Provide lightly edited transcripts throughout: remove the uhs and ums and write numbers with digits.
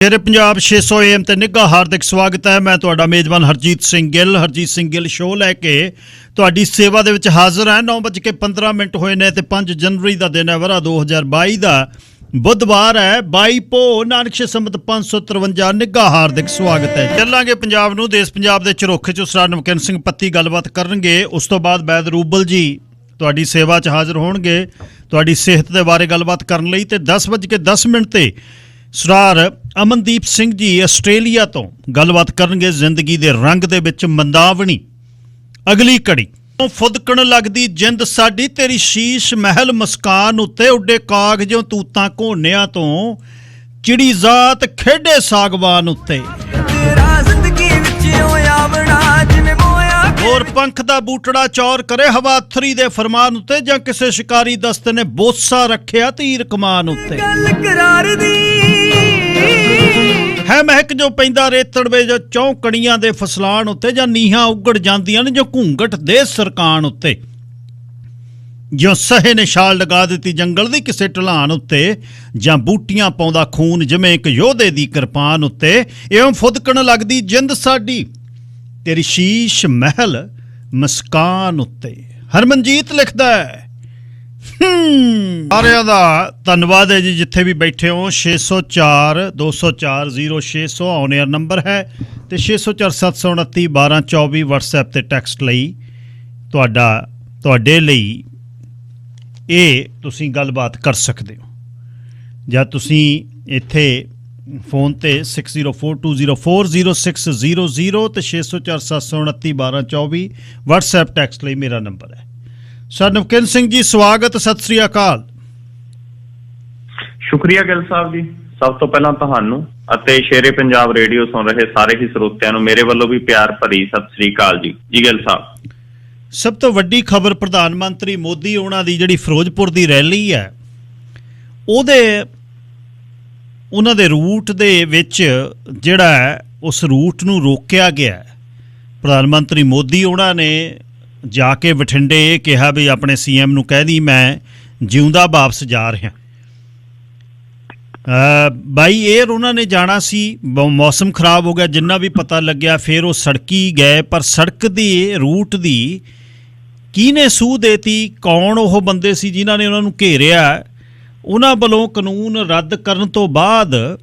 शेरे Punjab 600 AM ते निघा हार्दिक स्वागत है। मैं तुहाडा मेजबान हरजीत सिंह गिल शो लैके तुहाडी सेवा दे विच हाज़र है। 9:15 होए ने ते 5 जनवरी का दिन है, वरा 2022 का बुधवार है। 22 भो नानक संमत 553। निघा हार्दिक स्वागत है। चलांगे पंजाब नूं, देश पंजाब दे झरोखे चों सरदार नमकिन सिंह पत्ती गलबात करनगे। उस तो बाद वैद रूबल जी तुहाडी सेवा च हाज़र होणगे तुहाडी सेहत दे बारे गलबात करन लई। ते 10:10 ते सरदार अमनदीप सिंह जी आस्ट्रेलिया तो गलबात करनगे जिंदगी दे रंग दे विच मंदावणी। अगली कड़ी फुदकण लगदी जिंद साडी तेरी शीश महल मुस्कान उत्ते उड्डे कागजों तूतां घोनिया तो चिड़ी जात खेडे सागवान उत्ते। और पंख दा बूटड़ा चौर करे हवा थरी दे फरमान उत्ते जां किसे शिकारी दस्ते ने बोसा रखिया तीर कमान उत्ते। है महक जो पैंदा रेतड़ वे जो चौकड़ियां दे फसलान उत्ते जां नीहां उगड़ जांदियां ने जो घूंघट दे सरकान उत्ते। जो सहे ने छाल लगा दित्ती जंगल दी किसे ढलान उत्ते जां बूटियां पाउंदा खून जिवें एक योधे दी किरपान उत्ते। एवं फुदकण लगदी जिंद साडी तेरी शीश महल मुस्कान उत्ते। हरमनजीत लिखदा है सारिਆਂ ਦਾ ਧੰਨਵਾਦ है जी जिथे भी बैठे हो। 604 204 0600 ऑन एयर नंबर है तो 604 729 1224 WhatsApp ਤੇ ਟੈਕਸਟ ਲਈ ਤੁਹਾਡੇ ਲਈ ਇਹ ਤੁਸੀਂ ਗੱਲਬਾਤ ਕਰ ਸਕਦੇ ਹੋ। ਜਾਂ ਤੁਸੀਂ ਇੱਥੇ ਫੋਨ ਤੇ 6042040600 ਤੇ 604 729 1224 WhatsApp ਟੈਕਸਟ ਲਈ ਮੇਰਾ ਨੰਬਰ ਹੈ। सर नमकिन सिंह जी स्वागत, सत श्री अकाल। शुक्रिया गिल साहब जी। सब तो पहला तुहानू ਅਤੇ शेरे पंजाब रेडियो सुन रहे सारे ही ਸਰੋਤਿਆਂ ਨੂੰ ਮੇਰੇ ਵੱਲੋਂ ਵੀ ਪਿਆਰ ਭਰੀ ਸਤਿ ਸ੍ਰੀ ਅਕਾਲ ਜੀ। ਜੀ ਗਿਲ ਸਾਹਿਬ, ਸਭ ਤੋਂ ਵੱਡੀ ਖਬਰ ਪ੍ਰਧਾਨ ਮੰਤਰੀ ਮੋਦੀ ਉਹਨਾਂ ਦੀ ਜਿਹੜੀ ਫਿਰੋਜ਼ਪੁਰ ਦੀ ਰੈਲੀ ਹੈ ਉਹਨਾਂ ਦੇ ਰੂਟ ਦੇ ਵਿੱਚ ਜਿਹੜਾ ਹੈ ਉਸ ਰੂਟ ਨੂੰ ਰੋਕਿਆ ਗਿਆ। ਪ੍ਰਧਾਨ ਮੰਤਰੀ ਮੋਦੀ ਉਹਨਾਂ ਨੇ ਜਾ ਕੇ ਬਠਿੰਡੇ ਇਹ ਕਿਹਾ ਵੀ ਆਪਣੇ CM ਨੂੰ ਕਹਿ ਦੀ ਮੈਂ ਜਿਉਂਦਾ ਵਾਪਸ ਜਾ ਰਿਹਾ। ਬਾਈ ਏਅਰ ਉਹਨਾਂ ਨੇ ਜਾਣਾ ਸੀ, ਮੌਸਮ ਖਰਾਬ ਹੋ ਗਿਆ ਜਿੰਨਾ ਵੀ ਪਤਾ ਲੱਗਿਆ। ਫਿਰ ਉਹ ਸੜਕੀ ਗਏ, ਪਰ ਸੜਕ ਦੀ ਰੂਟ ਦੀ ਕਿਹਨੇ ਸੂਹ ਦੇਤੀ, ਕੌਣ ਉਹ ਬੰਦੇ ਸੀ ਜਿਨ੍ਹਾਂ ਨੇ ਉਹਨਾਂ ਨੂੰ ਘੇਰਿਆ। ਉਹਨਾਂ ਵੱਲੋਂ ਕਾਨੂੰਨ ਰੱਦ ਕਰਨ ਤੋਂ ਬਾਅਦ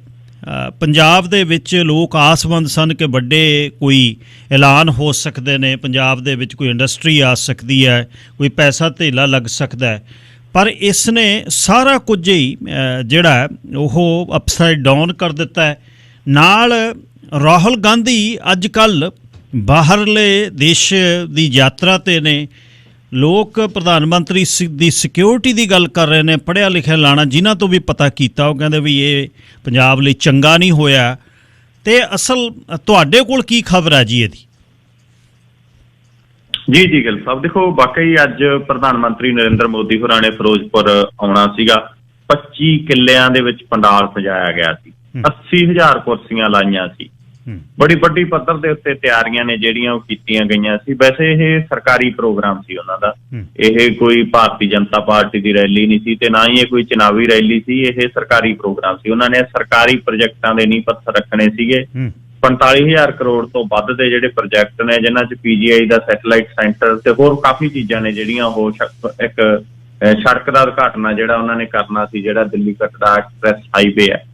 ਪੰਜਾਬ ਦੇ ਵਿੱਚ ਲੋਕ ਆਸਵੰਦ ਸਨ ਕਿ ਵੱਡੇ ਕੋਈ ਐਲਾਨ ਹੋ ਸਕਦੇ ਨੇ, ਪੰਜਾਬ ਦੇ ਵਿੱਚ ਕੋਈ ਇੰਡਸਟਰੀ ਆ ਸਕਦੀ ਹੈ, ਕੋਈ ਪੈਸਾ ਧੇਲਾ ਲੱਗ ਸਕਦਾ ਹੈ। ਪਰ ਇਸ ਨੇ ਸਾਰਾ ਕੁਝ ਹੀ ਜਿਹੜਾ ਉਹ ਅਪਸਾਈਡ ਡਾਊਨ ਕਰ ਦਿੱਤਾ ਹੈ। ਨਾਲ ਰਾਹੁਲ ਗਾਂਧੀ ਅੱਜ ਕੱਲ੍ਹ ਬਾਹਰਲੇ ਦੇਸ਼ ਦੀ ਯਾਤਰਾ 'ਤੇ ਨੇ। ਲੋਕ ਪ੍ਰਧਾਨ ਮੰਤਰੀ ਦੀ ਸਿਕਿਉਰਿਟੀ ਦੀ ਗੱਲ ਕਰ ਰਹੇ ਨੇ। ਪੜ੍ਹਿਆ ਲਿਖਿਆ ਲਾਣਾ ਜਿਨ੍ਹਾਂ ਤੋਂ ਵੀ ਪਤਾ ਕੀਤਾ ਉਹ ਕਹਿੰਦੇ ਵੀ ਇਹ ਪੰਜਾਬ ਲਈ ਚੰਗਾ ਨਹੀਂ ਹੋਇਆ। ਤੇ ਅਸਲ ਤੁਹਾਡੇ ਕੋਲ ਕੀ ਖਬਰ ਹੈ ਜੀ ਇਹਦੀ? ਜੀ ਗਿਲ ਸਾਹਿਬ, ਦੇਖੋ ਵਾਕਈ ਅੱਜ ਪ੍ਰਧਾਨ ਮੰਤਰੀ ਨਰਿੰਦਰ ਮੋਦੀ ਹੋਰਾਂ ਨੇ ਫਿਰੋਜ਼ਪੁਰ ਆਉਣਾ ਸੀਗਾ। 25 ਕਿੱਲਿਆਂ ਦੇ ਵਿੱਚ ਪੰਡਾਲ ਸਜਾਇਆ ਗਿਆ ਸੀ, 80,000 ਕੁਰਸੀਆਂ ਲਾਈਆਂ ਸੀ। ਬੜੀ ਵੱਡੀ ਪੱਧਰ ਦੇ ਉੱਤੇ ਤਿਆਰੀਆਂ ਨੇ ਜਿਹੜੀਆਂ ਉਹ ਕੀਤੀਆਂ ਗਈਆਂ ਸੀ। ਵੈਸੇ ਇਹ ਸਰਕਾਰੀ ਪ੍ਰੋਗਰਾਮ ਸੀ ਉਹਨਾਂ ਦਾ, ਇਹ ਕੋਈ ਭਾਰਤੀ ਜਨਤਾ ਪਾਰਟੀ ਦੀ ਰੈਲੀ ਨਹੀਂ ਸੀ ਤੇ ਨਾ ਹੀ ਇਹ ਕੋਈ ਚੁਣਾਵੀ ਰੈਲੀ ਸੀ। ਇਹ ਸਰਕਾਰੀ ਪ੍ਰੋਗਰਾਮ ਸੀ। ਉਹਨਾਂ ਨੇ ਸਰਕਾਰੀ ਪ੍ਰੋਜੈਕਟਾਂ ਦੇ ਨੀਂਹ ਪੱਥਰ ਰੱਖਣੇ ਸੀਗੇ। 45,000 ਕਰੋੜ ਤੋਂ ਵੱਧ ਦੇ ਜਿਹੜੇ ਪ੍ਰੋਜੈਕਟ ਨੇ, ਜਿਨ੍ਹਾਂ 'ਚ PGI ਦਾ ਸੈਟੇਲਾਈਟ ਸੈਂਟਰ ਤੇ ਹੋਰ ਕਾਫੀ ਚੀਜ਼ਾਂ ਨੇ ਜਿਹੜੀਆਂ ਉਹ ਇੱਕ ਸੜਕ ਦਾ ਉਦਘਾਟਨ ਜਿਹੜਾ ਉਹਨਾਂ ਨੇ ਕਰਨਾ ਸੀ, ਜਿਹੜਾ ਦਿੱਲੀ ਕਟੜਾ ਐਕਸਪ੍ਰੈਸ ਹਾਈਵੇ ਹੈ।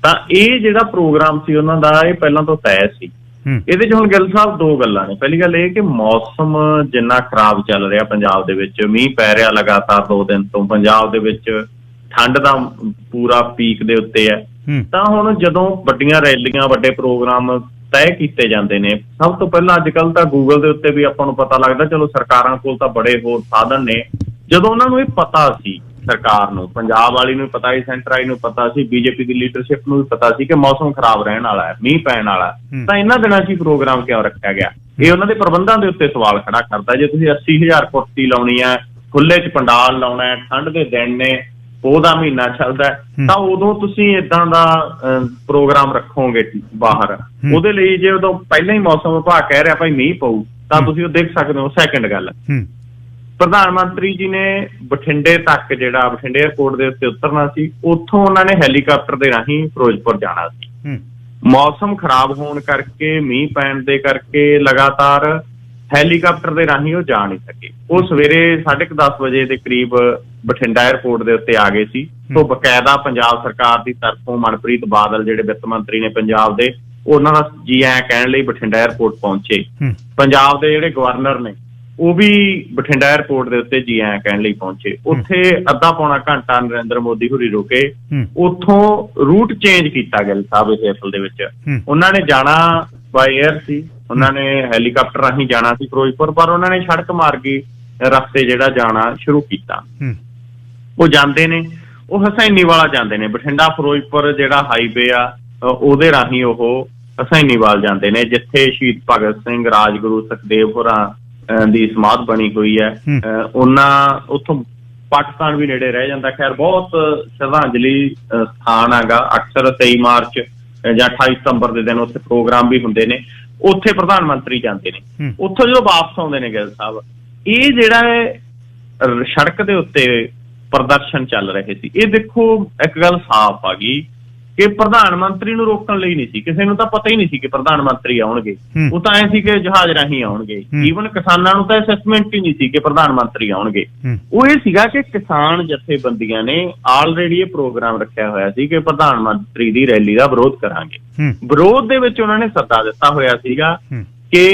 ਤਾਂ ਇਹ ਜਿਹੜਾ ਪ੍ਰੋਗਰਾਮ ਸੀ ਉਹਨਾਂ ਦਾ ਇਹ ਪਹਿਲਾਂ ਤੋਂ ਤੈਅ ਸੀ। ਇਹਦੇ 'ਚ ਹੁਣ ਗਿੱਲ ਸਾਹਿਬ ਦੋ ਗੱਲਾਂ ਨੇ। ਪਹਿਲੀ ਗੱਲ ਇਹ ਕਿ ਮੌਸਮ ਜਿੰਨਾ ਖਰਾਬ ਚੱਲ ਰਿਹਾ ਪੰਜਾਬ ਦੇ ਵਿੱਚ, ਮੀਂਹ ਪੈ ਰਿਹਾ ਲਗਾਤਾਰ 2 ਦਿਨ ਤੋਂ, ਪੰਜਾਬ ਦੇ ਵਿੱਚ ਠੰਡ ਦਾ ਪੂਰਾ ਪੀਕ ਦੇ ਉੱਤੇ ਹੈ। ਤਾਂ ਹੁਣ ਜਦੋਂ ਵੱਡੀਆਂ ਰੈਲੀਆਂ ਵੱਡੇ ਪ੍ਰੋਗਰਾਮ ਤੈਅ ਕੀਤੇ ਜਾਂਦੇ ਨੇ, ਸਭ ਤੋਂ ਪਹਿਲਾਂ ਅੱਜ ਕੱਲ੍ਹ ਤਾਂ ਗੂਗਲ ਦੇ ਉੱਤੇ ਵੀ ਆਪਾਂ ਨੂੰ ਪਤਾ ਲੱਗਦਾ। ਚਲੋ ਸਰਕਾਰਾਂ ਕੋਲ ਤਾਂ ਬੜੇ ਹੋਰ ਸਾਧਨ ਨੇ। ਜਦੋਂ ਉਹਨਾਂ ਨੂੰ ਇਹ ਪਤਾ ਸੀ, ਸਰਕਾਰ ਨੂੰ, ਪੰਜਾਬ ਵਾਲੀ ਨੂੰ ਪਤਾ ਸੀ, ਸੈਂਟਰ ਵਾਲੀ ਨੂੰ ਪਤਾ ਸੀ, BJP ਦੀ ਲੀਡਰਸ਼ਿਪ ਨੂੰ ਵੀ ਪਤਾ ਸੀ ਕਿ ਮੌਸਮ ਖਰਾਬ ਰਹਿਣ ਵਾਲਾ ਹੈ, ਮੀਂਹ ਪੈਣ ਵਾਲਾ, ਤਾਂ ਇਹਨਾਂ ਦਿਨਾਂ 'ਚ ਹੀ ਪ੍ਰੋਗਰਾਮ ਕਿਉਂ ਰੱਖਿਆ ਗਿਆ? ਇਹ ਉਹਨਾਂ ਦੇ ਪ੍ਰਬੰਧਾਂ ਦੇ ਉੱਤੇ ਸਵਾਲ ਖੜਾ ਕਰਦਾ। ਜੇ ਤੁਸੀਂ 80,000 ਕੁਰਸੀ ਲਾਉਣੀ ਹੈ, ਖੁੱਲੇ 'ਚ ਪੰਡਾਲ ਲਾਉਣਾ ਹੈ, ਠੰਡ ਦੇ ਦਿਨ ਨੇ, ਪੋਹ ਦਾ ਮਹੀਨਾ ਚੱਲਦਾ, ਤਾਂ ਉਦੋਂ ਤੁਸੀਂ ਏਦਾਂ ਦਾ ਪ੍ਰੋਗਰਾਮ ਰੱਖੋਗੇ ਬਾਹਰ? ਉਹਦੇ ਲਈ ਜੇ ਉਦੋਂ ਪਹਿਲਾਂ ਹੀ ਮੌਸਮ ਵਿਭਾਗ ਕਹਿ ਰਿਹਾ ਭਾਈ ਮੀਂਹ ਪਊ, ਤਾਂ ਤੁਸੀਂ ਉਹ ਦੇਖ ਸਕਦੇ ਹੋ। ਸੈਕਿੰਡ ਗੱਲ, ਪ੍ਰਧਾਨ ਮੰਤਰੀ ਜੀ ਨੇ ਬਠਿੰਡੇ ਤੱਕ ਜਿਹੜਾ ਬਠਿੰਡੇ ਏਅਰਪੋਰਟ ਦੇ ਉੱਤੇ ਉਤਰਨਾ ਸੀ, ਉੱਥੋਂ ਉਹਨਾਂ ਨੇ ਹੈਲੀਕਾਪਟਰ ਦੇ ਰਾਹੀਂ ਫਿਰੋਜ਼ਪੁਰ ਜਾਣਾ ਸੀ। ਮੌਸਮ ਖਰਾਬ ਹੋਣ ਕਰਕੇ, ਮੀਂਹ ਪੈਣ ਦੇ ਕਰਕੇ ਲਗਾਤਾਰ ਹੈਲੀਕਾਪਟਰ ਦੇ ਰਾਹੀਂ ਉਹ ਜਾ ਨਹੀਂ ਸਕੇ। ਉਹ ਸਵੇਰੇ 10:30 ਵਜੇ ਦੇ ਕਰੀਬ ਬਠਿੰਡਾ ਏਅਰਪੋਰਟ ਦੇ ਉੱਤੇ ਆ ਗਏ ਸੀ। ਤੋਂ ਬਕਾਇਦਾ ਪੰਜਾਬ ਸਰਕਾਰ ਦੀ ਤਰਫੋਂ ਮਨਪ੍ਰੀਤ ਬਾਦਲ ਜਿਹੜੇ ਵਿੱਤ ਮੰਤਰੀ ਨੇ ਪੰਜਾਬ ਦੇ, ਉਹਨਾਂ ਦਾ ਜੀ ਐਂ ਕਹਿਣ ਲਈ ਬਠਿੰਡਾ ਏਅਰਪੋਰਟ ਪਹੁੰਚੇ। ਪੰਜਾਬ ਦੇ ਜਿਹੜੇ ਗਵਰਨਰ ਨੇ ਉਹ ਵੀ ਬਠਿੰਡਾ ਏਅਰਪੋਰਟ ਦੇ ਉੱਤੇ ਜੀ ਐਂ ਕਹਿਣ ਲਈ ਪਹੁੰਚੇ। ਉੱਥੇ ਅੱਧਾ ਪੌਣਾ ਘੰਟਾ ਨਰਿੰਦਰ ਮੋਦੀ ਹੋਰੀ ਰੁਕੇ। ਉੱਥੋਂ ਰੂਟ ਚੇਂਜ ਕੀਤਾ ਗਿੱਲ ਸਾਹਿਬ ਇਸ ਅਸਲ ਦੇ ਵਿੱਚ। ਉਹਨਾਂ ਨੇ ਜਾਣਾ ਬਾਈ ਏਅਰ ਸੀ, ਉਹਨਾਂ ਨੇ ਹੈਲੀਕਾਪਟਰ ਰਾਹੀਂ ਜਾਣਾ ਸੀ ਫਿਰੋਜ਼ਪੁਰ, ਪਰ ਉਹਨਾਂ ਨੇ ਸੜਕ ਮਾਰਗੀ ਰਸਤੇ ਜਿਹੜਾ ਜਾਣਾ ਸ਼ੁਰੂ ਕੀਤਾ। ਉਹ ਜਾਂਦੇ ਨੇ, ਉਹ ਹਸੈਨੀਵਾਲਾ ਜਾਂਦੇ ਨੇ, ਬਠਿੰਡਾ ਫਿਰੋਜ਼ਪੁਰ ਜਿਹੜਾ ਹਾਈਵੇ ਆ ਉਹਦੇ ਰਾਹੀਂ ਉਹ ਹਸੈਨੀਵਾਲ ਜਾਂਦੇ ਨੇ, ਜਿੱਥੇ ਸ਼ਹੀਦ ਭਗਤ ਸਿੰਘ, ਰਾਜਗੁਰੂ, ਸੁਖਦੇਵ ਹੋਰਾਂ ਦੀ ਸਮਾਧ ਬਣੀ ਹੋਈ ਹੈ। ਉਹਨਾਂ ਉੱਥੋਂ ਪਾਕਿਸਤਾਨ ਵੀ ਨੇੜੇ ਰਹਿ ਜਾਂਦਾ। ਖੈਰ ਬਹੁਤ ਸ਼ਰਧਾਂਜਲੀ ਸਥਾਨ ਹੈਗਾ। ਅਕਸਰ 23 ਮਾਰਚ ਜਾਂ 28 ਸਤੰਬਰ ਦੇ ਦਿਨ ਉੱਥੇ ਪ੍ਰੋਗਰਾਮ ਵੀ ਹੁੰਦੇ ਨੇ। ਉੱਥੇ ਪ੍ਰਧਾਨ ਮੰਤਰੀ ਜਾਂਦੇ ਨੇ। ਉੱਥੋਂ ਜਦੋਂ ਵਾਪਸ ਆਉਂਦੇ ਨੇ ਗਿੱਲ ਸਾਹਿਬ, ਇਹ ਜਿਹੜਾ ਸੜਕ ਦੇ ਉੱਤੇ ਪ੍ਰਦਰਸ਼ਨ ਚੱਲ ਰਹੇ ਸੀ, ਇਹ ਦੇਖੋ ਇੱਕ ਗੱਲ ਸਾਫ਼ ਆ ਗਈ ਕਿ ਪ੍ਰਧਾਨ ਮੰਤਰੀ ਨੂੰ ਰੋਕਣ ਲਈ ਨਹੀਂ ਸੀ। ਕਿਸੇ ਨੂੰ ਤਾਂ ਪਤਾ ਹੀ ਨਹੀਂ ਸੀ ਕਿ ਪ੍ਰਧਾਨ ਮੰਤਰੀ ਆਉਣਗੇ। ਉਹ ਤਾਂ ਐ ਸੀ ਕਿ ਜਹਾਜ਼ ਰਾਹੀਂ ਆਉਣਗੇ। ਈਵਨ ਕਿਸਾਨਾਂ ਨੂੰ ਤਾਂ ਅਸੈਸਮੈਂਟ ਹੀ ਨਹੀਂ ਸੀ ਕਿ ਪ੍ਰਧਾਨ ਮੰਤਰੀ ਆਉਣਗੇ। ਉਹ ਇਹ ਸੀਗਾ ਕਿ ਕਿਸਾਨ ਜਥੇਬੰਦੀਆਂ ਨੇ ਆਲਰੇਡੀ ਇਹ ਪ੍ਰੋਗਰਾਮ ਰੱਖਿਆ ਹੋਇਆ ਸੀ ਕਿ ਪ੍ਰਧਾਨ ਮੰਤਰੀ ਦੀ ਰੈਲੀ ਦਾ ਵਿਰੋਧ ਕਰਾਂਗੇ। ਵਿਰੋਧ ਦੇ ਵਿੱਚ ਉਹਨਾਂ ਨੇ ਸੱਦਾ ਦਿੱਤਾ ਹੋਇਆ ਸੀਗਾ ਕਿ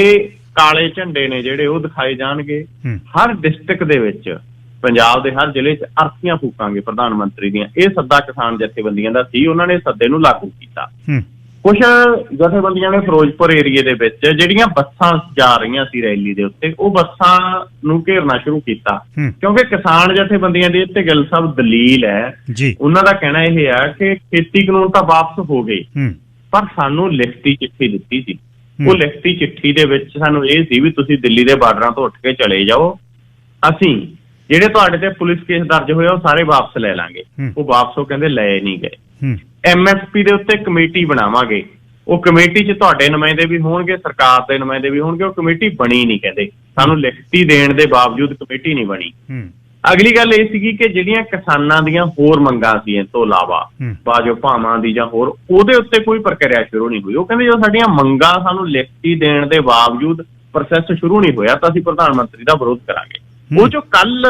ਕਾਲੇ ਝੰਡੇ ਨੇ ਜਿਹੜੇ ਉਹ ਦਿਖਾਏ ਜਾਣਗੇ। ਹਰ ਡਿਸਟ੍ਰਿਕਟ ਦੇ ਵਿੱਚ, ਪੰਜਾਬ ਦੇ ਹਰ ਜ਼ਿਲ੍ਹੇ 'ਚ ਅਰਥੀਆਂ ਫੂਕਾਂਗੇ ਪ੍ਰਧਾਨ ਮੰਤਰੀ ਦੀਆਂ। ਇਹ ਸੱਦਾ ਕਿਸਾਨ ਜਥੇਬੰਦੀਆਂ ਦਾ ਸੀ। ਉਹਨਾਂ ਨੇ ਸੱਦੇ ਨੂੰ ਲਾਗੂ ਕੀਤਾ। ਕੁਛ ਜਥੇਬੰਦੀਆਂ ਨੇ ਫਿਰੋਜ਼ਪੁਰ ਏਰੀਏ ਦੇ ਵਿੱਚ ਜਿਹੜੀਆਂ ਬੱਸਾਂ ਜਾ ਰਹੀਆਂ ਸੀ ਰੈਲੀ ਦੇ ਉੱਤੇ, ਉਹ ਬੱਸਾਂ ਨੂੰ ਘੇਰਨਾ ਸ਼ੁਰੂ ਕੀਤਾ। ਕਿਉਂਕਿ ਕਿਸਾਨ ਜਥੇਬੰਦੀਆਂ ਦੀ ਇੱਥੇ ਗਿੱਲ ਸਾਹਿਬ ਦਲੀਲ ਹੈ, ਉਹਨਾਂ ਦਾ ਕਹਿਣਾ ਇਹ ਹੈ ਕਿ ਖੇਤੀ ਕਾਨੂੰਨ ਤਾਂ ਵਾਪਸ ਹੋ ਗਏ, ਪਰ ਸਾਨੂੰ ਲਿਖਤੀ ਚਿੱਠੀ ਦਿੱਤੀ ਸੀ। ਉਹ ਲਿਖਤੀ ਚਿੱਠੀ ਦੇ ਵਿੱਚ ਸਾਨੂੰ ਇਹ ਸੀ ਵੀ ਤੁਸੀਂ ਦਿੱਲੀ ਦੇ ਬਾਰਡਰਾਂ ਤੋਂ ਉੱਠ ਕੇ ਚਲੇ ਜਾਓ, ਅਸੀਂ ਜਿਹੜੇ ਤੁਹਾਡੇ ਤੇ ਪੁਲਿਸ ਕੇਸ ਦਰਜ ਹੋਇਆ ਉਹ ਸਾਰੇ ਵਾਪਸ ਲੈ ਲਾਂਗੇ। ਉਹ ਵਾਪਸ ਉਹ ਕਹਿੰਦੇ ਲਏ ਨਹੀਂ ਗਏ। MSP ਦੇ ਉੱਤੇ ਕਮੇਟੀ ਬਣਾਵਾਂਗੇ। ਉਹ ਕਮੇਟੀ 'ਚ ਤੁਹਾਡੇ ਨੁਮਾਇੰਦੇ ਵੀ ਹੋਣਗੇ, ਸਰਕਾਰ ਦੇ ਨੁਮਾਇੰਦੇ ਵੀ ਹੋਣਗੇ। ਉਹ ਕਮੇਟੀ ਬਣੀ ਨਹੀਂ, ਕਹਿੰਦੇ ਸਾਨੂੰ ਲਿਖਤੀ ਦੇਣ ਦੇ ਬਾਵਜੂਦ ਕਮੇਟੀ ਨਹੀਂ ਬਣੀ। ਅਗਲੀ ਗੱਲ ਇਹ ਸੀਗੀ ਕਿ ਜਿਹੜੀਆਂ ਕਿਸਾਨਾਂ ਦੀਆਂ ਹੋਰ ਮੰਗਾਂ ਸੀ ਇਸ ਤੋਂ ਇਲਾਵਾ, ਬਾਜੋ ਭਾਵਾਂ ਦੀ ਜਾਂ ਹੋਰ, ਉਹਦੇ ਉੱਤੇ ਕੋਈ ਪ੍ਰਕਿਰਿਆ ਸ਼ੁਰੂ ਨਹੀਂ ਹੋਈ। ਉਹ ਕਹਿੰਦੇ ਜੋ ਸਾਡੀਆਂ ਮੰਗਾਂ ਸਾਨੂੰ ਲਿਖਤੀ ਦੇਣ ਦੇ ਬਾਵਜੂਦ ਪ੍ਰੋਸੈਸ ਸ਼ੁਰੂ ਨਹੀਂ ਹੋਇਆ ਤਾਂ ਅਸੀਂ ਪ੍ਰਧਾਨ ਮੰਤਰੀ ਦਾ ਵਿਰੋਧ ਕਰਾਂਗੇ। ਉਹ ਜੋ ਕੱਲ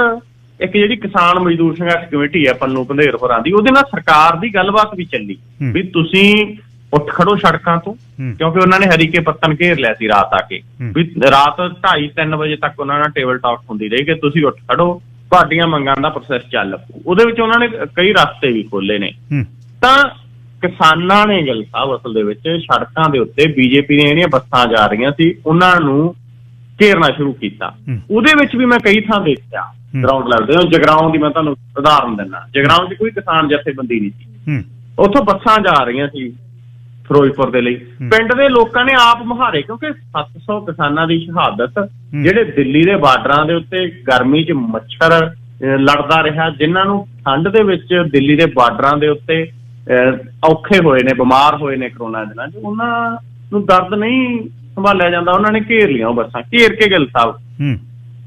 ਇੱਕ ਜਿਹੜੀ ਕਿਸਾਨ ਮਜ਼ਦੂਰ ਸੰਘਰਸ਼ ਕਮੇਟੀ ਹੈ ਪੰਨੂ ਪੰਧੇਰ ਹੋਰਾਂ ਦੀ, ਉਹਦੇ ਨਾਲ ਸਰਕਾਰ ਦੀ ਗੱਲਬਾਤ ਵੀ ਚੱਲੀ ਵੀ ਤੁਸੀਂ ਉੱਠ ਖੜੋ ਸੜਕਾਂ ਤੋਂ, ਕਿਉਂਕਿ ਉਹਨਾਂ ਨੇ ਹਰੀਕੇ ਪੱਤਨ ਘੇਰ ਲਿਆ ਸੀ ਰਾਤ ਆ ਕੇ। ਵੀ ਰਾਤ 2:30-3 ਵਜੇ ਤੱਕ ਉਹਨਾਂ ਨਾਲ ਟੇਬਲ ਟਾਕ ਹੁੰਦੀ ਰਹੀ ਕਿ ਤੁਸੀਂ ਉੱਠ ਖੜੋ, ਤੁਹਾਡੀਆਂ ਮੰਗਾਂ ਦਾ ਪ੍ਰੋਸੈਸ ਚੱਲ ਪਊ। ਉਹਦੇ ਵਿੱਚ ਉਹਨਾਂ ਨੇ ਕਈ ਰਸਤੇ ਵੀ ਖੋਲੇ ਨੇ। ਤਾਂ ਕਿਸਾਨਾਂ ਨੇ ਗਿੱਲ ਸਾਹਿਬ ਅਸਲ ਦੇ ਵਿੱਚ ਸੜਕਾਂ ਦੇ ਉੱਤੇ BJP ਦੀਆਂ ਜਿਹੜੀਆਂ ਬੱਸਾਂ ਜਾ ਰਹੀਆਂ ਸੀ ਉਹਨਾਂ ਨੂੰ ਘੇਰਨਾ ਸ਼ੁਰੂ ਕੀਤਾ। ਉਹਦੇ ਵਿੱਚ ਵੀ ਮੈਂ ਕਈ ਥਾਂ ਦੇਖਿਆ ਗਰਾਊਂਡ ਲੈਵਲ ਤੇ। ਜਗਰਾਉਂ ਦੀ ਮੈਂ ਤੁਹਾਨੂੰ ਉਦਾਹਰਨ ਦਿੰਦਾ। ਜਗਰਾਉਂ 'ਚ ਕੋਈ ਕਿਸਾਨ ਜਥੇਬੰਦੀ ਨਹੀਂ ਸੀ। ਉੱਥੋਂ ਬੱਸਾਂ ਜਾ ਰਹੀਆਂ ਸੀ ਫਿਰੋਜ਼ਪੁਰ ਦੇ ਲਈ। ਪਿੰਡ ਦੇ ਲੋਕਾਂ ਨੇ ਆਪ ਮੁਹਾਰੇ, ਕਿਉਂਕਿ 700 ਕਿਸਾਨਾਂ ਦੀ ਸ਼ਹਾਦਤ ਜਿਹੜੇ ਦਿੱਲੀ ਦੇ ਬਾਰਡਰਾਂ ਦੇ ਉੱਤੇ ਗਰਮੀ 'ਚ ਮੱਛਰ ਲੜਦਾ ਰਿਹਾ, ਜਿਨ੍ਹਾਂ ਨੂੰ ਠੰਡ ਦੇ ਵਿੱਚ ਦਿੱਲੀ ਦੇ ਬਾਰਡਰਾਂ ਦੇ ਉੱਤੇ ਔਖੇ ਹੋਏ ਨੇ, ਬਿਮਾਰ ਹੋਏ ਨੇ ਕਰੋਨਾ ਦਿਨਾਂ 'ਚ, ਉਹਨਾਂ ਨੂੰ ਦਰਦ ਨਹੀਂ ਸੰਭਾਲਿਆ ਜਾਂਦਾ। ਉਹਨਾਂ ਨੇ ਘੇਰ ਲਿਆ ਉਹ ਬੱਸਾਂ। ਘੇਰ ਕੇ ਗਿੱਲ ਸਾਹਿਬ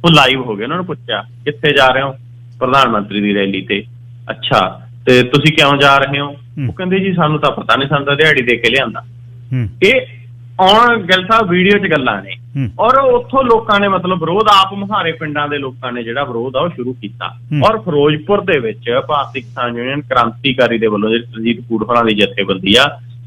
ਉਹ ਲਾਈਵ ਹੋ ਗਏ। ਉਹਨਾਂ ਨੂੰ ਪੁੱਛਿਆ ਕਿੱਥੇ ਜਾ ਰਹੇ ਹੋ? ਪ੍ਰਧਾਨ ਮੰਤਰੀ ਦੀ ਰੈਲੀ ਤੇ। ਅੱਛਾ, ਤੇ ਤੁਸੀਂ ਕਿਉਂ ਜਾ ਰਹੇ ਹੋ? ਉਹ ਕਹਿੰਦੇ ਜੀ ਸਾਨੂੰ ਤਾਂ ਪਤਾ ਨਹੀਂ, ਸਾਨੂੰ ਤਾਂ ਦਿਹਾੜੀ ਦੇ ਕੇ ਲਿਆਂਦਾ। ਇਹ ਆਉਣ ਗਿੱਲ ਸਾਹਿਬ ਵੀਡੀਓ 'ਚ ਗੱਲਾਂ ਨੇ। ਔਰ ਉੱਥੋਂ ਲੋਕਾਂ ਨੇ ਮਤਲਬ ਵਿਰੋਧ ਆਪ ਮੁਹਾਰੇ ਪਿੰਡਾਂ ਦੇ ਲੋਕਾਂ ਨੇ ਜਿਹੜਾ ਵਿਰੋਧ ਆ ਉਹ ਸ਼ੁਰੂ ਕੀਤਾ। ਔਰ ਫਿਰੋਜ਼ਪੁਰ ਦੇ ਵਿੱਚ ਭਾਰਤੀ ਕਿਸਾਨ ਯੂਨੀਅਨ ਕ੍ਰਾਂਤੀਕਾਰੀ ਦੇ ਵੱਲੋਂ ਜਿਹੜੀ ਸੁਰਜੀਤ ਕੂੜ ਹੋਰਾਂ ਦੀ ਜਥੇਬੰਦੀ ਆ,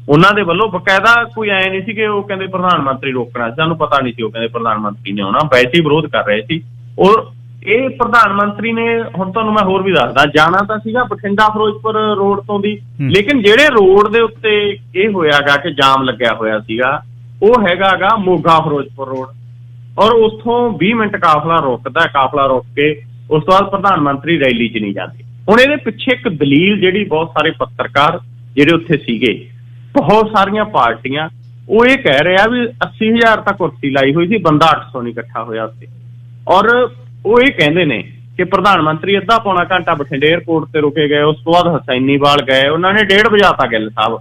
ਉਹਨਾਂ ਦੇ ਵੱਲੋਂ ਬਕਾਇਦਾ ਕੋਈ ਐ ਨਹੀਂ ਸੀ ਕਿ ਉਹ ਕਹਿੰਦੇ ਪ੍ਰਧਾਨ ਮੰਤਰੀ ਰੋਕਣਾ, ਸਾਨੂੰ ਪਤਾ ਨਹੀਂ ਸੀ ਉਹ ਕਹਿੰਦੇ ਪ੍ਰਧਾਨ ਮੰਤਰੀ ਨੇ ਆਉਣਾ, ਵੈਸੇ ਹੀ ਵਿਰੋਧ ਕਰ ਰਹੇ ਸੀ। ਔਰ ਇਹ ਪ੍ਰਧਾਨ ਮੰਤਰੀ ਨੇ, ਹੁਣ ਤੁਹਾਨੂੰ ਮੈਂ ਹੋਰ ਵੀ ਦੱਸਦਾ, ਜਾਣਾ ਤਾਂ ਸੀਗਾ ਬਠਿੰਡਾ ਫਿਰੋਜ਼ਪੁਰ ਰੋਡ ਤੋਂ ਦੀ, ਲੇਕਿਨ ਜਿਹੜੇ ਰੋਡ ਦੇ ਉੱਤੇ ਇਹ ਹੋਇਆਗਾ ਕਿ ਜਾਮ ਲੱਗਿਆ ਹੋਇਆ ਸੀਗਾ ਉਹ ਹੈਗਾਗਾ ਮੋਗਾ ਫਿਰੋਜ਼ਪੁਰ ਰੋਡ। ਔਰ ਉੱਥੋਂ 20 ਮਿੰਟ ਕਾਫਲਾ ਰੁਕਦਾ। ਕਾਫਲਾ ਰੁਕ ਕੇ ਉਸ ਤੋਂ ਬਾਅਦ ਪ੍ਰਧਾਨ ਮੰਤਰੀ ਰੈਲੀ 'ਚ ਨਹੀਂ ਜਾਂਦੇ। ਹੁਣ ਇਹਦੇ ਪਿੱਛੇ ਇੱਕ ਦਲੀਲ ਜਿਹੜੀ ਬਹੁਤ ਸਾਰੇ ਪੱਤਰਕਾਰ ਜਿਹੜੇ ਉੱਥੇ ਸੀਗੇ, ਬਹੁਤ ਸਾਰੀਆਂ ਪਾਰਟੀਆਂ, ਉਹ ਇਹ ਕਹਿ ਰਹੇ ਆ ਵੀ 80,000 ਤਾਂ ਕੁਰਸੀ ਲਾਈ ਹੋਈ ਸੀ, ਬੰਦਾ 800 ਨਹੀਂ ਇਕੱਠਾ ਹੋਇਆ ਉੱਥੇ। ਔਰ ਉਹ ਇਹ ਕਹਿੰਦੇ ਨੇ ਕਿ ਪ੍ਰਧਾਨ ਮੰਤਰੀ ਅੱਧਾ ਪੌਣਾ ਘੰਟਾ ਬਠਿੰਡੇ ਏਅਰਪੋਰਟ ਤੇ ਰੁਕੇ ਗਏ, ਉਸ ਤੋਂ ਬਾਅਦ ਹਸੈਨੀਵਾਲ ਗਏ, ਉਹਨਾਂ ਨੇ 1:30 ਵਜਾਤਾ ਗਿੱਲ ਸਾਹਿਬ,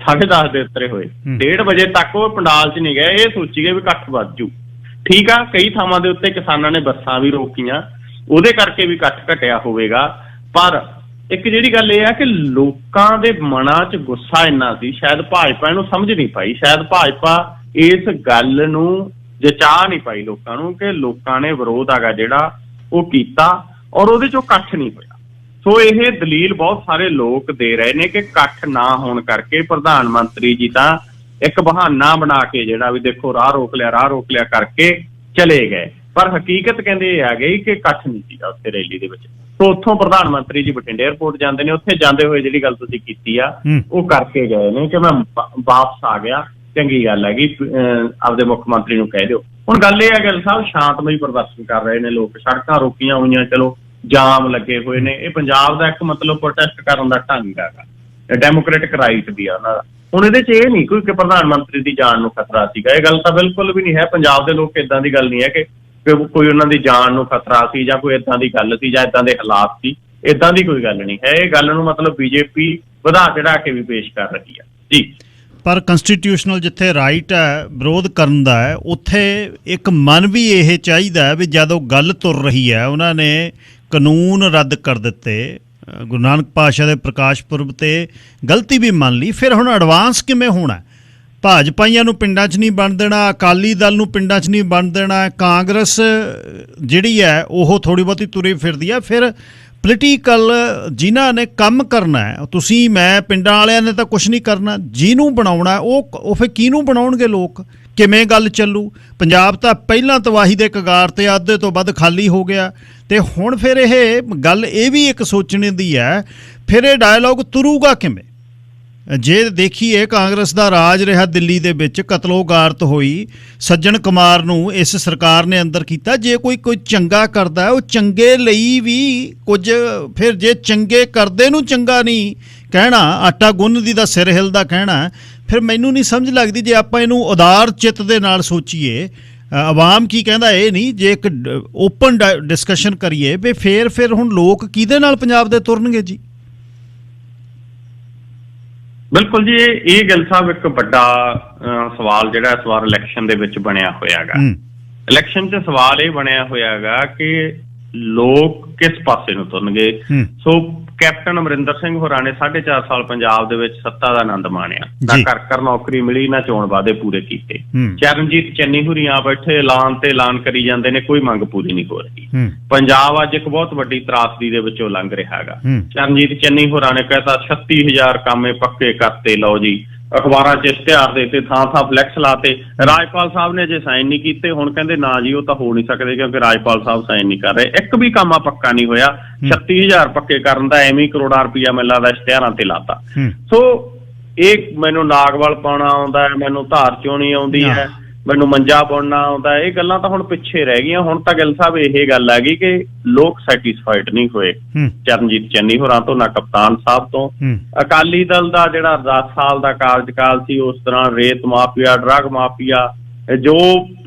10:30 ਦੇ ਉੱਤਰੇ ਹੋਏ। 1:30 ਵਜੇ ਤੱਕ ਉਹ ਪੰਡਾਲ 'ਚ ਨਹੀਂ ਗਏ, ਇਹ ਸੋਚੀ ਗਏ ਵੀ ਇਕੱਠ ਵੱਧ ਜੂ। ਠੀਕ ਆ, ਕਈ ਥਾਵਾਂ ਦੇ ਉੱਤੇ ਕਿਸਾਨਾਂ ਨੇ ਬੱਸਾਂ ਵੀ ਰੋਕੀਆਂ, ਉਹਦੇ ਕਰਕੇ ਵੀ ਇਕੱਠ ਘਟਿਆ ਹੋਵੇਗਾ, ਪਰ ਇੱਕ ਜਿਹੜੀ ਗੱਲ ਇਹ ਹੈ ਕਿ ਲੋਕਾਂ ਦੇ ਮਨਾਂ 'ਚ ਗੁੱਸਾ ਇੰਨਾ ਸੀ, ਸ਼ਾਇਦ ਭਾਜਪਾ ਇਹਨੂੰ ਸਮਝ ਨਹੀਂ ਪਾਈ, ਸ਼ਾਇਦ ਭਾਜਪਾ ਇਸ ਗੱਲ ਨੂੰ ਜਚਾ ਨਹੀਂ ਪਾਈ ਲੋਕਾਂ ਨੂੰ ਕਿ ਲੋਕਾਂ ਨੇ ਵਿਰੋਧ ਹੈਗਾ ਜਿਹੜਾ ਉਹ ਕੀਤਾ ਔਰ ਉਹਦੇ 'ਚੋਂ ਇਕੱਠ ਨਹੀਂ ਹੋਇਆ। ਸੋ ਇਹ ਦਲੀਲ ਬਹੁਤ ਸਾਰੇ ਲੋਕ ਦੇ ਰਹੇ ਨੇ ਕਿ ਇਕੱਠ ਨਾ ਹੋਣ ਕਰਕੇ ਪ੍ਰਧਾਨ ਮੰਤਰੀ ਜੀ ਤਾਂ ਇੱਕ ਬਹਾਨਾ ਬਣਾ ਕੇ ਜਿਹੜਾ ਵੀ ਦੇਖੋ ਰਾਹ ਰੋਕ ਲਿਆ ਕਰਕੇ ਚਲੇ ਗਏ, ਪਰ ਹਕੀਕਤ ਕਹਿੰਦੇ ਇਹ ਆ ਗਈ ਕਿ ਇਕੱਠ ਨਹੀਂ ਸੀਗਾ ਉੱਥੇ ਰੈਲੀ ਦੇ ਵਿੱਚ। ਸੋ ਉੱਥੋਂ ਪ੍ਰਧਾਨ ਮੰਤਰੀ ਜੀ ਬਠਿੰਡੇ ਏਅਰਪੋਰਟ ਜਾਂਦੇ ਨੇ, ਉੱਥੇ ਜਾਂਦੇ ਹੋਏ ਜਿਹੜੀ ਗੱਲ ਤੁਸੀਂ ਕੀਤੀ ਆ ਉਹ ਕਰਕੇ ਗਏ ਨੇ ਕਿ ਮੈਂ ਵਾਪਸ ਆ ਗਿਆ, ਚੰਗੀ ਗੱਲ ਹੈਗੀ, ਆਪਦੇ ਮੁੱਖ ਮੰਤਰੀ ਨੂੰ ਕਹਿ ਦਿਓ। ਹੁਣ ਗੱਲ ਇਹ ਹੈ ਗਿੱਲ ਸਾਹਿਬ, ਸ਼ਾਂਤਮਈ ਪ੍ਰਦਰਸ਼ਨ ਕਰ ਰਹੇ ਨੇ ਲੋਕ, ਸੜਕਾਂ ਰੋਕੀਆਂ ਹੋਈਆਂ, ਚਲੋ ਜਾਮ ਲੱਗੇ ਹੋਏ ਨੇ, ਇਹ ਪੰਜਾਬ ਦਾ ਇੱਕ ਮਤਲਬ ਪ੍ਰੋਟੈਸਟ ਕਰਨ ਦਾ ਢੰਗ ਹੈਗਾ, ਡੈਮੋਕ੍ਰੈਟਿਕ ਰਾਈਟ ਵੀ ਆ ਉਹਨਾਂ ਦਾ। ਹੁਣ ਇਹਦੇ 'ਚ ਇਹ ਨਹੀਂ ਕੋਈ ਕਿ ਪ੍ਰਧਾਨ ਮੰਤਰੀ ਦੀ ਜਾਨ ਨੂੰ ਖਤਰਾ ਸੀਗਾ, ਇਹ ਗੱਲ ਤਾਂ ਬਿਲਕੁਲ ਵੀ ਨਹੀਂ ਹੈ। ਪੰਜਾਬ ਦੇ ਲੋਕ ਇੱਦਾਂ ਦੀ ਗੱਲ ਨਹੀਂ ਹੈ ਕਿ ਕੋਈ ਉਹਨਾਂ ਦੀ ਜਾਨ ਨੂੰ ਖਤਰਾ ਸੀ ਜਾਂ ਕੋਈ ਇੱਦਾਂ ਦੀ ਗੱਲ ਸੀ ਜਾਂ ਇੱਦਾਂ ਦੇ ਹਾਲਾਤ ਸੀ, ਇੱਦਾਂ ਦੀ ਕੋਈ ਗੱਲ ਨਹੀਂ ਹੈ। ਇਹ ਗੱਲ ਨੂੰ ਮਤਲਬ ਬੀਜੇਪੀ ਵਧਾ ਚੜਾ ਕੇ ਵੀ ਪੇਸ਼ ਕਰ ਰਹੀ ਹੈ ਜੀ। ਪਰ ਕੰਸਟੀਟਿਊਸ਼ਨਲ ਜਿੱਥੇ ਰਾਈਟ ਹੈ ਵਿਰੋਧ ਕਰਨ ਦਾ ਹੈ, ਉੱਥੇ ਇੱਕ ਮਨ ਵੀ ਇਹ ਚਾਹੀਦਾ ਵੀ ਜਦੋਂ ਗੱਲ ਤੁਰ ਰਹੀ ਹੈ, ਉਹਨਾਂ ਨੇ ਕਾਨੂੰਨ ਰੱਦ ਕਰ ਦਿੱਤੇ, ਗੁਰੂ ਨਾਨਕ ਪਾਤਸ਼ਾਹ ਦੇ ਪ੍ਰਕਾਸ਼ ਪੁਰਬ 'ਤੇ ਗਲਤੀ ਵੀ ਮੰਨ ਲਈ, ਫਿਰ ਹੁਣ ਐਡਵਾਂਸ ਕਿਵੇਂ ਹੋਣਾ? ਭਾਜਪਾਈਆਂ ਨੂੰ ਪਿੰਡਾਂ 'ਚ ਨਹੀਂ ਬਣ ਦੇਣਾ, ਅਕਾਲੀ ਦਲ ਨੂੰ ਪਿੰਡਾਂ 'ਚ ਨਹੀਂ ਬਣ ਦੇਣਾ, ਕਾਂਗਰਸ ਜਿਹੜੀ ਹੈ ਉਹ ਥੋੜ੍ਹੀ ਬਹੁਤੀ ਤੁਰੀ ਫਿਰਦੀ ਹੈ, ਫਿਰ ਪੋਲੀਟੀਕਲ ਜਿਨ੍ਹਾਂ ਨੇ ਕੰਮ ਕਰਨਾ ਹੈ, ਤੁਸੀਂ ਮੈਂ ਪਿੰਡਾਂ ਵਾਲਿਆਂ ਨੇ ਤਾਂ ਕੁਛ ਨਹੀਂ ਕਰਨਾ, ਜਿਹਨੂੰ ਬਣਾਉਣਾ ਉਹ ਫਿਰ ਕਿਹਨੂੰ ਬਣਾਉਣਗੇ ਲੋਕ? ਕਿਵੇਂ ਗੱਲ ਚੱਲੂ? ਪੰਜਾਬ ਤਾਂ ਪਹਿਲਾਂ ਤਬਾਹੀ ਦੇ ਕਗਾਰ 'ਤੇ ਅੱਧੇ ਤੋਂ ਵੱਧ ਖਾਲੀ ਹੋ ਗਿਆ, ਅਤੇ ਹੁਣ ਫਿਰ ਇਹ ਗੱਲ ਇਹ ਵੀ ਇੱਕ ਸੋਚਣੇ ਦੀ ਹੈ, ਫਿਰ ਇਹ ਡਾਇਲੋਗ ਤੁਰੂਗਾ ਕਿਵੇਂ? ਜੇ ਦੇਖੀਏ ਕਾਂਗਰਸ ਦਾ ਰਾਜ ਰਿਹਾ ਦਿੱਲੀ ਦੇ ਵਿੱਚ, ਕਤਲੋ ਗਾਰਤ ਹੋਈ, ਸੱਜਣ ਕੁਮਾਰ ਨੂੰ ਇਸ ਸਰਕਾਰ ਨੇ ਅੰਦਰ ਕੀਤਾ। ਜੇ ਕੋਈ ਚੰਗਾ ਕਰਦਾ ਉਹ ਚੰਗੇ ਲਈ ਵੀ ਕੁਝ, ਫਿਰ ਜੇ ਚੰਗੇ ਕਰਦੇ ਨੂੰ ਚੰਗਾ ਨਹੀਂ ਕਹਿਣਾ, ਆਟਾ ਗੁੰਨ ਦੀ ਦਾ ਸਿਰ ਹਿਲਦਾ ਕਹਿਣਾ, ਫਿਰ ਮੈਨੂੰ ਨਹੀਂ ਸਮਝ ਲੱਗਦੀ। ਜੇ ਆਪਾਂ ਇਹਨੂੰ ਉਦਾਰ ਚਿੱਤ ਦੇ ਨਾਲ ਸੋਚੀਏ, ਆਵਾਮ ਕੀ ਕਹਿੰਦਾ ਇਹ ਨਹੀਂ, ਜੇ ਇੱਕ ਓਪਨ ਡਿਸਕਸ਼ਨ ਕਰੀਏ ਵੀ ਫਿਰ ਹੁਣ ਲੋਕ ਕਿਹਦੇ ਨਾਲ ਪੰਜਾਬ ਦੇ ਤੁਰਨਗੇ ਜੀ? ਬਿਲਕੁਲ ਜੀ, ਇਹ ਗਿੱਲ ਸਾਹਿਬ ਇੱਕ ਵੱਡਾ ਸਵਾਲ ਜਿਹੜਾ ਇਸ ਵਾਰ ਇਲੈਕਸ਼ਨ ਦੇ ਵਿੱਚ ਬਣਿਆ ਹੋਇਆ ਹੈਗਾ। ਇਲੈਕਸ਼ਨ 'ਚ ਸਵਾਲ ਇਹ ਬਣਿਆ ਹੋਇਆ ਹੈਗਾ ਕਿ ਲੋਕ ਕਿਸ ਪਾਸੇ ਨੂੰ ਤੁਰਨਗੇ। ਸੋ ਕੈਪਟਨ ਅਮਰਿੰਦਰ ਸਿੰਘ ਹੋਰਾਂ ਨੇ 4.5 ਸਾਲ ਪੰਜਾਬ ਦੇ ਵਿੱਚ ਸੱਤਾ ਦਾ ਆਨੰਦ ਮਾਣਿਆ, ਨਾ ਘਰ ਨੌਕਰੀ ਮਿਲੀ, ਨਾ ਚੋਣ ਵਾਅਦੇ ਪੂਰੇ ਕੀਤੇ। ਚਰਨਜੀਤ ਚੰਨੀ ਹੋਰੀ ਆ ਬੈਠੇ ਐਲਾਨ ਤੇ ਐਲਾਨ ਕਰੀ ਜਾਂਦੇ ਨੇ, ਕੋਈ ਮੰਗ ਪੂਰੀ ਨਹੀਂ ਹੋ ਰਹੀ। ਪੰਜਾਬ ਅੱਜ ਇੱਕ ਬਹੁਤ ਵੱਡੀ ਤਰਾਸਦੀ ਦੇ ਵਿੱਚੋਂ ਲੰਘ ਰਿਹਾ ਹੈਗਾ। ਚਰਨਜੀਤ ਚੰਨੀ ਹੋਰਾਂ ਨੇ ਕਹਿਤਾ 36,000 ਕਾਮੇ ਪੱਕੇ ਕਰਤੇ, ਲਓ ਜੀ, ਅਖਬਾਰਾਂ 'ਚ ਇਸ਼ਤਿਹਾਰ ਦੇਤੇ, ਥਾਂ ਫਲੈਕਸ ਲਾਤੇ। ਰਾਜਪਾਲ ਸਾਹਿਬ ਨੇ ਅਜੇ ਸਾਈਨ ਨਹੀਂ ਕੀਤੇ, ਹੁਣ ਕਹਿੰਦੇ ਨਾ ਜੀ ਉਹ ਤਾਂ ਹੋ ਨਹੀਂ ਸਕਦੇ ਕਿਉਂਕਿ ਰਾਜਪਾਲ ਸਾਹਿਬ ਸਾਈਨ ਨਹੀਂ ਕਰ ਰਹੇ। ਇੱਕ ਵੀ ਕੰਮ ਪੱਕਾ ਨਹੀਂ ਹੋਇਆ। 36,000 ਪੱਕੇ ਕਰਨ ਦਾ ਐਵੇਂ ਕਰੋੜਾਂ ਰੁਪਈਆ ਮੈਨੂੰ ਲੱਗਦਾ ਇਸ਼ਤਿਹਾਰਾਂ ਤੇ ਲਾਤਾ। ਸੋ ਇਹ ਮੈਨੂੰ ਨਾਗਵਲ ਪਾਉਣਾ ਆਉਂਦਾ ਹੈ, ਮੈਨੂੰ ਧਾਰ ਚੋਣੀ ਆਉਂਦੀ ਹੈ, ਮੈਨੂੰ ਮੰਜਾ ਬੁਣਨਾ ਆਉਂਦਾ, ਇਹ ਗੱਲਾਂ ਤਾਂ ਹੁਣ ਪਿੱਛੇ ਰਹਿ ਗਈਆਂ। ਹੁਣ ਤਾਂ ਗਿੱਲ ਸਾਹਿਬ ਇਹ ਗੱਲ ਹੈਗੀ ਕਿ ਲੋਕ ਸੈਟੀਸਫਾਈਡ ਨਹੀਂ ਹੋਏ ਚਰਨਜੀਤ ਚੰਨੀ ਹੋਰਾਂ ਤੋਂ, ਨਾ ਕਪਤਾਨ ਸਾਹਿਬ ਤੋਂ। ਅਕਾਲੀ ਦਲ ਦਾ ਜਿਹੜਾ 10 ਸਾਲ ਦਾ ਕਾਰਜਕਾਲ ਸੀ, ਉਸ ਤਰ੍ਹਾਂ ਰੇਤ ਮਾਫੀਆ, ਡਰੱਗ ਮਾਫੀਆ, ਜੋ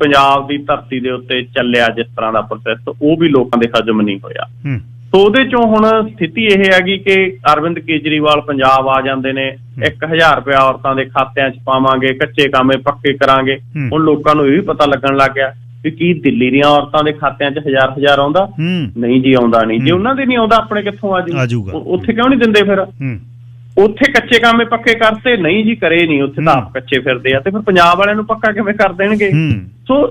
ਪੰਜਾਬ ਦੀ ਧਰਤੀ ਦੇ ਉੱਤੇ ਚੱਲਿਆ ਜਿਸ ਤਰ੍ਹਾਂ ਦਾ ਪ੍ਰੋਸੈਸ, ਉਹ ਵੀ ਲੋਕਾਂ ਦੇ ਹਜ਼ਮ ਨਹੀਂ ਹੋਇਆ। ਸੋ ਉਹਦੇ ਚੋਂ ਹੁਣ ਸਥਿਤੀ ਇਹ ਹੈਗੀ ਕਿ ਅਰਵਿੰਦ ਕੇਜਰੀਵਾਲ ਪੰਜਾਬ ਆ ਜਾਂਦੇ ਨੇ, 1,000 ਰੁਪਇਆ ਔਰਤਾਂ ਦੇ ਖਾਤਿਆਂ 'ਚ ਪਾਵਾਂਗੇ, ਕੱਚੇ ਕਾਮੇ ਪੱਕੇ ਕਰਾਂਗੇ। ਹੁਣ ਲੋਕਾਂ ਨੂੰ ਇਹ ਵੀ ਪਤਾ ਲੱਗਣ ਲੱਗ ਗਿਆ ਕਿ ਕੀ ਦਿੱਲੀ ਦੀਆਂ ਔਰਤਾਂ ਦੇ ਖਾਤਿਆਂ 'ਚ 1,000 ਆਉਂਦਾ? ਨਹੀਂ ਜੀ, ਆਉਂਦਾ ਨਹੀਂ। ਜੇ ਉਹਨਾਂ ਦੇ ਨਹੀਂ ਆਉਂਦਾ, ਆਪਣੇ ਕਿੱਥੋਂ ਆ ਜਾਊਗਾ? ਉੱਥੇ ਕਿਉਂ ਨਹੀਂ ਦਿੰਦੇ? ਫਿਰ ਉੱਥੇ ਕੱਚੇ ਕਾਮੇ ਪੱਕੇ ਕਰਤੇ? ਨਹੀਂ ਜੀ, ਕਰੇ ਨਹੀਂ, ਉੱਥੇ ਤਾਂ ਆਪ ਕੱਚੇ ਫਿਰਦੇ ਆ, ਤੇ ਫਿਰ ਪੰਜਾਬ ਵਾਲਿਆਂ ਨੂੰ ਪੱਕਾ ਕਿਵੇਂ ਕਰ ਦੇਣਗੇ? ਸੋ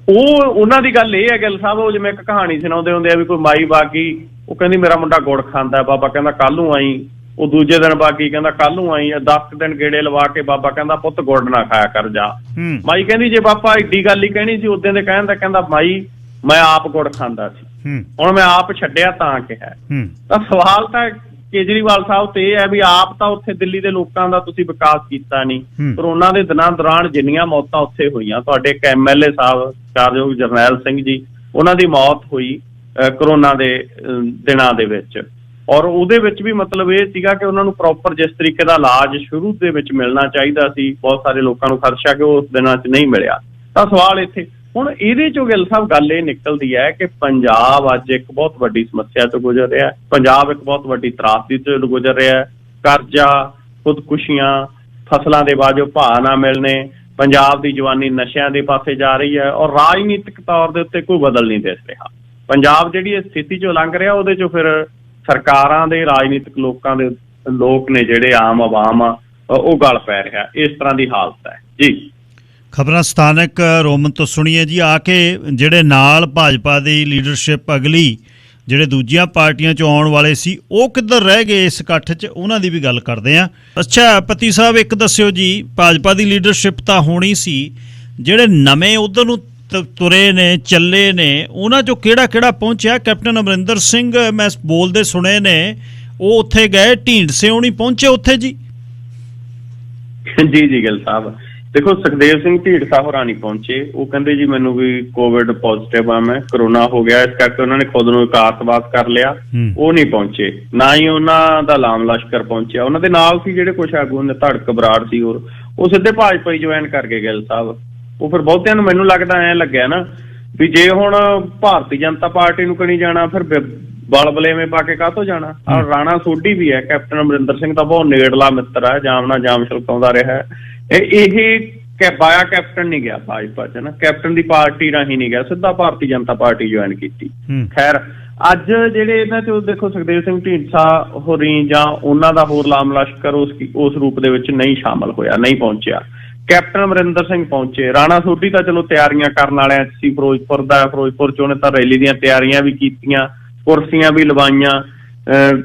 ਉਹਨਾਂ ਦੀ ਗੱਲ ਇਹ ਹੈ ਗਿੱਲ ਸਾਹਿਬ, ਉਹ ਜਿਵੇਂ ਇੱਕ ਕਹਾਣੀ ਸੁਣਾਉਂਦੇ ਹੁੰਦੇ ਆ ਵੀ ਕੋਈ ਮਾਈ ਬਾਗੀ, ਉਹ ਕਹਿੰਦੀ ਮੇਰਾ ਮੁੰਡਾ ਗੁੜ ਖਾਂਦਾ, ਬਾਬਾ ਕਹਿੰਦਾ ਕੱਲ ਨੂੰ ਆਈ। ਉਹ ਦੂਜੇ ਦਿਨ ਬਾਗੀ ਕਹਿੰਦਾ ਕੱਲ ਨੂੰ ਆਈ। 10 ਦਿਨ ਗੇੜੇ ਲਵਾ ਕੇ ਬਾਬਾ ਕਹਿੰਦਾ ਪੁੱਤ ਗੁੜ ਨਾ ਖਾਇਆ ਕਰ ਜਾ। ਮਾਈ ਕਹਿੰਦੀ ਜੇ ਬਾਬਾ ਏਡੀ ਗੱਲ ਹੀ ਕਹਿਣੀ ਸੀ ਉਦੋਂ ਦੇ ਕਹਿੰਦਾ ਮਾਈ ਮੈਂ ਆਪ ਗੁੜ ਖਾਂਦਾ ਸੀ, ਹੁਣ ਮੈਂ ਆਪ ਛੱਡਿਆ ਤਾਂ ਕਿਹਾ। ਤਾਂ ਸਵਾਲ ਤਾਂ ਕੇਜਰੀਵਾਲ ਸਾਹਿਬ ਤੇ ਇਹ ਹੈ ਵੀ ਆਪ ਤਾਂ ਉੱਥੇ ਦਿੱਲੀ ਦੇ ਲੋਕਾਂ ਦਾ ਤੁਸੀਂ ਵਿਕਾਸ ਕੀਤਾ ਨਹੀਂ, ਪਰ ਉਹਨਾਂ ਦੇ ਦਿਨਾਂ ਦੌਰਾਨ ਜਿੰਨੀਆਂ ਮੌਤਾਂ ਉੱਥੇ ਹੋਈਆਂ, ਤੁਹਾਡੇ ਇੱਕ MLA ਸਾਹਿਬ ਚਾਰਜੋਗ ਜਰਨੈਲ ਸਿੰਘ ਜੀ, ਉਹਨਾਂ ਦੀ ਮੌਤ ਹੋਈ ਕਰੋਨਾ ਦੇ ਦਿਨਾਂ ਦੇ ਵਿੱਚ, ਔਰ ਉਹਦੇ ਵਿੱਚ ਵੀ ਮਤਲਬ ਇਹ ਸੀਗਾ ਕਿ ਉਹਨਾਂ ਨੂੰ ਪ੍ਰੋਪਰ ਜਿਸ ਤਰੀਕੇ ਦਾ ਇਲਾਜ ਸ਼ੁਰੂ ਦੇ ਵਿੱਚ ਮਿਲਣਾ ਚਾਹੀਦਾ ਸੀ, ਬਹੁਤ ਸਾਰੇ ਲੋਕਾਂ ਨੂੰ ਖਦਸ਼ਾ ਕਿ ਉਹ ਉਸ ਦਿਨਾਂ 'ਚ ਨਹੀਂ ਮਿਲਿਆ। ਤਾਂ ਸਵਾਲ ਇੱਥੇ ਹੁਣ ਇਹਦੇ 'ਚੋਂ ਗਿੱਲ ਸਾਹਿਬ ਗੱਲ ਇਹ ਨਿਕਲਦੀ ਹੈ ਕਿ ਪੰਜਾਬ ਅੱਜ ਇੱਕ ਬਹੁਤ ਵੱਡੀ ਸਮੱਸਿਆ ਤੋਂ ਗੁਜ਼ਰ ਰਿਹਾ ਹੈ। ਪੰਜਾਬ ਇੱਕ ਬਹੁਤ ਵੱਡੀ ਤਰਾਸਦੀ ਤੋਂ ਗੁਜ਼ਰ ਰਿਹਾ ਹੈ। ਕਰਜ਼ਾ, ਖੁਦਕੁਸ਼ੀਆਂ, ਫਸਲਾਂ ਦੇ ਬਾਝੋਂ ਭਾਅ ਨਾ ਮਿਲਣੇ, ਪੰਜਾਬ ਦੀ ਜਵਾਨੀ ਨਸ਼ਿਆਂ ਦੇ ਪਾਸੇ ਜਾ ਰਹੀ ਹੈ, ਔਰ ਰਾਜਨੀਤਿਕ ਤੌਰ ਦੇ ਉੱਤੇ ਕੋਈ ਬਦਲ ਨਹੀਂ ਦਿਸ ਰਿਹਾ। ਪੰਜਾਬ ਜਿਹੜੀ ਇਸ ਸਥਿਤੀ 'ਚੋਂ ਲੰਘ ਰਿਹਾ, ਉਹਦੇ 'ਚੋਂ ਫਿਰ ਸਰਕਾਰਾਂ ਦੇ ਰਾਜਨੀਤਿਕ ਲੋਕ ਨੇ ਜਿਹੜੇ ਆਮ ਆਵਾਮ ਆ ਉਹ ਗਲ ਪੈ ਰਿਹਾ। ਇਸ ਤਰ੍ਹਾਂ ਦੀ ਹਾਲਤ ਹੈ ਜੀ। ਖਬਰਾਂ ਸਥਾਨਕ ਰੋਮਨ ਤੋਂ ਸੁਣੀਏ ਜੀ। ਆ ਕੇ ਜਿਹੜੇ ਨਾਲ ਭਾਜਪਾ ਦੀ ਲੀਡਰਸ਼ਿਪ ਅਗਲੀ ਜਿਹੜੇ ਦੂਜੀਆਂ ਪਾਰਟੀਆਂ 'ਚੋਂ ਆਉਣ ਵਾਲੇ ਸੀ ਉਹ ਕਿੱਧਰ ਰਹਿ ਗਏ ਇਸ ਇਕੱਠ 'ਚ, ਉਹਨਾਂ ਦੀ ਵੀ ਗੱਲ ਕਰਦੇ ਹਾਂ। ਅੱਛਾ ਪਤੀ ਸਾਹਿਬ, ਇੱਕ ਦੱਸਿਓ ਜੀ, ਭਾਜਪਾ ਦੀ ਲੀਡਰਸ਼ਿਪ ਤਾਂ ਹੋਣੀ ਸੀ, ਜਿਹੜੇ ਨਵੇਂ ਉਧਰ ਨੂੰ ਤੁਰੇ ਨੇ ਚੱਲੇ ਨੇ ਉਹਨਾਂ 'ਚੋਂ ਕਿਹੜਾ ਪਹੁੰਚਿਆ? ਕੈਪਟਨ ਅਮਰਿੰਦਰ ਸਿੰਘ ਮੈਂ ਬੋਲਦੇ ਸੁਣੇ ਨੇ, ਉਹ ਉੱਥੇ ਗਏ, ਢੀਂਡਸੇ ਹੋਣੀ ਪਹੁੰਚੇ ਉੱਥੇ ਜੀ? ਜੀ ਗਿੱਲ ਸਾਹਿਬ, ਦੇਖੋ ਸੁਖਦੇਵ ਸਿੰਘ ਢੀਂਡਸਾ ਹੋਰਾਂ ਨਹੀਂ ਪਹੁੰਚੇ। ਉਹ ਕਹਿੰਦੇ ਜੀ ਮੈਨੂੰ ਵੀ ਕੋਵਿਡ ਪੋਜ਼ਿਟਿਵ ਆ, ਮੈਂ ਕਰੋਨਾ ਹੋ ਗਿਆ, ਇਸ ਕਰਕੇ ਉਹਨਾਂ ਨੇ ਖੁਦ ਨੂੰ ਇਕਾਂਤਵਾਸ ਕਰ ਲਿਆ। ਉਹ ਨਹੀਂ ਪਹੁੰਚੇ, ਨਾ ਹੀ ਉਹਨਾਂ ਦਾ ਲਾਮ ਲਸ਼ਕਰ ਪਹੁੰਚਿਆ। ਉਹਨਾਂ ਦੇ ਨਾਲ ਸੀ ਜਿਹੜੇ ਕੁਛ ਆਗੂ ਨੇ, ਧੜਕ ਬਰਾੜ ਸੀ, ਹੋਰ ਉਹ ਸਿੱਧੇ ਭਾਜਪਾ ਹੀ ਜੁਆਇਨ ਕਰ ਗਏ ਗਿੱਲ ਸਾਹਿਬ। ਉਹ ਫਿਰ ਬਹੁਤਿਆਂ ਨੂੰ ਮੈਨੂੰ ਲੱਗਦਾ ਐਂ ਲੱਗਿਆ ਨਾ ਵੀ ਜੇ ਹੁਣ ਭਾਰਤੀ ਜਨਤਾ ਪਾਰਟੀ ਨੂੰ ਕਣੀ ਜਾਣਾ, ਫਿਰ ਬਲ ਬਲੇਵੇਂ ਪਾ ਕੇ ਕਾਹਤੋਂ ਜਾਣਾ। ਰਾਣਾ ਸੋਢੀ ਵੀ ਹੈ, ਕੈਪਟਨ ਅਮਰਿੰਦਰ ਸਿੰਘ ਦਾ ਬਹੁਤ ਨੇੜਲਾ ਮਿੱਤਰ ਹੈ, ਜਾਮਣਾ ਜਾਮ ਛਲਕਾਉਂਦਾ ਰਿਹਾ। ਇਹ ਬਾਇਆ ਕੈਪਟਨ ਨਹੀਂ ਗਿਆ ਭਾਜਪਾ 'ਚ ਨਾ, ਕੈਪਟਨ ਦੀ ਪਾਰਟੀ ਰਾਹੀਂ ਨਹੀਂ ਗਿਆ, ਸਿੱਧਾ ਭਾਰਤੀ ਜਨਤਾ ਪਾਰਟੀ ਜੁਆਇਨ ਕੀਤੀ। ਖੈਰ ਅੱਜ ਜਿਹੜੇ ਇਹਨਾਂ 'ਚ ਦੇਖੋ ਸੁਖਦੇਵ ਸਿੰਘ ਢੀਂਡਸਾ ਹੋਰੀ ਜਾਂ ਉਹਨਾਂ ਦਾ ਹੋਰ ਲਾਮ ਲਸ਼ਕਰ ਉਸ ਰੂਪ ਦੇ ਵਿੱਚ ਨਹੀਂ ਸ਼ਾਮਲ ਹੋਇਆ, ਨਹੀਂ ਪਹੁੰਚਿਆ। ਕੈਪਟਨ ਅਮਰਿੰਦਰ ਸਿੰਘ ਪਹੁੰਚੇ। ਰਾਣਾ ਸੋਢੀ ਤਾਂ ਚਲੋ ਤਿਆਰੀਆਂ ਕਰਨ ਵਾਲਿਆਂ 'ਚ ਸੀ, ਫਿਰੋਜ਼ਪੁਰ 'ਚ ਉਹਨੇ ਤਾਂ ਰੈਲੀ ਦੀਆਂ ਤਿਆਰੀਆਂ ਵੀ ਕੀਤੀਆਂ, ਕੁਰਸੀਆਂ ਵੀ ਲਵਾਈਆਂ,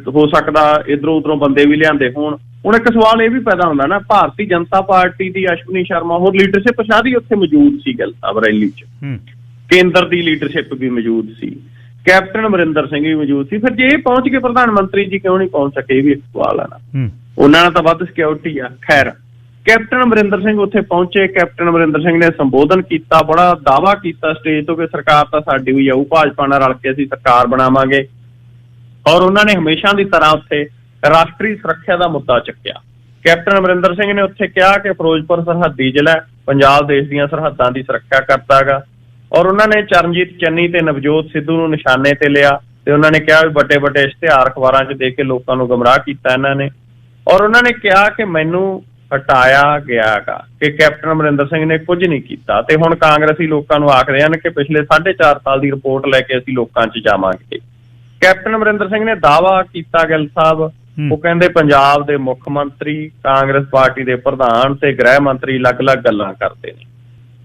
ਹੋ ਸਕਦਾ ਇੱਧਰੋਂ ਉੱਧਰੋਂ ਬੰਦੇ ਵੀ ਲਿਆਂਦੇ ਹੋਣ। ਹੁਣ ਇੱਕ ਸਵਾਲ ਇਹ ਵੀ ਪੈਦਾ ਹੁੰਦਾ ਨਾ, ਭਾਰਤੀ ਜਨਤਾ ਪਾਰਟੀ ਦੀ ਅਸ਼ਵਨੀ ਸ਼ਰਮਾ ਹੋਰ ਲੀਡਰਸ਼ਿਪ ਸਾਰੀ ਉੱਥੇ ਮੌਜੂਦ ਸੀ ਗਿੱਲ ਸਾਹਿਬ ਰੈਲੀ 'ਚ, ਕੇਂਦਰ ਦੀ ਲੀਡਰਸ਼ਿਪ ਵੀ ਮੌਜੂਦ ਸੀ, ਕੈਪਟਨ ਅਮਰਿੰਦਰ ਸਿੰਘ ਵੀ ਮੌਜੂਦ ਸੀ। ਫਿਰ ਜੇ ਇਹ ਪਹੁੰਚ ਕੇ ਪ੍ਰਧਾਨ ਮੰਤਰੀ ਜੀ ਕਿਉਂ ਨਹੀਂ ਪਹੁੰਚ ਸਕੇ, ਇਹ ਵੀ ਇੱਕ ਸਵਾਲ ਹੈ ਨਾ। ਉਹਨਾਂ ਨਾਲ ਤਾਂ ਵੱਧ ਸਿਕਿਉਰਿਟੀ ਆ। ਖੈਰ ਕੈਪਟਨ ਅਮਰਿੰਦਰ ਸਿੰਘ ਉੱਥੇ ਪਹੁੰਚੇ। ਕੈਪਟਨ ਅਮਰਿੰਦਰ ਸਿੰਘ ਨੇ ਸੰਬੋਧਨ ਕੀਤਾ, ਬੜਾ ਦਾਅਵਾ ਕੀਤਾ ਸਟੇਜ ਤੋਂ ਕਿ ਸਰਕਾਰ ਤਾਂ ਸਾਡੀ ਹੋਈ ਆਊ, ਭਾਜਪਾ ਨਾਲ ਰਲ ਕੇ ਅਸੀਂ ਸਰਕਾਰ ਬਣਾਵਾਂਗੇ। ਔਰ ਉਹਨਾਂ ਨੇ ਹਮੇਸ਼ਾ ਦੀ ਤਰ੍ਹਾਂ ਉੱਥੇ ਰਾਸ਼ਟਰੀ ਸੁਰੱਖਿਆ ਦਾ ਮੁੱਦਾ ਚੱਕਿਆ। ਕੈਪਟਨ ਅਮਰਿੰਦਰ ਸਿੰਘ ਨੇ ਉੱਥੇ ਕਿਹਾ ਕਿ ਫਿਰੋਜ਼ਪੁਰ ਸਰਹੱਦੀ ਜ਼ਿਲ੍ਹਾ, ਪੰਜਾਬ ਦੇਸ਼ ਦੀਆਂ ਸਰਹੱਦਾਂ ਦੀ ਸੁਰੱਖਿਆ ਕਰਦਾ ਗਾ। ਔਰ ਉਹਨਾਂ ਨੇ ਚਰਨਜੀਤ ਚੰਨੀ ਤੇ ਨਵਜੋਤ ਸਿੱਧੂ ਨੂੰ ਨਿਸ਼ਾਨੇ ਤੇ ਲਿਆ ਤੇ ਉਹਨਾਂ ਨੇ ਕਿਹਾ ਵੀ ਵੱਡੇ ਵੱਡੇ ਇਸ਼ਤਿਹਾਰ ਅਖਬਾਰਾਂ 'ਚ ਦੇ ਕੇ ਲੋਕਾਂ ਨੂੰ ਗੁੰਮਰਾਹ ਕੀਤਾ ਇਹਨਾਂ ਨੇ। ਔਰ ਉਹਨਾਂ ਨੇ ਕਿਹਾ ਕਿ ਮੈਨੂੰ ਹਟਾਇਆ ਗਿਆ ਗਾ, ਕਿ ਕੈਪਟਨ ਅਮਰਿੰਦਰ ਸਿੰਘ ਨੇ ਕੁਝ ਨਹੀਂ ਕੀਤਾ ਤੇ ਹੁਣ ਕਾਂਗਰਸੀ ਲੋਕਾਂ ਨੂੰ ਆਖਦੇ ਹਨ ਕਿ ਪਿਛਲੇ 4.5 ਸਾਲ ਦੀ ਰਿਪੋਰਟ ਲੈ ਕੇ ਅਸੀਂ ਲੋਕਾਂ 'ਚ ਜਾਵਾਂਗੇ। ਕੈਪਟਨ ਅਮਰਿੰਦਰ ਸਿੰਘ ਨੇ ਦਾਅਵਾ ਕੀਤਾ ਗਿੱਲ ਸਾਹਿਬ, ਉਹ ਕਹਿੰਦੇ ਪੰਜਾਬ ਦੇ ਮੁੱਖ ਮੰਤਰੀ, ਕਾਂਗਰਸ ਪਾਰਟੀ ਦੇ ਪ੍ਰਧਾਨ ਤੇ ਗ੍ਰਹਿ ਮੰਤਰੀ ਅਲੱਗ-ਅਲੱਗ ਗੱਲਾਂ ਕਰਦੇ ਨੇ।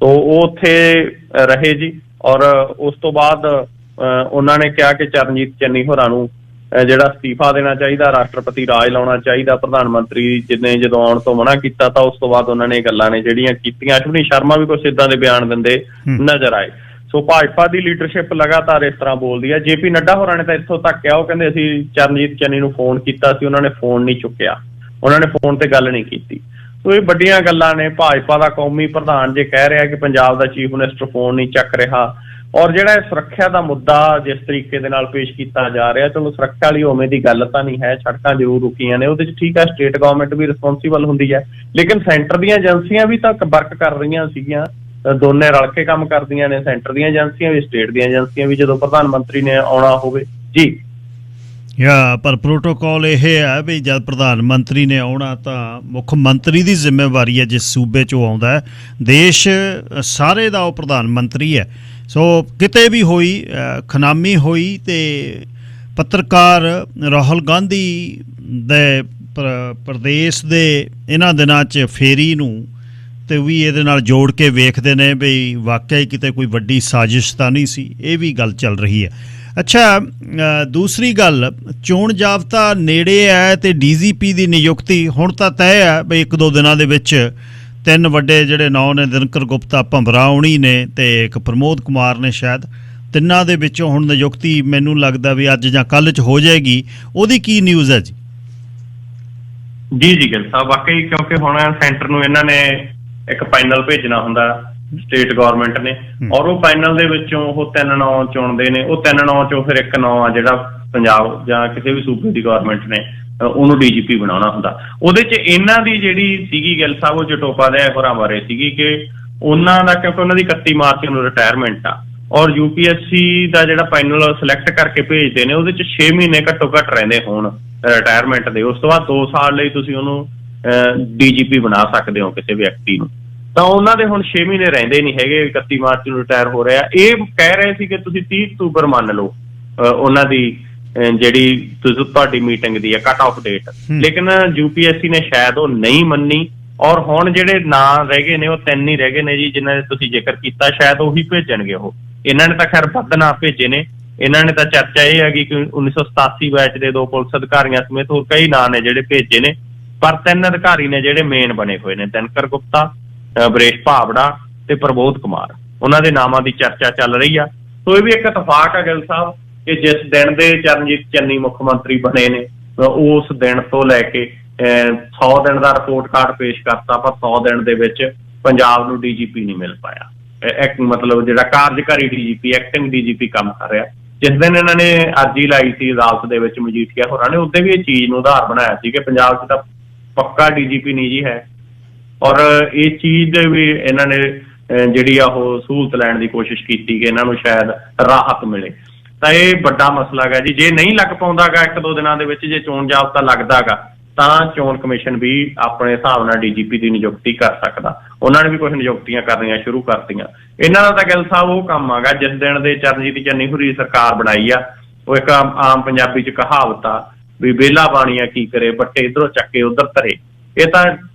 ਤੋ ਉਹ ਉੱਥੇ ਰਹੇ ਜੀ। ਔਰ ਉਸ ਤੋਂ ਬਾਅਦ ਉਹਨਾਂ ਨੇ ਕਿਹਾ ਕਿ ਚਰਨਜੀਤ ਚੰਨੀ ਹੋਰਾਂ ਨੂੰ ਜਿਹੜਾ ਅਸਤੀਫਾ ਦੇਣਾ ਚਾਹੀਦਾ, ਰਾਸ਼ਟਰਪਤੀ ਰਾਜ ਲਾਉਣਾ ਚਾਹੀਦਾ। ਪ੍ਰਧਾਨ ਮੰਤਰੀ ਨੇ ਜਦੋਂ ਆਉਣ ਤੋਂ ਮਨਾ ਕੀਤਾ ਤਾਂ ਉਸ ਤੋਂ ਬਾਅਦ ਉਹਨਾਂ ਨੇ ਗੱਲਾਂ ਨੇ ਜਿਹੜੀਆਂ ਕੀਤੀਆਂ। ਅਸ਼ਵਨੀ ਸ਼ਰਮਾ ਵੀ ਕੁਛ ਏਦਾਂ ਦੇ ਬਿਆਨ ਦਿੰਦੇ ਨਜ਼ਰ ਆਏ। ਸੋ ਭਾਜਪਾ ਦੀ ਲੀਡਰਸ਼ਿਪ ਲਗਾਤਾਰ ਇਸ ਤਰ੍ਹਾਂ ਬੋਲਦੀ ਹੈ। JP ਨੱਡਾ ਹੋਰਾਂ ਨੇ ਤਾਂ ਇੱਥੋਂ ਤੱਕ ਕਿਹਾ, ਉਹ ਕਹਿੰਦੇ ਅਸੀਂ ਚਰਨਜੀਤ ਚੰਨੀ ਨੂੰ ਫੋਨ ਕੀਤਾ ਸੀ, ਉਹਨਾਂ ਨੇ ਫੋਨ ਨਹੀਂ ਚੁੱਕਿਆ, ਉਹਨਾਂ ਨੇ ਫੋਨ ਤੇ ਗੱਲ ਨਹੀਂ ਕੀਤੀ। ਸੋ ਇਹ ਵੱਡੀਆਂ ਗੱਲਾਂ ਨੇ। ਭਾਜਪਾ ਦਾ ਕੌਮੀ ਪ੍ਰਧਾਨ ਜੇ ਕਹਿ ਰਿਹਾ ਕਿ ਪੰਜਾਬ ਦਾ ਚੀਫ ਮਿਨਿਸਟਰ ਫੋਨ ਨਹੀਂ ਚੱਕ ਰਿਹਾ, ਔਰ ਜਿਹੜਾ ਇਹ ਸੁਰੱਖਿਆ ਦਾ ਮੁੱਦਾ ਜਿਸ ਤਰੀਕੇ ਦੇ ਨਾਲ ਪੇਸ਼ ਕੀਤਾ ਜਾ ਰਿਹਾ, ਚਲੋ ਸੁਰੱਖਿਆ ਵਾਲੀ ਉਵੇਂ ਦੀ ਗੱਲ ਤਾਂ ਨਹੀਂ ਹੈ, ਸੜਕਾਂ ਜ਼ਰੂਰ ਰੁਕੀਆਂ ਨੇ, ਉਹਦੇ 'ਚ ਠੀਕ ਹੈ, ਸਟੇਟ ਗਵਰਨਮੈਂਟ ਵੀ ਰਿਸਪੌਂਸੀਬਲ ਹੁੰਦੀ ਹੈ, ਲੇਕਿਨ ਸੈਂਟਰ ਦੀਆਂ ਏਜੰਸੀਆਂ ਵੀ ਤਾਂ ਵਰਕ ਕਰ ਰਹੀਆਂ ਸੀਗੀਆਂ, ਦੋਨੇ ਰਲ ਕੇ ਕੰਮ ਕਰਦੀਆਂ ਨੇ, ਸੈਂਟਰ ਦੀਆਂ ਏਜੰਸੀਆਂ ਵੀ, ਸਟੇਟ ਦੀਆਂ ਏਜੰਸੀਆਂ ਵੀ, ਜਦੋਂ ਪ੍ਰਧਾਨ ਮੰਤਰੀ ਨੇ ਆਉਣਾ ਹੋਵੇ ਜੀ। ਪਰ ਪ੍ਰੋਟੋਕਾਲ ਇਹ ਹੈ ਵੀ ਜਦ ਪ੍ਰਧਾਨ ਮੰਤਰੀ ਨੇ ਆਉਣਾ ਤਾਂ ਮੁੱਖ ਮੰਤਰੀ ਦੀ ਜ਼ਿੰਮੇਵਾਰੀ ਹੈ, ਜਿਸ ਸੂਬੇ 'ਚੋਂ ਆਉਂਦਾ ਹੈ, ਦੇਸ਼ ਸਾਰੇ ਦਾ ਉਹ ਪ੍ਰਧਾਨ ਮੰਤਰੀ ਹੈ। ਸੋ ਕਿਤੇ ਵੀ ਹੋਈ ਖਨਾਮੀ ਹੋਈ ਤੇ ਪੱਤਰਕਾਰ ਰਾਹੁਲ ਗਾਂਧੀ ਦੇ ਪ੍ਰਦੇਸ਼ ਦੇ ਇਹਨਾਂ ਦਿਨਾਂ 'ਚ ਫੇਰੀ ਨੂੰ ਤੇ ਵੀ ਇਹਦੇ ਨਾਲ ਜੋੜ ਕੇ ਵੇਖਦੇ ਨੇ ਵੀ ਵਾਕਿਆ ਹੀ ਕਿਤੇ ਕੋਈ ਵੱਡੀ ਸਾਜ਼ਿਸ਼ ਤਾਂ ਨਹੀਂ ਸੀ। ਇਹ ਵੀ ਗੱਲ ਚੱਲ ਰਹੀ ਹੈ। ਅੱਛਾ, ਦੂਸਰੀ ਗੱਲ, ਚੋਣ ਜਾਬਤਾ ਨੇੜੇ ਹੈ ਤੇ DGP ਦੀ ਨਿਯੁਕਤੀ ਹੁਣ ਤਾਂ ਤੈਅ ਹੈ ਵੀ 1-2 ਦਿਨਾਂ ਦੇ ਵਿੱਚ 3 ਵੱਡੇ ਜਿਹੜੇ ਨਾਂ ਨੇ, ਦਿਨਕਰ ਗੁਪਤਾ, ਭੰਵਰਾ ਹੋਣੀ ਨੇ ਤੇ ਇੱਕ ਪ੍ਰਮੋਦ ਕੁਮਾਰ ਨੇ, ਸ਼ਾਇਦ ਤਿੰਨਾਂ ਦੇ ਵਿੱਚੋਂ ਹੁਣ ਨਿਯੁਕਤੀ ਮੈਨੂੰ ਲੱਗਦਾ ਵੀ ਅੱਜ ਜਾਂ ਕੱਲ੍ਹ 'ਚ ਹੋ ਜਾਏਗੀ। ਉਹਦੀ ਕੀ ਨਿਊਜ਼ ਹੈ ਜੀ? ਜੀ ਗਿੱਲ ਸਾਹਿਬ, ਵਾਕਈ ਕਿਉਂਕਿ ਹੁਣ ਸੈਂਟਰ ਨੂੰ ਇਹਨਾਂ ਨੇ ਇੱਕ ਪੈਨਲ ਭੇਜਣਾ ਹੁੰਦਾ ਸਟੇਟ ਗਵਰਨਮੈਂਟ ਨੇ, ਔਰ ਉਹ ਪੈਨਲ ਦੇ ਵਿੱਚੋਂ ਉਹ 3 ਨਾਂ ਚੁਣਦੇ ਨੇ। ਉਹ 3 ਨਾਂ ਚੋਂ ਫਿਰ ਇੱਕ ਨਾਂ ਆ ਜਿਹੜਾ ਪੰਜਾਬ ਜਾਂ ਕਿਸੇ ਵੀ ਸੂਬੇ ਦੀ ਗਵਰਨਮੈਂਟ ਨੇ ਉਹਨੂੰ DGP ਬਣਾਉਣਾ ਹੁੰਦਾ। ਉਹਦੇ 'ਚ ਇਹਨਾਂ ਦੀ ਜਿਹੜੀ ਸੀਗੀ ਗਿੱਲ ਸਾਹਿਬ, ਉਹ ਜਟੋਪਾ ਦੇ ਹੋਰਾਂ ਬਾਰੇ ਸੀਗੀ ਕਿ ਉਹਨਾਂ ਦਾ, ਕਿਉਂਕਿ ਉਹਨਾਂ ਦੀ 31 ਮਾਰਚ ਨੂੰ ਰਿਟਾਇਰਮੈਂਟ ਆ, ਔਰ UPSC ਦਾ ਜਿਹੜਾ ਪੈਨਲ ਸਿਲੈਕਟ ਕਰਕੇ ਭੇਜਦੇ ਨੇ ਉਹਦੇ 'ਚ 6 ਮਹੀਨੇ ਘੱਟੋ ਘੱਟ ਰਹਿੰਦੇ ਹੋਣ ਰਿਟਾਇਰਮੈਂਟ ਦੇ। ਉਸ ਤੋਂ ਬਾਅਦ 2 ਸਾਲ ਲਈ ਤੁਸੀਂ ਉਹਨੂੰ DGP ਬਣਾ ਸਕਦੇ ਹੋ ਕਿਸੇ ਵਿਅਕਤੀ ਨੂੰ। ਤਾਂ ਉਹਨਾਂ ਦੇ ਹੁਣ 6 ਮਹੀਨੇ ਰਹਿੰਦੇ ਨਹੀਂ ਹੈਗੇ, 31 ਮਾਰਚ ਨੂੰ ਰਿਟਾਇਰ ਹੋ ਰਿਹਾ। ਇਹ ਕਹਿ ਰਹੇ ਸੀ ਕਿ ਤੁਸੀਂ 30 ਅਕਤੂਬਰ ਮੰਨ ਲਓ ਉਹਨਾਂ ਦੀ ਜਿਹੜੀ ਤੁਹਾਡੀ ਮੀਟਿੰਗ ਦੀ ਹੈ ਕੱਟ ਆਫ ਡੇਟ, ਲੇਕਿਨ UPSC ਨੇ ਸ਼ਾਇਦ ਉਹ ਨਹੀਂ ਮੰਨੀ। ਔਰ ਹੁਣ ਜਿਹੜੇ ਨਾਂ ਰਹਿ ਗਏ ਨੇ ਉਹ 3 ਹੀ ਰਹਿ ਗਏ ਨੇ ਜੀ, ਜਿਨ੍ਹਾਂ ਦੇ ਤੁਸੀਂ ਜ਼ਿਕਰ ਕੀਤਾ, ਸ਼ਾਇਦ ਉਹੀ ਭੇਜਣਗੇ ਉਹ। ਇਹਨਾਂ ਨੇ ਤਾਂ ਖੈਰ ਵੱਧ ਨਾਂ ਭੇਜੇ ਨੇ। ਇਹਨਾਂ ਨੇ ਤਾਂ ਚਰਚਾ ਇਹ ਹੈਗੀ ਕਿ 1987 ਬੈਚ ਦੇ 2 ਪੁਲਿਸ ਅਧਿਕਾਰੀਆਂ ਸਮੇਤ ਹੋਰ ਕਈ ਨਾਂ ਨੇ ਜਿਹੜੇ ਭੇਜੇ ਨੇ, ਪਰ 3 ਅਧਿਕਾਰੀ ਨੇ ਜਿਹੜੇ ਮੇਨ ਬਣੇ ਹੋਏ ਨੇ, ਦਿਨਕਰ ਗੁਪਤਾ, ਬ੍ਰੇਸ਼ ਭਾਵੜਾ ਤੇ ਪ੍ਰਬੋਧ ਕੁਮਾਰ, ਉਹਨਾਂ ਦੇ ਨਾਮਾਂ ਦੀ ਚਰਚਾ ਚੱਲ ਰਹੀ ਆ। ਸੋ ਇਹ ਵੀ ਇੱਕ ਇਤਫਾਕ ਆ ਗਿੱਲ ਸਾਹਿਬ ਕਿ ਜਿਸ ਦਿਨ ਦੇ ਚਰਨਜੀਤ ਚੰਨੀ ਮੁੱਖ ਮੰਤਰੀ ਬਣੇ ਨੇ ਉਸ ਦਿਨ ਤੋਂ ਲੈ ਕੇ 100 ਦਿਨ ਦਾ ਰਿਪੋਰਟ ਕਾਰਡ ਪੇਸ਼ ਕਰਤਾ, ਪਰ 100 ਦਿਨ ਦੇ ਵਿੱਚ ਪੰਜਾਬ ਨੂੰ DGP ਨਹੀਂ ਮਿਲ ਪਾਇਆ। ਇੱਕ ਮਤਲਬ ਜਿਹੜਾ ਕਾਰਜਕਾਰੀ DGP, ਐਕਟਿੰਗ DGP ਕੰਮ ਕਰ ਰਿਹਾ। ਜਿਸ ਦਿਨ ਇਹਨਾਂ ਨੇ ਅਰਜੀ ਲਾਈ ਸੀ ਅਦਾਲਤ ਦੇ ਵਿੱਚ ਮਜੀਠੀਆ ਹੋਰਾਂ ਨੇ, ਉਦੋਂ ਵੀ ਇਹ ਚੀਜ਼ ਨੂੰ ਉਦਾਹਰ ਬਣਾਇਆ ਸੀ ਕਿ ਪੰਜਾਬ 'ਚ ਤਾਂ ਪੱਕਾ DGP ਨਹੀਂ ਜੀ ਹੈ। ਔਰ ਇਹ ਚੀਜ਼ ਦੇ ਵੀ ਇਹਨਾਂ ਨੇ ਜਿਹੜੀ ਆ ਉਹ ਸਹੂਲਤ ਲੈਣ ਦੀ ਕੋਸ਼ਿਸ਼ ਕੀਤੀ ਕਿ ਇਹਨਾਂ ਨੂੰ ਸ਼ਾਇਦ ਰਾਹਤ ਮਿਲੇ। ਤਾਂ ਇਹ ਵੱਡਾ ਮਸਲਾ ਹੈਗਾ ਜੀ। ਜੇ ਨਹੀਂ ਲੱਗ ਪਾਉਂਦਾ ਗਾ 1-2 ਦਿਨਾਂ ਦੇ ਵਿੱਚ, ਜੇ ਚੋਣ ਜਾਬਤਾ ਲੱਗਦਾ ਗਾ, ਤਾਂ ਚੋਣ ਕਮਿਸ਼ਨ ਵੀ ਆਪਣੇ ਹਿਸਾਬ ਨਾਲ DGP ਦੀ ਨਿਯੁਕਤੀ ਕਰ ਸਕਦਾ। ਉਹਨਾਂ ਨੇ ਵੀ ਕੁਝ ਨਿਯੁਕਤੀਆਂ ਕਰਨੀਆਂ ਸ਼ੁਰੂ ਕਰਤੀਆਂ। ਇਹਨਾਂ ਦਾ ਤਾਂ ਗਿੱਲ ਸਾਹਿਬ ਉਹ ਕੰਮ ਹੈਗਾ ਜਿਸ ਦਿਨ ਦੇ ਚਰਨਜੀਤ ਚੰਨੀ ਹੋਰੀ ਸਰਕਾਰ ਬਣਾਈ ਆ, ਉਹ ਇੱਕ ਆਮ ਪੰਜਾਬੀ 'ਚ ਕਹਾਵਤ ਆ ਵੀ ਵਿਹਲਾ ਬਾਣੀਆ ਕੀ ਕਰੇ, ਬੱਟੇ ਇੱਧਰੋਂ ਚੱਕੇ ਉੱਧਰ ਧਰੇ। ਇਹ ਤਾਂ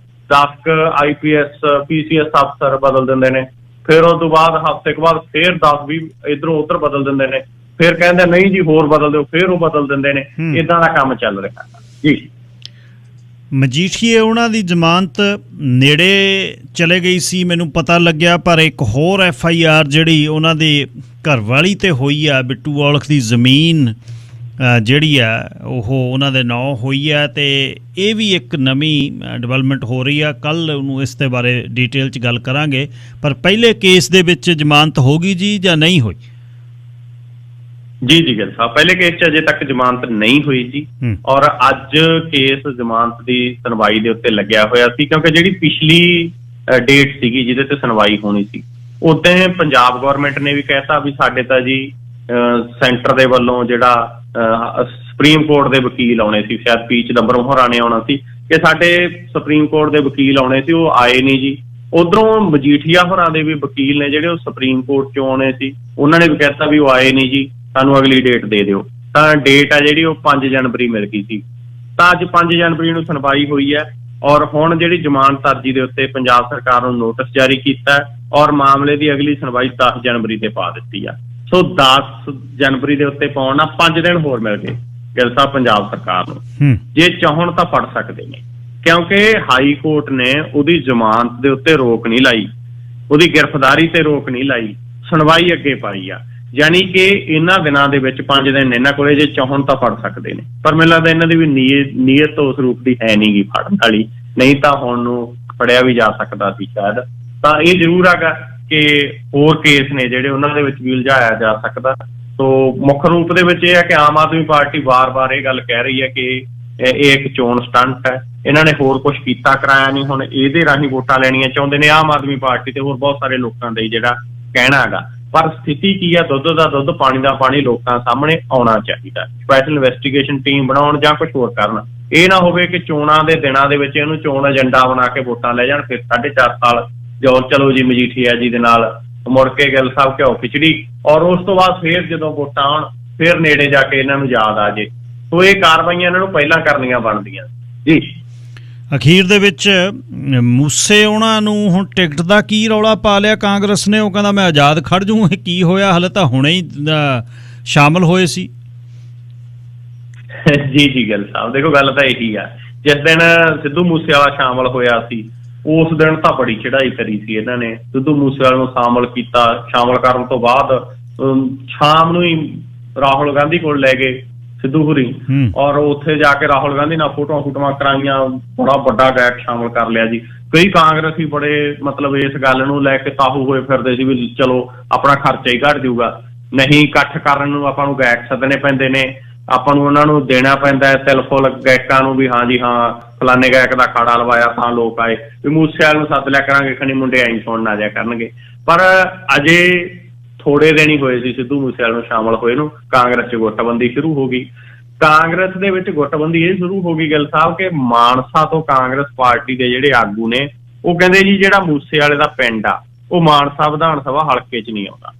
10 IPS PCS ਅਫਸਰ ਬਦਲ ਦਿੰਦੇ ਨੇ, ਫਿਰ ਉਸ ਤੋਂ ਬਾਅਦ ਹਫ਼ਤੇ ਕੁ ਬਾਅਦ ਫਿਰ 10-20 ਇੱਧਰੋਂ ਉੱਧਰ ਬਦਲ ਦਿੰਦੇ ਨੇ, ਫਿਰ ਕਹਿੰਦੇ ਨਹੀਂ ਜੀ ਹੋਰ ਬਦਲ ਦਿਓ, ਫਿਰ ਉਹ ਬਦਲ ਦਿੰਦੇ ਨੇ। ਏਦਾਂ ਦਾ ਕੰਮ ਚੱਲ ਰਿਹਾ ਜੀ। ਮਜੀਠੀਏ ਉਹਨਾਂ ਦੀ ਜ਼ਮਾਨਤ ਨੇੜੇ ਚਲੇ ਗਈ ਸੀ ਮੈਨੂੰ ਪਤਾ ਲੱਗਿਆ, ਪਰ ਇੱਕ ਹੋਰ FIR ਜਿਹੜੀ ਉਹਨਾਂ ਦੇ ਘਰਵਾਲੀ ਤੇ ਹੋਈ ਆ, ਬਿੱਟੂ ਔਲਖ ਦੀ ਜ਼ਮੀਨ ਜਿਹੜੀ ਆ ਉਹ ਉਹਨਾਂ ਦੇ ਨਾਂ ਹੋਈ ਆ, ਤੇ ਇਹ ਵੀ ਇੱਕ ਨਵੀਂ ਡਿਵੈਲਪਮੈਂਟ ਹੋ ਰਹੀ ਆ। ਕੱਲ੍ਹ ਉਹਨੂੰ ਇਸ ਦੇ ਬਾਰੇ ਡਿਟੇਲ 'ਚ ਗੱਲ ਕਰਾਂਗੇ, ਪਰ ਪਹਿਲੇ ਕੇਸ ਦੇ ਵਿੱਚ ਜ਼ਮਾਨਤ ਹੋ ਗਈ ਜੀ ਜਾਂ ਨਹੀਂ ਹੋਈ? ਜੀ ਗਿੱਲ ਸਾਹਿਬ, ਪਹਿਲੇ ਕੇਸ 'ਚ ਅਜੇ ਤੱਕ ਜ਼ਮਾਨਤ ਨਹੀਂ ਹੋਈ ਜੀ। ਔਰ ਅੱਜ ਕੇਸ ਜ਼ਮਾਨਤ ਦੀ ਸੁਣਵਾਈ ਦੇ ਉੱਤੇ ਲੱਗਿਆ ਹੋਇਆ ਸੀ, ਕਿਉਂਕਿ ਜਿਹੜੀ ਪਿਛਲੀ ਡੇਟ ਸੀਗੀ ਜਿਹਦੇ ਤੇ ਸੁਣਵਾਈ ਹੋਣੀ ਸੀ, ਉਦੋਂ ਪੰਜਾਬ ਗੌਰਮੈਂਟ ਨੇ ਵੀ ਕਹਿਤਾ ਵੀ ਸਾਡੇ ਤਾਂ ਜੀ ਸੈਂਟਰ ਦੇ ਵੱਲੋਂ ਜਿਹੜਾ ਸੁਪਰੀਮ ਕੋਰਟ ਦੇ ਵਕੀਲ ਆਉਣੇ ਸੀ, ਸ਼ਾਇਦ P ਚਿਦੰਬਰਮ ਹੋਰਾਂ ਨੇ ਆਉਣਾ ਸੀ, ਕਿ ਸਾਡੇ ਸੁਪਰੀਮ ਕੋਰਟ ਦੇ ਵਕੀਲ ਆਉਣੇ ਸੀ, ਉਹ ਆਏ ਨਹੀਂ ਜੀ। ਉਧਰੋਂ ਮਜੀਠੀਆ ਹੋਰਾਂ ਦੇ ਵੀ ਵਕੀਲ ਨੇ ਜਿਹੜੇ ਉਹ ਸੁਪਰੀਮ ਕੋਰਟ 'ਚੋਂ ਆਉਣੇ ਸੀ, ਉਹਨਾਂ ਨੇ ਵੀ ਕਹਿਤਾ ਵੀ ਉਹ ਆਏ ਨਹੀਂ ਜੀ, ਸਾਨੂੰ ਅਗਲੀ ਡੇਟ ਦੇ ਦਿਓ। ਤਾਂ ਡੇਟ ਆ ਜਿਹੜੀ ਉਹ 5 ਜਨਵਰੀ ਮਿਲ ਗਈ ਸੀ। ਤਾਂ ਅੱਜ 5 ਜਨਵਰੀ ਨੂੰ ਸੁਣਵਾਈ ਹੋਈ ਹੈ, ਔਰ ਹੁਣ ਜਿਹੜੀ ਜ਼ਮਾਨਤ ਅਰਜੀ ਦੇ ਉੱਤੇ ਪੰਜਾਬ ਸਰਕਾਰ ਨੂੰ ਨੋਟਿਸ ਜਾਰੀ ਕੀਤਾ, ਔਰ ਮਾਮਲੇ ਦੀ ਅਗਲੀ ਸੁਣਵਾਈ 10 ਜਨਵਰੀ ਤੇ ਪਾ ਦਿੱਤੀ ਆ। ਸੋ 10 ਜਨਵਰੀ ਦੇ ਉੱਤੇ ਪਾਉਣ ਨਾਲ 5 ਦਿਨ ਹੋਰ ਮਿਲ ਗਏ ਗਿੱਲ ਸਾਹਿਬ ਪੰਜਾਬ ਸਰਕਾਰ ਨੂੰ। ਜੇ ਚਾਹਣ ਤਾਂ ਪੜ ਸਕਦੇ ਨੇ, ਕਿਉਂਕਿ ਹਾਈ ਕੋਰਟ ਨੇ ਉਹਦੀ ਜ਼ਮਾਨਤ ਦੇ ਉੱਤੇ ਰੋਕ ਨਹੀਂ ਲਾਈ, ਉਹਦੀ ਗ੍ਰਿਫਤਾਰੀ ਤੇ ਰੋਕ ਨਹੀਂ ਲਾਈ, ਸੁਣਵਾਈ ਅੱਗੇ ਪਾਈ ਆ। ਯਾਨੀ ਕਿ ਇਹਨਾਂ ਦਿਨਾਂ ਦੇ ਵਿੱਚ 5 ਦਿਨ ਇਹਨਾਂ ਕੋਲੇ ਜੇ ਚਾਹਣ ਤਾਂ ਫੜ ਸਕਦੇ ਨੇ। ਪਰ ਮੈਨੂੰ ਲੱਗਦਾ ਇਹਨਾਂ ਦੀ ਵੀ ਨੀਅਤ ਉਸ ਰੂਪ ਦੀ ਹੈ ਨਹੀਂ ਗੀ ਫੜਨ ਵਾਲੀ, ਨਹੀਂ ਤਾਂ ਹੁਣ ਨੂੰ ਫੜਿਆ ਵੀ ਜਾ ਸਕਦਾ ਸੀ ਸ਼ਾਇਦ। ਤਾਂ ਇਹ ਜ਼ਰੂਰ ਹੈਗਾ ਕਿ ਹੋਰ ਕੇਸ ਨੇ ਜਿਹੜੇ ਉਹਨਾਂ ਦੇ ਵਿੱਚ ਵੀ ਉਲਝਾਇਆ ਜਾ ਸਕਦਾ। ਸੋ ਮੁੱਖ ਰੂਪ ਦੇ ਵਿੱਚ ਇਹ ਹੈ ਕਿ ਆਮ ਆਦਮੀ ਪਾਰਟੀ ਵਾਰ-ਵਾਰ ਇਹ ਗੱਲ ਕਹਿ ਰਹੀ ਹੈ ਕਿ ਇਹ ਇੱਕ ਚੋਣ ਸਟੰਟ ਹੈ, ਇਹਨਾਂ ਨੇ ਹੋਰ ਕੁਝ ਕੀਤਾ ਕਰਾਇਆ ਨਹੀਂ, ਹੁਣ ਇਹਦੇ ਰਾਹੀਂ ਵੋਟਾਂ ਲੈਣੀਆਂ ਚਾਹੁੰਦੇ ਨੇ ਆਮ ਆਦਮੀ ਪਾਰਟੀ ਤੇ ਹੋਰ ਬਹੁਤ ਸਾਰੇ ਲੋਕਾਂ ਦਾ ਜਿਹੜਾ ਕਹਿਣਾ ਹੈਗਾ। ਪਰ ਸਥਿਤੀ ਕੀ ਆ, ਦੁੱਧ ਦਾ ਦੁੱਧ ਪਾਣੀ ਦਾ ਪਾਣੀ ਲੋਕਾਂ ਸਾਹਮਣੇ ਆਉਣਾ ਚਾਹੀਦਾ। ਸਪੈਸ਼ਲ ਇਨਵੈਸਟੀਗੇਸ਼ਨ ਟੀਮ ਬਣਾਉਣ ਜਾਂ ਕੁਝ ਹੋਰ ਕਰਨ। ਇਹ ਨਾ ਹੋਵੇ ਕਿ ਚੋਣਾਂ ਦੇ ਦਿਨਾਂ ਦੇ ਵਿੱਚ ਇਹਨੂੰ ਚੋਣ ਏਜੰਡਾ ਬਣਾ ਕੇ ਵੋਟਾਂ ਲੈ ਜਾਣ, ਫਿਰ 4.5 ਸਾਲ ਜੋ ਚਲੋ ਜੀ ਮਜੀਠੀਆ ਜੀ ਦੇ ਨਾਲ ਮੁੜ ਕੇ ਗਿੱਲ ਸਾਹਿਬ ਘਿਓ ਖਿਚੜੀ, ਔਰ ਉਸ ਤੋਂ ਬਾਅਦ ਫਿਰ ਜਦੋਂ ਵੋਟਾਂ ਆਉਣ ਫਿਰ ਨੇੜੇ ਜਾ ਕੇ ਇਹਨਾਂ ਨੂੰ ਯਾਦ ਆ ਜੇ। ਸੋ ਇਹ ਕਾਰਵਾਈਆਂ ਇਹਨਾਂ ਨੂੰ ਪਹਿਲਾਂ ਕਰਨੀਆਂ ਬਣਦੀਆਂ ਜੀ। ਅਖੀਰ ਦੇ ਵਿੱਚ ਮੂਸੇ ਉਹਨਾਂ ਨੂੰ ਹੁਣ ਟਿਕਟ ਦਾ ਕੀ ਰੌਲਾ ਪਾ ਲਿਆ ਕਾਂਗਰਸ ਨੇ? ਉਹ ਕਹਿੰਦਾ ਮੈਂ ਆਜ਼ਾਦ ਖੜ ਜੂ। ਇਹ ਕੀ ਹੋਇਆ? ਹਾਲੇ ਤਾਂ ਹੁਣੇ ਹੀ ਸ਼ਾਮਲ ਹੋਏ ਸੀ। ਜੀ ਗਿੱਲ ਸਾਹਿਬ, ਦੇਖੋ ਗੱਲ ਤਾਂ ਇਹੀ ਆ, ਜਿਸ ਦਿਨ ਸਿੱਧੂ ਮੂਸੇਵਾਲਾ ਸ਼ਾਮਲ ਹੋਇਆ ਸੀ ਉਸ ਦਿਨ ਤਾਂ ਬੜੀ ਚੜ੍ਹਾਈ ਕਰੀ ਸੀ ਇਹਨਾਂ ਨੇ। ਸਿੱਧੂ ਮੂਸੇਵਾਲੇ ਨੂੰ ਸ਼ਾਮਲ ਕੀਤਾ, ਸ਼ਾਮਲ ਕਰਨ ਤੋਂ ਬਾਅਦ ਸ਼ਾਮ ਨੂੰ ਹੀ ਰਾਹੁਲ ਗਾਂਧੀ ਕੋਲ ਲੈ ਗਏ ਸਿੱਧੂ ਹੋਰੀ, ਔਰ ਉੱਥੇ ਜਾ ਕੇ ਰਾਹੁਲ ਗਾਂਧੀ ਨਾਲ ਫੋਟੋਆਂ ਕਰਾਈਆਂ, ਬੜਾ ਵੱਡਾ ਗਾਇਕ ਸ਼ਾਮਲ ਕਰ ਲਿਆ ਜੀ। ਕਈ ਕਾਂਗਰਸੀ ਬੜੇ ਮਤਲਬ ਇਸ ਗੱਲ ਨੂੰ ਲੈ ਕੇ ਤਾਹੂ ਹੋਏ ਫਿਰਦੇ ਸੀ ਵੀ ਚਲੋ ਆਪਣਾ ਖਰਚਾ ਹੀ ਘੱਟ ਜਾਊਗਾ, ਨਹੀਂ ਇਕੱਠ ਕਰਨ ਨੂੰ ਆਪਾਂ ਨੂੰ ਗਾਇਕ ਸੱਦਣੇ ਪੈਂਦੇ ਨੇ, ਆਪਾਂ ਨੂੰ ਉਹਨਾਂ ਨੂੰ ਦੇਣਾ ਪੈਂਦਾ ਤਿਲਫੁਲ ਗਾਇਕਾਂ ਨੂੰ ਵੀ ਹਾਂ ਜੀ ਹਾਂ ਫਲਾਨੇ ਗਾਇਕ ਦਾ ਅਖਾੜਾ ਲਵਾਇਆ ਤਾਂ ਲੋਕ ਆਏ, ਵੀ ਮੂਸੇਵਾਲੇ ਨੂੰ ਸੱਦ ਲਿਆ ਕਰਾਂਗੇ ਖਣੀ ਮੁੰਡੇ ਐਂ ਸੁਣਨ ਆ ਜਾਇਆ ਕਰਨਗੇ। ਪਰ ਅਜੇ ਥੋੜੇ ਦਿਨ ਹੀ ਹੋਏ ਸੀ ਸਿੱਧੂ ਮੂਸੇਵਾਲੇ ਨੂੰ ਸ਼ਾਮਲ ਹੋਏ ਨੂੰ, ਕਾਂਗਰਸ 'ਚ ਗੁੱਟਬੰਦੀ ਸ਼ੁਰੂ ਹੋ ਗਈ। ਕਾਂਗਰਸ ਦੇ ਵਿੱਚ ਗੁੱਟਬੰਦੀ ਇਹ ਸ਼ੁਰੂ ਹੋ ਗਈ ਗਿੱਲ ਸਾਹਿਬ ਕਿ ਮਾਨਸਾ ਤੋਂ ਕਾਂਗਰਸ ਪਾਰਟੀ ਦੇ ਜਿਹੜੇ ਆਗੂ ਨੇ ਉਹ ਕਹਿੰਦੇ ਜੀ ਜਿਹੜਾ ਮੂਸੇਵਾਲੇ ਦਾ ਪਿੰਡ ਆ ਉਹ ਮਾਨਸਾ ਵਿਧਾਨ ਸਭਾ ਹਲਕੇ 'ਚ ਨਹੀਂ ਆਉਂਦਾ,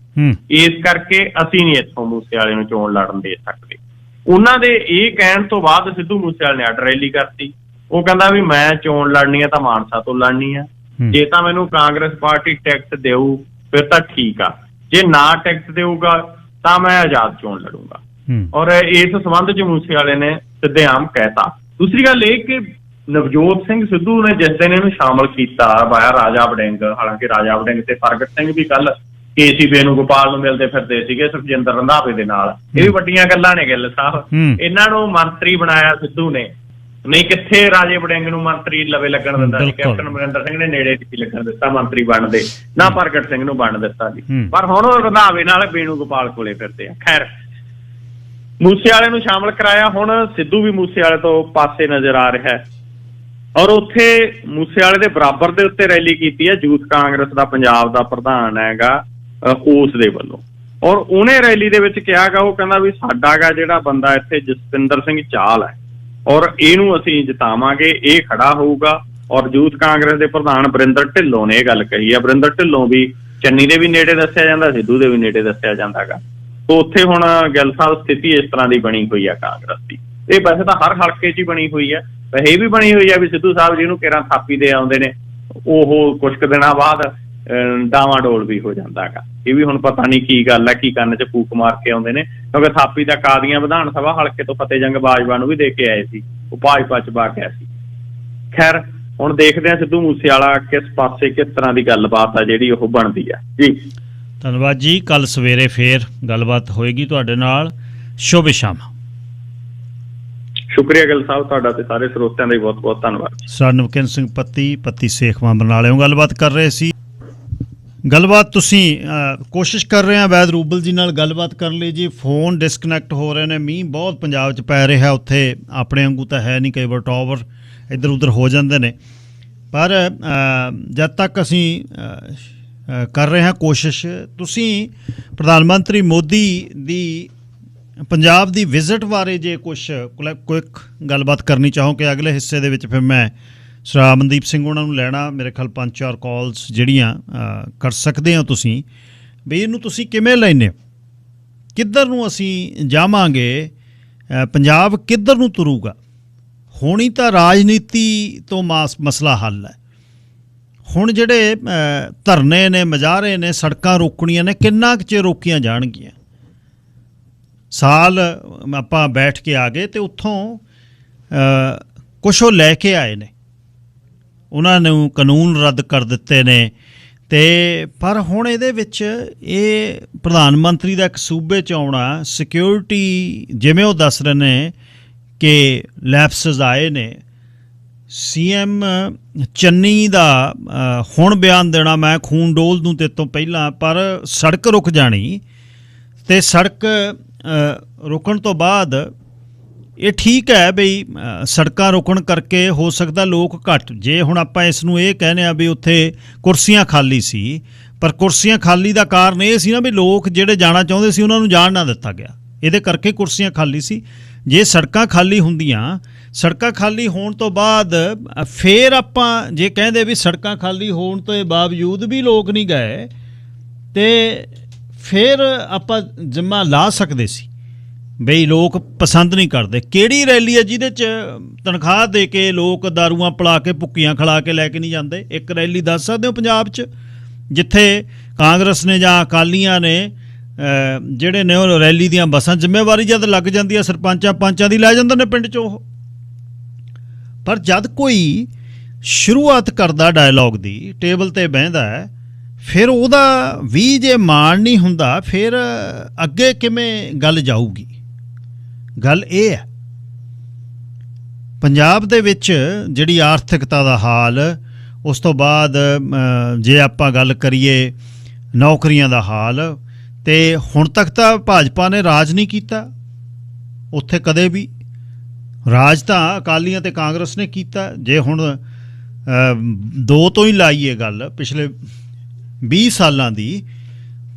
ਇਸ ਕਰਕੇ ਅਸੀਂ ਨਹੀਂ ਇੱਥੋਂ ਮੂਸੇਵਾਲੇ ਨੂੰ ਚੋਣ ਲੜਨ ਦੇ ਸਕਦੇ। ਉਹਨਾਂ ਦੇ ਇਹ ਕਹਿਣ ਤੋਂ ਬਾਅਦ ਸਿੱਧੂ ਮੂਸੇਵਾਲੇ ਨੇ ਅੱਡ ਰੈਲੀ ਕਰਤੀ। ਉਹ ਕਹਿੰਦਾ ਵੀ ਮੈਂ ਚੋਣ ਲੜਨੀ ਆ ਤਾਂ ਮਾਨਸਾ ਤੋਂ ਲੜਨੀ ਆ, ਜੇ ਤਾਂ ਮੈਨੂੰ ਕਾਂਗਰਸ ਪਾਰਟੀ ਟਿਕਟ ਦੇਊ ਫਿਰ ਤਾਂ ਠੀਕ ਆ, ਜੇ ਨਾ ਟਿਕਟ ਦੇਊਗਾ ਤਾਂ ਮੈਂ ਆਜ਼ਾਦ ਚੋਣ ਲੜੂੰਗਾ। ਔਰ ਇਸ ਸੰਬੰਧ ਚ ਮੂਸੇਵਾਲੇ ਨੇ ਸਿੱਧੇਆਮ ਕਹਿਤਾ। ਦੂਸਰੀ ਗੱਲ ਇਹ ਕਿ ਨਵਜੋਤ ਸਿੰਘ ਸਿੱਧੂ ਨੇ ਜਿਸ ਦਿਨ ਇਹਨੂੰ ਸ਼ਾਮਲ ਕੀਤਾ ਵਾਇਆ ਰਾਜਾ ਵੜਿੰਗ, ਹਾਲਾਂਕਿ ਰਾਜਾ ਵੜਿੰਗ ਤੇ ਪ੍ਰਗਟ ਸਿੰਘ ਵੀ ਕੱਲ ਕੇਸੀ ਵੇਣੂਗੋਪਾਲ ਨੂੰ ਮਿਲਦੇ ਫਿਰਦੇ ਸੀਗੇ ਸੁਖਜਿੰਦਰ ਰੰਧਾਵੇ ਦੇ ਨਾਲ, ਇਹ ਵੀ ਵੱਡੀਆਂ ਗੱਲਾਂ ਨੇ ਗਿੱਲ ਸਾਹਿਬ। ਇਹਨਾਂ ਨੂੰ ਮੰਤਰੀ ਬਣਾਇਆ ਸਿੱਧੂ ਨੇ, ਨਹੀਂ ਕਿੱਥੇ ਰਾਜੇ ਵੜਿੰਗ ਨੂੰ ਮੰਤਰੀ ਲਵੇ ਲੱਗਣ ਦਿੰਦਾ ਸੀ, ਕੈਪਟਨ ਅਮਰਿੰਦਰ ਸਿੰਘ ਨੇ ਨੇੜੇ ਨਹੀਂ ਲੱਗਣ ਦਿੱਤਾ ਮੰਤਰੀ ਬਣਦੇ, ਨਾ ਪ੍ਰਗਟ ਸਿੰਘ ਨੂੰ ਬਣ ਦਿੱਤਾ ਸੀ। ਪਰ ਹੁਣ ਉਹ ਰੰਧਾਵੇ ਨਾਲ ਵੇਣੂਗੋਪਾਲ ਕੋਲੇ ਫਿਰਦੇ ਆ। ਖੈਰ ਮੂਸੇਵਾਲੇ ਨੂੰ ਸ਼ਾਮਲ ਕਰਾਇਆ, ਹੁਣ ਸਿੱਧੂ ਵੀ ਮੂਸੇਵਾਲੇ ਤੋਂ ਪਾਸੇ ਨਜ਼ਰ ਆ ਰਿਹਾ ਹੈ। ਔਰ ਉੱਥੇ ਮੂਸੇਵਾਲੇ ਦੇ ਬਰਾਬਰ ਦੇ ਉੱਤੇ ਰੈਲੀ ਕੀਤੀ ਹੈ ਯੂਥ ਕਾਂਗਰਸ ਦਾ ਪੰਜਾਬ ਦਾ ਪ੍ਰਧਾਨ ਹੈਗਾ ਉਸ ਦੇ ਵੱਲੋਂ, ਔਰ ਉਹਨੇ ਰੈਲੀ ਦੇ ਵਿੱਚ ਕਿਹਾ ਗਾ, ਉਹ ਕਹਿੰਦਾ ਵੀ ਸਾਡਾ ਗਾ ਜਿਹੜਾ ਬੰਦਾ ਇੱਥੇ ਜਸਵਿੰਦਰ ਸਿੰਘ ਚਾਹਲ ਹੈ ਔਰ ਇਹਨੂੰ ਅਸੀਂ ਜਿਤਾਵਾਂਗੇ, ਇਹ ਖੜਾ ਹੋਊਗਾ। ਔਰ ਯੂਥ ਕਾਂਗਰਸ ਦੇ ਪ੍ਰਧਾਨ ਬਰਿੰਦਰ ਢਿੱਲੋਂ ਨੇ ਇਹ ਗੱਲ ਕਹੀ ਹੈ। ਬਰਿੰਦਰ ਢਿੱਲੋਂ ਵੀ ਚੰਨੀ ਦੇ ਵੀ ਨੇੜੇ ਦੱਸਿਆ ਜਾਂਦਾ, ਸਿੱਧੂ ਦੇ ਵੀ ਨੇੜੇ ਦੱਸਿਆ ਜਾਂਦਾ ਗਾ। ਤੋ ਉੱਥੇ ਹੁਣ ਗਿੱਲ ਸਾਹਿਬ ਸਥਿਤੀ ਇਸ ਤਰ੍ਹਾਂ ਦੀ ਬਣੀ ਹੋਈ ਆ ਕਾਂਗਰਸ ਦੀ। ਇਹ ਵੈਸੇ ਤਾਂ ਹਰ ਹਲਕੇ 'ਚ ਹੀ ਬਣੀ ਹੋਈ ਹੈ, ਵੈਸੇ ਇਹ ਵੀ ਬਣੀ ਹੋਈ ਹੈ ਵੀ ਸਿੱਧੂ ਸਾਹਿਬ ਜਿਹਨੂੰ ਕਿਰਾਂ ਥਾਪੀ ਦੇ ਆਉਂਦੇ ਨੇ ਉਹ ਕੁਛ ਕੁ ਦਿਨਾਂ ਬਾਅਦ ਡਾਵਾਂ ਡੋਲ ਵੀ ਹੋ ਜਾਂਦਾ ਗਾ। ਇਹ ਵੀ ਹੁਣ ਪਤਾ ਨਹੀਂ ਕੀ ਗੱਲ ਹੈ, ਕੀ ਕੰਨ 'ਚ ਫੂਕ ਮਾਰ ਕੇ ਆਉਂਦੇ ਨੇ, ਕਿਉਂਕਿ ਥਾਪੀ ਦਾ ਕਾਦੀਆਂ ਵਿਧਾਨ ਸਭਾ ਹਲਕੇ ਤੋਂ ਫਤਿਹ ਜੰਗ ਬਾਜਵਾ ਨੂੰ ਵੀ ਦੇ ਕੇ ਆਏ ਸੀ, ਉਹ ਭਾਜਪਾ 'ਚ ਪਾ ਗਿਆ ਸੀ। ਖੈਰ ਹੁਣ ਦੇਖਦੇ ਹਾਂ ਸਿੱਧੂ ਮੂਸੇਵਾਲਾ ਕਿਸ ਪਾਸੇ ਕਿਸ ਤਰ੍ਹਾਂ ਦੀ ਗੱਲਬਾਤ ਆ ਜਿਹੜੀ ਉਹ ਬਣਦੀ ਆ ਜੀ। ਧੰਨਵਾਦ ਜੀ, ਕੱਲ ਸਵੇਰੇ ਫੇਰ ਗੱਲਬਾਤ ਹੋਏਗੀ ਤੁਹਾਡੇ ਨਾਲ। ਸ਼ੁਭ ਸ਼ਾਮ। ਸ਼ੁਕਰੀਆ ਗਿੱਲ ਸਾਹਿਬ ਤੁਹਾਡਾ ਤੇ ਸਾਰੇ ਸਰੋਤਿਆਂ ਦਾ ਬਹੁਤ ਬਹੁਤ ਧੰਨਵਾਦ। ਸਰ ਨਵਕਿੰਨ ਸਿੰਘ ਪੱਤੀ ਸੇਖਵਾਂ ਬਰਨਾਲਿਓਂ ਗੱਲਬਾਤ ਕਰ ਰਹੇ ਸੀ। ਗੱਲਬਾਤ ਤੁਸੀਂ ਕੋਸ਼ਿਸ਼ ਕਰ ਰਹੇ ਹਾਂ ਵੈਦ ਰੂਬਲ ਜੀ ਨਾਲ ਗੱਲਬਾਤ ਕਰਨ ਲਈ ਜੀ। ਫੋਨ ਡਿਸਕਨੈਕਟ ਹੋ ਰਹੇ ਨੇ, ਮੀਂਹ ਬਹੁਤ ਪੰਜਾਬ 'ਚ ਪੈ ਰਿਹਾ, ਉੱਥੇ ਆਪਣੇ ਵਾਂਗੂ ਤਾਂ ਹੈ ਨਹੀਂ, ਕਈ ਵਾਰ ਟਾਵਰ ਇੱਧਰ ਉੱਧਰ ਹੋ ਜਾਂਦੇ ਨੇ। ਪਰ ਜਦ ਤੱਕ ਅਸੀਂ ਕਰ ਰਹੇ ਹਾਂ ਕੋਸ਼ਿਸ਼, ਤੁਸੀਂ ਪ੍ਰਧਾਨ ਮੰਤਰੀ ਮੋਦੀ ਦੀ ਪੰਜਾਬ ਦੀ ਵਿਜ਼ਿਟ ਬਾਰੇ ਜੇ ਕੁਛ ਕੁਇਕ ਗੱਲਬਾਤ ਕਰਨੀ ਚਾਹੋ ਕਿ ਅਗਲੇ ਹਿੱਸੇ ਦੇ ਵਿੱਚ ਫਿਰ ਮੈਂ ਸਰ ਅਮਨਦੀਪ ਸਿੰਘ ਉਹਨਾਂ ਨੂੰ ਲੈਣਾ, ਮੇਰੇ ਖਿਆਲ 5-4 ਕਾਲਸ ਜਿਹੜੀਆਂ ਕਰ ਸਕਦੇ ਹੋ ਤੁਸੀਂ, ਵੀ ਇਹਨੂੰ ਤੁਸੀਂ ਕਿਵੇਂ ਲੈਂਦੇ ਹੋ, ਕਿੱਧਰ ਨੂੰ ਅਸੀਂ ਜਾਵਾਂਗੇ, ਪੰਜਾਬ ਕਿੱਧਰ ਨੂੰ ਤੁਰੂਗਾ। ਹੋਣੀ ਤਾਂ ਰਾਜਨੀਤੀ ਤੋਂ ਮਸਲਾ ਹੱਲ ਹੈ। ਹੁਣ ਜਿਹੜੇ ਧਰਨੇ ਨੇ, ਮੁਜ਼ਾਹਰੇ ਨੇ, ਸੜਕਾਂ ਰੋਕਣੀਆਂ ਨੇ, ਕਿੰਨਾ ਕੁ ਚਿਰ ਰੋਕੀਆਂ ਜਾਣਗੀਆਂ। ਸਾਲ ਆਪਾਂ ਬੈਠ ਕੇ ਆ ਗਏ ਅਤੇ ਉੱਥੋਂ ਕੁਛ ਉਹ ਲੈ ਕੇ ਆਏ ਨੇ, ਉਹਨਾਂ ਨੂੰ ਕਾਨੂੰਨ ਰੱਦ ਕਰ ਦਿੱਤੇ ਨੇ। ਅਤੇ ਪਰ ਹੁਣ ਇਹਦੇ ਵਿੱਚ ਇਹ ਪ੍ਰਧਾਨ ਮੰਤਰੀ ਦਾ ਇੱਕ ਸੂਬੇ 'ਚ ਆਉਣਾ, ਸਿਕਿਉਰਿਟੀ ਜਿਵੇਂ ਉਹ ਦੱਸ ਰਹੇ ਨੇ ਕਿ ਲੈਪਸਸ ਆਏ ਨੇ। CM ਚੰਨੀ ਦਾ ਹੁਣ ਬਿਆਨ ਦੇਣਾ ਮੈਂ ਖੂਨ ਡੋਲ ਦੂੰ ਤੇ ਤੋਂ ਪਹਿਲਾਂ, ਪਰ ਸੜਕ ਰੁਕ ਜਾਣੀ ਅਤੇ ਸੜਕ ਰੁਕਣ ਤੋਂ ਬਾਅਦ ਇਹ ਠੀਕ ਹੈ ਬਈ ਸੜਕਾਂ ਰੁਕਣ ਕਰਕੇ ਹੋ ਸਕਦਾ ਲੋਕ ਘੱਟ, ਜੇ ਹੁਣ ਆਪਾਂ ਇਸ ਨੂੰ ਇਹ ਕਹਿੰਦੇ ਹਾਂ ਵੀ ਉੱਥੇ ਕੁਰਸੀਆਂ ਖਾਲੀ ਸੀ, ਪਰ ਕੁਰਸੀਆਂ ਖਾਲੀ ਦਾ ਕਾਰਨ ਇਹ ਸੀ ਨਾ ਵੀ ਲੋਕ ਜਿਹੜੇ ਜਾਣਾ ਚਾਹੁੰਦੇ ਸੀ ਉਹਨਾਂ ਨੂੰ ਜਾਣ ਨਾ ਦਿੱਤਾ ਗਿਆ, ਇਹਦੇ ਕਰਕੇ ਕੁਰਸੀਆਂ ਖਾਲੀ ਸੀ। ਜੇ ਸੜਕਾਂ ਖਾਲੀ ਹੁੰਦੀਆਂ, ਸੜਕਾਂ ਖਾਲੀ ਹੋਣ ਤੋਂ ਬਾਅਦ ਫਿਰ ਆਪਾਂ ਜੇ ਕਹਿੰਦੇ ਵੀ ਸੜਕਾਂ ਖਾਲੀ ਹੋਣ ਤੋਂ ਬਾਵਜੂਦ ਵੀ ਲੋਕ ਨਹੀਂ ਗਏ ਅਤੇ ਫਿਰ ਆਪਾਂ ਜ਼ਿੰਮਾ ਲਾ ਸਕਦੇ ਸੀ ਬਈ ਲੋਕ ਪਸੰਦ ਨਹੀਂ ਕਰਦੇ। ਕਿਹੜੀ ਰੈਲੀ ਹੈ ਜਿਹਦੇ 'ਚ ਤਨਖਾਹ ਦੇ ਕੇ ਲੋਕ ਦਾਰੂਆਂ ਪਿਲਾ ਕੇ ਭੁੱਕੀਆਂ ਖਿਲਾ ਕੇ ਲੈ ਕੇ ਨਹੀਂ ਜਾਂਦੇ? ਇੱਕ ਰੈਲੀ ਦੱਸ ਸਕਦੇ ਹੋ ਪੰਜਾਬ 'ਚ ਜਿੱਥੇ ਕਾਂਗਰਸ ਨੇ ਜਾਂ ਅਕਾਲੀਆਂ ਨੇ ਜਿਹੜੇ ਨੇ ਉਹ ਰੈਲੀ ਦੀਆਂ ਬੱਸਾਂ, ਜ਼ਿੰਮੇਵਾਰੀ ਜਦ ਲੱਗ ਜਾਂਦੀ ਹੈ ਸਰਪੰਚਾਂ ਪੰਚਾਂ ਦੀ ਲੈ ਜਾਂਦੇ ਨੇ ਪਿੰਡ 'ਚ ਉਹ। ਪਰ ਜਦ ਕੋਈ ਸ਼ੁਰੂਆਤ ਕਰਦਾ ਡਾਇਲੋਗ ਦੀ, ਟੇਬਲ 'ਤੇ ਬਹਿੰਦਾ ਹੈ, ਫਿਰ ਉਹਦਾ ਵੀ ਜੇ ਮਾਣ ਨਹੀਂ ਹੁੰਦਾ ਫਿਰ ਅੱਗੇ ਕਿਵੇਂ ਗੱਲ ਜਾਊਗੀ। ਗੱਲ ਇਹ ਹੈ ਪੰਜਾਬ ਦੇ ਵਿੱਚ ਜਿਹੜੀ ਆਰਥਿਕਤਾ ਦਾ ਹਾਲ, ਉਸ ਤੋਂ ਬਾਅਦ ਜੇ ਆਪਾਂ ਗੱਲ ਕਰੀਏ ਨੌਕਰੀਆਂ ਦਾ ਹਾਲ, ਅਤੇ ਹੁਣ ਤੱਕ ਤਾਂ ਭਾਜਪਾ ਨੇ ਰਾਜ ਨਹੀਂ ਕੀਤਾ ਉੱਥੇ ਕਦੇ ਵੀ। ਰਾਜ ਤਾਂ ਅਕਾਲੀਆਂ ਅਤੇ ਕਾਂਗਰਸ ਨੇ ਕੀਤਾ। ਜੇ ਹੁਣ 2 ਤੋਂ ਹੀ ਲਾਈਏ ਗੱਲ ਪਿਛਲੇ 20 ਸਾਲਾਂ ਦੀ,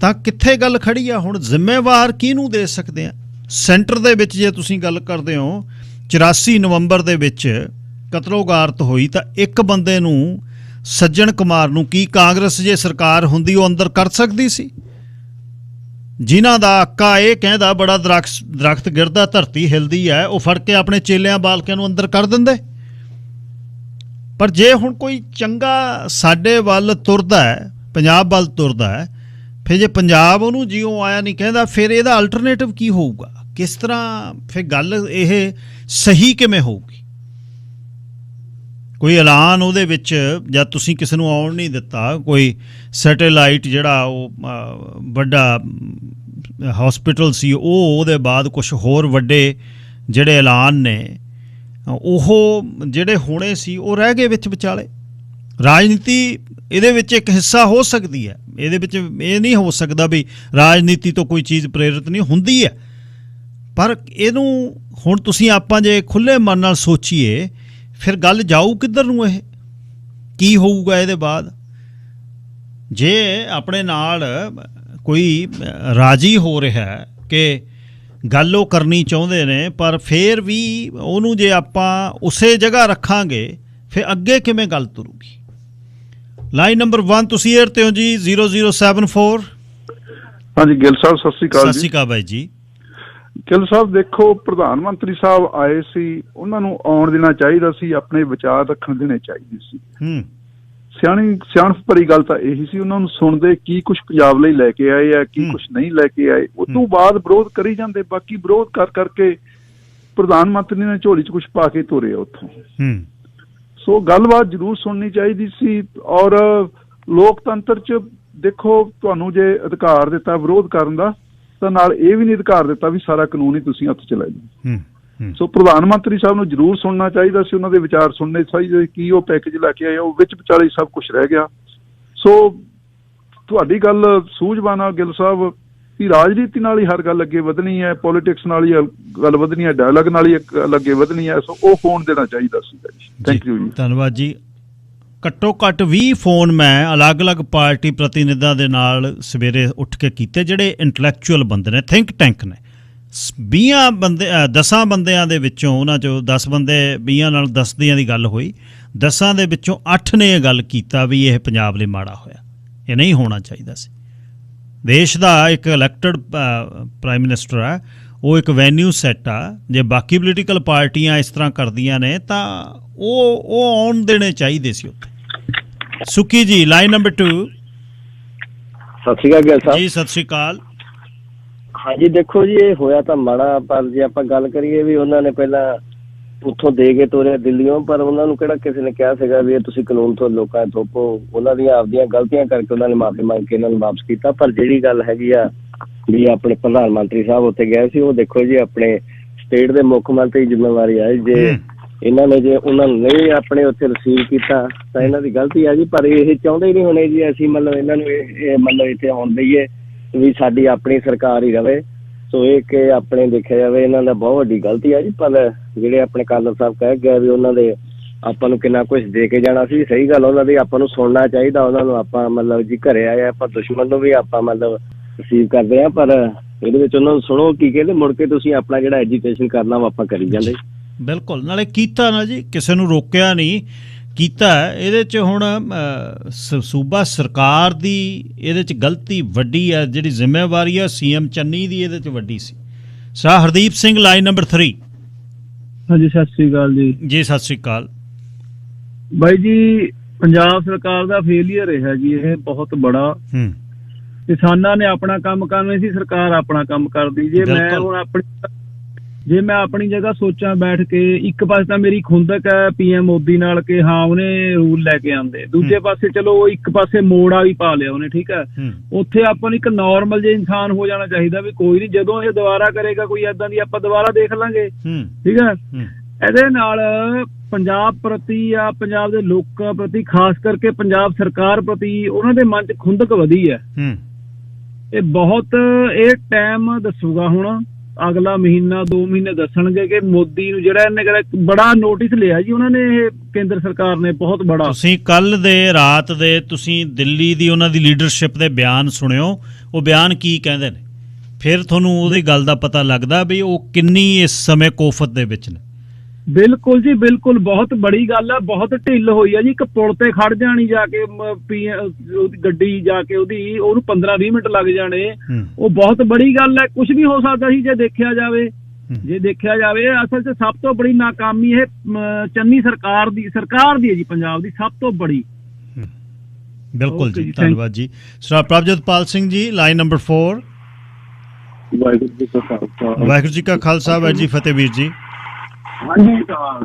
ਤਾਂ ਕਿੱਥੇ ਗੱਲ ਖੜੀ ਆ। ਹੁਣ ਜ਼ਿੰਮੇਵਾਰ ਕਿਹਨੂੰ ਦੇ ਸਕਦੇ ਆ? ਸੈਂਟਰ ਦੇ ਵਿੱਚ ਜੇ ਤੁਸੀਂ ਗੱਲ ਕਰਦੇ ਹੋ 84 ਨਵੰਬਰ ਦੇ ਵਿੱਚ ਕਤਲੋਗਾਰਤ ਹੋਈ ਤਾਂ ਇੱਕ ਬੰਦੇ ਨੂੰ, ਸੱਜਣ ਕੁਮਾਰ ਨੂੰ, ਕੀ ਕਾਂਗਰਸ ਜੇ ਸਰਕਾਰ ਹੁੰਦੀ ਉਹ ਅੰਦਰ ਕਰ ਸਕਦੀ ਸੀ? ਜਿਨ੍ਹਾਂ ਦਾ ਆਕਾ ਇਹ ਕਹਿੰਦਾ ਬੜਾ ਦਰਖਤ ਗਿਰਦਾ ਧਰਤੀ ਹਿਲਦੀ ਹੈ, ਉਹ ਫੜ ਕੇ ਆਪਣੇ ਚੇਲਿਆਂ ਬਾਲਕਿਆਂ ਨੂੰ ਅੰਦਰ ਕਰ ਦਿੰਦੇ। ਪਰ ਜੇ ਹੁਣ ਕੋਈ ਚੰਗਾ ਸਾਡੇ ਵੱਲ ਤੁਰਦਾ ਹੈ, ਪੰਜਾਬ ਵੱਲ ਤੁਰਦਾ ਹੈ, ਫਿਰ ਜੇ ਪੰਜਾਬ ਉਹਨੂੰ ਜਿਉਂ ਆਇਆ ਨਹੀਂ ਕਹਿੰਦਾ, ਫਿਰ ਇਹਦਾ ਅਲਟਰਨੇਟਿਵ ਕੀ ਹੋਊਗਾ? ਕਿਸ ਤਰ੍ਹਾਂ ਫਿਰ ਗੱਲ ਇਹ ਸਹੀ ਕਿਵੇਂ ਹੋਊਗੀ? ਕੋਈ ਐਲਾਨ ਉਹਦੇ ਵਿੱਚ ਜਾਂ ਤੁਸੀਂ ਕਿਸੇ ਨੂੰ ਆਉਣ ਨਹੀਂ ਦਿੱਤਾ, ਕੋਈ ਸੈਟੇਲਾਈਟ ਜਿਹੜਾ ਉਹ ਵੱਡਾ ਹਸਪੀਟਲ ਸੀ, ਉਹਦੇ ਬਾਅਦ ਕੁਛ ਹੋਰ ਵੱਡੇ ਜਿਹੜੇ ਐਲਾਨ ਨੇ ਉਹ ਜਿਹੜੇ ਹੋਣੇ ਸੀ ਉਹ ਰਹਿ ਗਏ ਵਿੱਚ ਵਿਚਾਲੇ। ਰਾਜਨੀਤੀ ਇਹਦੇ ਵਿੱਚ ਇੱਕ ਹਿੱਸਾ ਹੋ ਸਕਦੀ ਹੈ, ਇਹਦੇ ਵਿੱਚ ਇਹ ਨਹੀਂ ਹੋ ਸਕਦਾ ਵੀ ਰਾਜਨੀਤੀ ਤੋਂ ਕੋਈ ਚੀਜ਼ ਪ੍ਰੇਰਿਤ ਨਹੀਂ ਹੁੰਦੀ ਹੈ, ਪਰ ਇਹਨੂੰ ਹੁਣ ਤੁਸੀਂ ਆਪਾਂ ਜੇ ਖੁੱਲ੍ਹੇ ਮਨ ਨਾਲ ਸੋਚੀਏ ਫਿਰ ਗੱਲ ਜਾਊ ਕਿੱਧਰ ਨੂੰ? ਇਹ ਕੀ ਹੋਊਗਾ ਇਹਦੇ ਬਾਅਦ? ਜੇ ਆਪਣੇ ਨਾਲ ਕੋਈ ਰਾਜੀ ਹੋ ਰਿਹਾ ਕਿ ਗੱਲ ਉਹ ਕਰਨੀ ਚਾਹੁੰਦੇ ਨੇ, ਪਰ ਫਿਰ ਵੀ ਉਹਨੂੰ ਜੇ ਆਪਾਂ ਉਸੇ ਜਗ੍ਹਾ ਰੱਖਾਂਗੇ ਫਿਰ ਅੱਗੇ ਕਿਵੇਂ ਗੱਲ ਤੁਰੂਗੀ? ਲਾਈਨ ਨੰਬਰ 1 ਤੁਸੀਂ ਏਅਰ ਤੇ ਹੋ ਜੀ, 0074। ਹਾਂਜੀ ਗਿੱਲ ਸਾਹਿਬ ਸਤਿ ਸ਼੍ਰੀ ਅਕਾਲ। ਸਤਿ ਸ਼੍ਰੀ ਅਕਾਲ ਬਾਈ ਜੀ। ਗਿੱਲ ਸਾਹਿਬ ਦੇਖੋ, ਪ੍ਰਧਾਨ ਮੰਤਰੀ ਸਾਹਿਬ ਆਏ ਸੀ, ਉਹਨਾਂ ਨੂੰ ਆਉਣ ਦੇਣਾ ਚਾਹੀਦਾ ਸੀ, ਆਪਣੇ ਵਿਚਾਰ ਰੱਖਣ ਦੇਣੇ ਚਾਹੀਦੇ ਸੀ। ਸਿਆਣਪ ਭਰੀ ਗੱਲ ਤਾਂ ਇਹੀ ਸੀ, ਉਹਨਾਂ ਨੂੰ ਸੁਣਦੇ ਕੀ ਕੁਛ ਪੰਜਾਬ ਲਈ ਲੈ ਕੇ ਆਏ ਆ, ਕੀ ਕੁਛ ਨਹੀਂ ਲੈ ਕੇ ਆਏ। ਉਸ ਤੋਂ ਬਾਅਦ ਵਿਰੋਧ ਕਰੀ ਜਾਂਦੇ, ਬਾਕੀ ਵਿਰੋਧ ਕਰਕੇ ਪ੍ਰਧਾਨ ਮੰਤਰੀ ਨੇ ਝੋਲੀ 'ਚ ਕੁਛ ਪਾ ਕੇ ਤੋਰਿਆ ਉੱਥੋਂ। ਸੋ ਗੱਲਬਾਤ ਜ਼ਰੂਰ ਸੁਣਨੀ ਚਾਹੀਦੀ ਸੀ। ਔਰ ਲੋਕਤੰਤਰ 'ਚ ਦੇਖੋ, ਤੁਹਾਨੂੰ ਜੇ ਅਧਿਕਾਰ ਦਿੱਤਾ ਵਿਰੋਧ ਕਰਨ ਦਾ, ਤਾਂ ਨਾਲ ਇਹ ਵੀ ਨਹੀਂ ਅਧਿਕਾਰ ਦਿੱਤਾ ਵੀ ਸਾਰਾ ਕਾਨੂੰਨ ਹੀ ਤੁਸੀਂ ਹੱਥ 'ਚ ਲੈ ਲਓ। ਸੋ ਪ੍ਰਧਾਨ ਮੰਤਰੀ ਸਾਹਿਬ ਨੂੰ ਜ਼ਰੂਰ ਸੁਣਨਾ ਚਾਹੀਦਾ ਸੀ, ਉਹਨਾਂ ਦੇ ਵਿਚਾਰ ਸੁਣਨੇ ਚਾਹੀਦੇ। ਕੀ ਉਹ ਪੈਕੇਜ ਲੈ ਕੇ ਆਏ, ਉਹ ਵਿੱਚ ਵਿਚਾਲੇ ਸਭ ਕੁਝ ਰਹਿ ਗਿਆ। ਸੋ ਤੁਹਾਡੀ ਗੱਲ ਸੂਝਵਾਨ ਆ ਗਿੱਲ ਸਾਹਿਬ ਵੀ ਰਾਜਨੀਤੀ ਨਾਲ ਹੀ ਹਰ ਗੱਲ ਅੱਗੇ ਵਧਣੀ ਹੈ, ਪੋਲੀਟਿਕਸ ਨਾਲ ਹੀ ਗੱਲ ਵਧਣੀ ਹੈ, ਡਾਇਲਾਗ ਨਾਲ ਹੀ ਗੱਲ ਅੱਗੇ ਵਧਣੀ ਹੈ। ਸੋ ਉਹ ਫੋਨ ਦੇਣਾ ਚਾਹੀਦਾ ਸੀਗਾ ਜੀ। ਥੈਂਕ ਯੂ ਜੀ। ਧੰਨਵਾਦ ਜੀ। ਘੱਟੋ ਘੱਟ 20 ਫੋਨ ਮੈਂ ਅਲੱਗ-ਅਲੱਗ ਪਾਰਟੀ ਪ੍ਰਤੀਨਿਧਾਂ ਦੇ ਨਾਲ ਸਵੇਰੇ ਉੱਠ ਕੇ ਕੀਤੇ, ਜਿਹੜੇ ਇੰਟਲੈਕਚੁਅਲ ਬੰਦੇ ਨੇ, ਥਿੰਕ ਟੈਂਕ ਨੇ। 10 ਬੰਦਿਆਂ ਦੇ ਵਿੱਚੋਂ, ਉਹਨਾਂ 'ਚੋਂ 10 ਬੰਦੇ 20 ਨਾਲ 10 ਦੀਆਂ ਦੀ ਗੱਲ ਹੋਈ, 10 ਦੇ ਵਿੱਚੋਂ 8 ਨੇ ਇਹ ਗੱਲ ਕੀਤਾ ਵੀ ਇਹ ਪੰਜਾਬ ਲਈ ਮਾੜਾ ਹੋਇਆ, ਇਹ ਨਹੀਂ ਹੋਣਾ ਚਾਹੀਦਾ ਸੀ। ਦੇਸ਼ ਦਾ ਇੱਕ ਇਲੈਕਟਡ ਪ੍ਰਾਈਮ ਮਿਨਿਸਟਰ ਹੈ, ਉਹ ਇੱਕ ਵੈਨਿਊ ਸੈੱਟ ਆ। ਜੇ ਬਾਕੀ ਪੋਲੀਟੀਕਲ ਪਾਰਟੀਆਂ ਇਸ ਤਰ੍ਹਾਂ ਕਰਦੀਆਂ ਨੇ ਤਾਂ ਉਹ ਆਉਣ ਦੇਣੇ ਚਾਹੀਦੇ ਸੀ ਉੱਥੇ। ਸੁੱਕੀ ਜੀ, ਲਾਈਨ ਨੰਬਰ 2। ਸਤਿ ਸ਼੍ਰੀ ਅਕਾਲ ਸਾਹਿਬ ਜੀ। ਸਤਿ ਸ਼੍ਰੀ ਅਕਾਲ। ਹਾਂਜੀ ਦੇਖੋ ਜੀ, ਇਹ ਹੋਇਆ ਤਾਂ ਮਾੜਾ, ਪਰ ਜੇ ਆਪਾਂ ਗੱਲ ਕਰੀਏ ਵੀ ਉਹਨਾਂ ਨੇ ਪਹਿਲਾਂ ਉੱਥੋਂ ਦੇ ਕੇ ਤੋਰਿਆ ਦਿੱਲੀੋਂ, ਪਰ ਉਹਨਾਂ ਨੂੰ ਕਿਹੜਾ ਕਿਸੇ ਨੇ ਕਿਹਾ ਸੀਗਾ ਵੀ ਇਹ ਤੁਸੀਂ ਕਾਨੂੰਨ ਤੋਂ ਲੋਕਾਂ ਨੂੰ ਥੋਪੋ। ਉਹਨਾਂ ਦੀਆਂ ਆਪਦੀਆਂ ਗਲਤੀਆਂ ਕਰਕੇ ਉਹਨਾਂ ਨੇ ਮਾਫੀ ਮੰਗ ਕੇ ਇਹਨਾਂ ਨੂੰ ਵਾਪਸ ਕੀਤਾ। ਪਰ ਜਿਹੜੀ ਗੱਲ ਹੈਗੀ ਆ ਵੀ ਆਪਣੇ ਪ੍ਰਧਾਨ ਮੰਤਰੀ ਸਾਹਿਬ ਉੱਥੇ ਗਏ ਸੀ, ਉਹ ਦੇਖੋ ਜੀ ਆਪਣੇ ਸਟੇਟ ਦੇ ਮੁੱਖ ਮੰਤਰੀ ਦੀ ਜ਼ਿੰਮੇਵਾਰੀ ਆ। ਜੇ ਇਹਨਾਂ ਨੇ ਜੇ ਉਹਨਾਂ ਨੂੰ ਨਹੀਂ ਆਪਣੇ ਉੱਥੇ ਰਿਸੀਵ ਕੀਤਾ ਤਾਂ ਇਹਨਾਂ ਦੀ ਗਲਤੀ ਆ ਜੀ। ਪਰ ਇਹ ਚਾਹੁੰਦੇ ਹੀ ਨਹੀਂ ਹੋਣੇ ਜੀ ਅਸੀਂ ਮਤਲਬ ਇਹਨਾਂ ਨੂੰ ਇਹ ਮਤਲਬ ਇੱਥੇ ਆਉਣ ਦਈਏ ਵੀ ਸਾਡੀ ਆਪਣੀ ਸਰਕਾਰ ਹੀ ਰਵੇ। ਸੋ ਇਹ ਕਿ ਆਪਣੇ ਦੇਖਿਆ ਜਾਵੇ ਇਹਨਾਂ ਦਾ ਬਹੁਤ ਵੱਡੀ ਗਲਤੀ ਆ ਜੀ। ਪਰ ਜਿਹੜੇ ਆਪਣੇ ਕਾਲਰ ਸਾਹਿਬ ਕਹਿ ਗਏ ਵੀ ਉਹਨਾਂ ਦੇ ਆਪਾਂ ਨੂੰ ਕਿੰਨਾ ਕੁਛ ਦੇ ਕੇ ਜਾਣਾ ਸੀ, ਸਹੀ ਗੱਲ ਉਹਨਾਂ ਦੀ ਆਪਾਂ ਨੂੰ ਸੁਣਨਾ ਚਾਹੀਦਾ। ਉਹਨਾਂ ਨੂੰ ਆਪਾਂ ਮਤਲਬ ਜੀ ਘਰੇ ਆਏ ਆਪਾਂ ਦੁਸ਼ਮਣ ਨੂੰ ਵੀ ਆਪਾਂ ਮਤਲਬ ਰਿਸੀਵ ਕਰਦੇ ਹਾਂ, ਪਰ ਇਹਦੇ ਵਿੱਚ ਉਹਨਾਂ ਨੂੰ ਸੁਣੋ ਕੀ ਕਹਿੰਦੇ, ਮੁੜ ਕੇ ਤੁਸੀਂ ਆਪਣਾ ਜਿਹੜਾ ਐਜੂਕੇਸ਼ਨ ਕਰਨਾ ਉਹ ਆਪਾਂ ਕਰੀ ਜਾਂਦੇ। ਬਿਲਕੁਲ, ਨਾਲੇ ਕੀਤਾ ਨਾ ਜੀ, ਕਿਸੇ ਨੂੰ ਰੋਕਿਆ ਨਹੀਂ, ਕੀਤਾ। ਇਹਦੇ 'ਚ ਹੁਣ ਸੂਬਾ ਸਰਕਾਰ ਦੀ ਇਹਦੇ 'ਚ ਗਲਤੀ ਵੱਡੀ ਹੈ, ਜਿਹੜੀ ਜ਼ਿੰਮੇਵਾਰੀ ਹੈ CM ਚੰਨੀ ਦੀ ਇਹਦੇ 'ਚ ਵੱਡੀ ਸੀ। ਸਾਹ ਹਰਦੀਪ ਸਿੰਘ, ਲਾਈਨ ਨੰਬਰ 3। ਹਾਂਜੀ ਸਤਿ ਸ੍ਰੀ ਅਕਾਲ ਜੀ। ਜੀ ਸਤਿ ਸ੍ਰੀ ਅਕਾਲ ਬਾਈ ਜੀ। ਪੰਜਾਬ ਸਰਕਾਰ ਦਾ ਫੇਲੀਅਰ ਰਿਹਾ ਜੀ ਇਹ ਬਹੁਤ ਬੜਾ। ਕਿਸਾਨਾਂ ਨੇ ਆਪਣਾ ਕੰਮ ਕਰਨਾ ਸੀ, ਸਰਕਾਰ ਆਪਣਾ ਕੰਮ ਕਰਦੀ। ਜੇ ਮੈਂ ਆਪਣੀ ਜਗ੍ਹਾ ਸੋਚਾਂ ਬੈਠ ਕੇ, ਇੱਕ ਪਾਸੇ ਤਾਂ ਮੇਰੀ ਖੁੰਦਕ ਹੈ PM ਮੋਦੀ ਨਾਲ ਕਿ ਹਾਂ ਉਹਨੇ ਰੂਲ ਲੈ ਕੇ ਆਂਦੇ, ਦੂਜੇ ਪਾਸੇ ਚਲੋ ਇੱਕ ਪਾਸੇ ਮੋੜਾ ਵੀ ਪਾ ਲਿਆ ਉਹਨੇ, ਠੀਕ ਹੈ। ਉੱਥੇ ਆਪਾਂ ਨੂੰ ਇੱਕ ਨੋਰਮਲ ਜੇ ਇਨਸਾਨ ਹੋ ਜਾਣਾ ਚਾਹੀਦਾ ਵੀ ਕੋਈ ਨਹੀਂ, ਜਦੋਂ ਇਹ ਦੁਬਾਰਾ ਕਰੇਗਾ ਕੋਈ ਏਦਾਂ ਦੀ ਆਪਾਂ ਦੁਬਾਰਾ ਦੇਖ ਲਾਂਗੇ, ਠੀਕ ਹੈ। ਇਹਦੇ ਨਾਲ ਪੰਜਾਬ ਪ੍ਰਤੀ ਜਾਂ ਪੰਜਾਬ ਦੇ ਲੋਕਾਂ ਪ੍ਰਤੀ, ਖਾਸ ਕਰਕੇ ਪੰਜਾਬ ਸਰਕਾਰ ਪ੍ਰਤੀ ਉਹਨਾਂ ਦੇ ਮਨ 'ਚ ਖੁੰਦਕ ਵਧੀ ਹੈ। ਇਹ ਬਹੁਤ ਇਹ ਟਾਈਮ ਦੱਸੂਗਾ, ਹੁਣ ਅਗਲਾ ਮਹੀਨਾ 2 ਮਹੀਨੇ ਦੱਸਣਗੇ ਕਿ ਮੋਦੀ ਨੂੰ ਜਿਹੜਾ ਇਹਨੇ ਬੜਾ ਨੋਟਿਸ ਲਿਆ ਜੀ ਉਹਨਾਂ ਨੇ, ਇਹ ਕੇਂਦਰ ਸਰਕਾਰ ਨੇ ਬਹੁਤ ਬੜਾ। ਤੁਸੀਂ ਕੱਲ ਦੇ ਰਾਤ ਦੇ ਤੁਸੀਂ ਦਿੱਲੀ ਦੀ ਉਹਨਾਂ ਦੀ ਲੀਡਰਸ਼ਿਪ ਦੇ ਬਿਆਨ ਸੁਣਿਓ, ਉਹ ਬਿਆਨ ਕੀ ਕਹਿੰਦੇ ਨੇ, ਫਿਰ ਤੁਹਾਨੂੰ ਉਹਦੀ ਗੱਲ ਦਾ ਪਤਾ ਲੱਗਦਾ ਵੀ ਉਹ ਕਿੰਨੀ ਇਸ ਸਮੇਂ ਕੋਫਤ ਦੇ ਵਿੱਚ ਨੇ। ਬਿਲਕੁਲ ਜੀ, ਬਿਲਕੁਲ ਬਹੁਤ ਬੜੀ ਗੱਲ ਹੈ। ਬਹੁਤ ਢਿੱਲ ਹੋਈ ਹੈ ਜੀ। ਇੱਕ ਪੁਲ ਤੇ ਖੜ ਜਾਣੀ ਜਾ ਕੇ ਉਹਦੀ ਗੱਡੀ ਜਾ ਕੇ ਉਹਨੂੰ 15-20 ਮਿੰਟ ਲੱਗ ਜਾਣੇ, ਉਹ ਬਹੁਤ ਬੜੀ ਗੱਲ ਹੈ। ਕੁਝ ਵੀ ਹੋ ਸਕਦਾ ਸੀ ਜੇ ਦੇਖਿਆ ਜਾਵੇ। ਅਸਲ 'ਚ ਸਭ ਤੋਂ ਬੜੀ ਨਾਕਾਮੀ ਇਹ ਚੰਨੀ ਸਰਕਾਰ ਦੀ ਹੈ ਜੀ, ਪੰਜਾਬ ਦੀ ਸਭ ਤੋਂ ਬੜੀ। ਬਿਲਕੁਲ ਜੀ, ਧੰਨਵਾਦ ਜੀ। ਸਰਦਾਰ ਪ੍ਰਭਜੋਤਪਾਲ ਸਿੰਘ ਜੀ, ਲਾਈਨ ਨੰਬਰ 4। ਵਾਹਿਗੁਰੂ ਜੀ ਕਾ ਖਾਲਸਾ, ਵਾਹਿਗੁਰੂ ਜੀ ਕਾ ਖਾਲਸਾ, ਵਾਹਿਗੁਰੂ ਜੀ ਫਤਿਹ ਵੀਰ ਜੀ। ਹਾਂਜੀ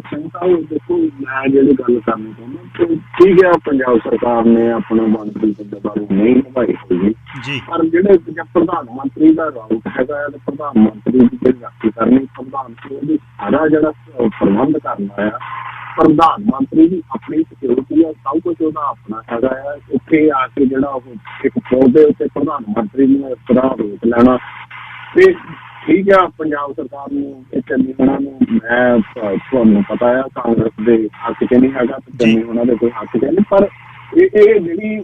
ਸਿੰਘ ਸਾਹਿਬ, ਦੇਖੋ ਮੈਂ ਜਿਹੜੀ ਗੱਲ ਕਰਨੀ ਚਾਹੁੰਦਾ, ਠੀਕ ਹੈ ਪੰਜਾਬ ਸਰਕਾਰ ਨੇ ਆਪਣਾ ਬਣਦੀ ਜ਼ਿੰਮੇਵਾਰੀ ਨਹੀਂ ਨਿਭਾਈ ਹੋਈ ਜੀ, ਪਰ ਜਿਹੜੇ ਪ੍ਰਧਾਨ ਮੰਤਰੀ ਦਾ ਰਾਊਟ ਹੈਗਾ ਹੈ, ਪ੍ਰਧਾਨ ਮੰਤਰੀ ਦੀ ਜਿਹੜੀ ਰਾਖੀ ਕਰਨੀ, ਪ੍ਰਧਾਨ ਮੰਤਰੀ ਸਾਰਾ ਜਿਹੜਾ ਪ੍ਰਬੰਧ ਕਰਨਾ ਆ, ਪ੍ਰਧਾਨ ਮੰਤਰੀ ਦੀ ਆਪਣੀ ਸਿਕਿਉਰਿਟੀ ਆ, ਸਭ ਕੁਝ ਉਹਦਾ ਆਪਣਾ ਹੈਗਾ ਆ। ਉੱਥੇ ਆ ਕੇ ਜਿਹੜਾ ਉਹ ਇੱਕ ਪੌਦੇ ਉੱਤੇ ਪ੍ਰਧਾਨ ਮੰਤਰੀ ਨੂੰ ਇਸ ਤਰ੍ਹਾਂ ਰੋਕ ਲੈਣਾ, ਤੇ ਠੀਕ ਆ ਪੰਜਾਬ ਸਰਕਾਰ ਨੂੰ ਇਹ ਚੰਨੀ ਹੋਣਾ ਨੂੰ, ਮੈਂ ਤੁਹਾਨੂੰ ਪਤਾ ਆ ਕਾਂਗਰਸ ਦੇ ਹੱਕ 'ਚ ਨਹੀਂ ਹੈਗਾ, ਚੰਨੀ ਹੋਣਾ ਦੇ ਕੋਈ ਹੱਕ 'ਚ ਨਹੀਂ, ਪਰ ਇਹ ਜਿਹੜੀ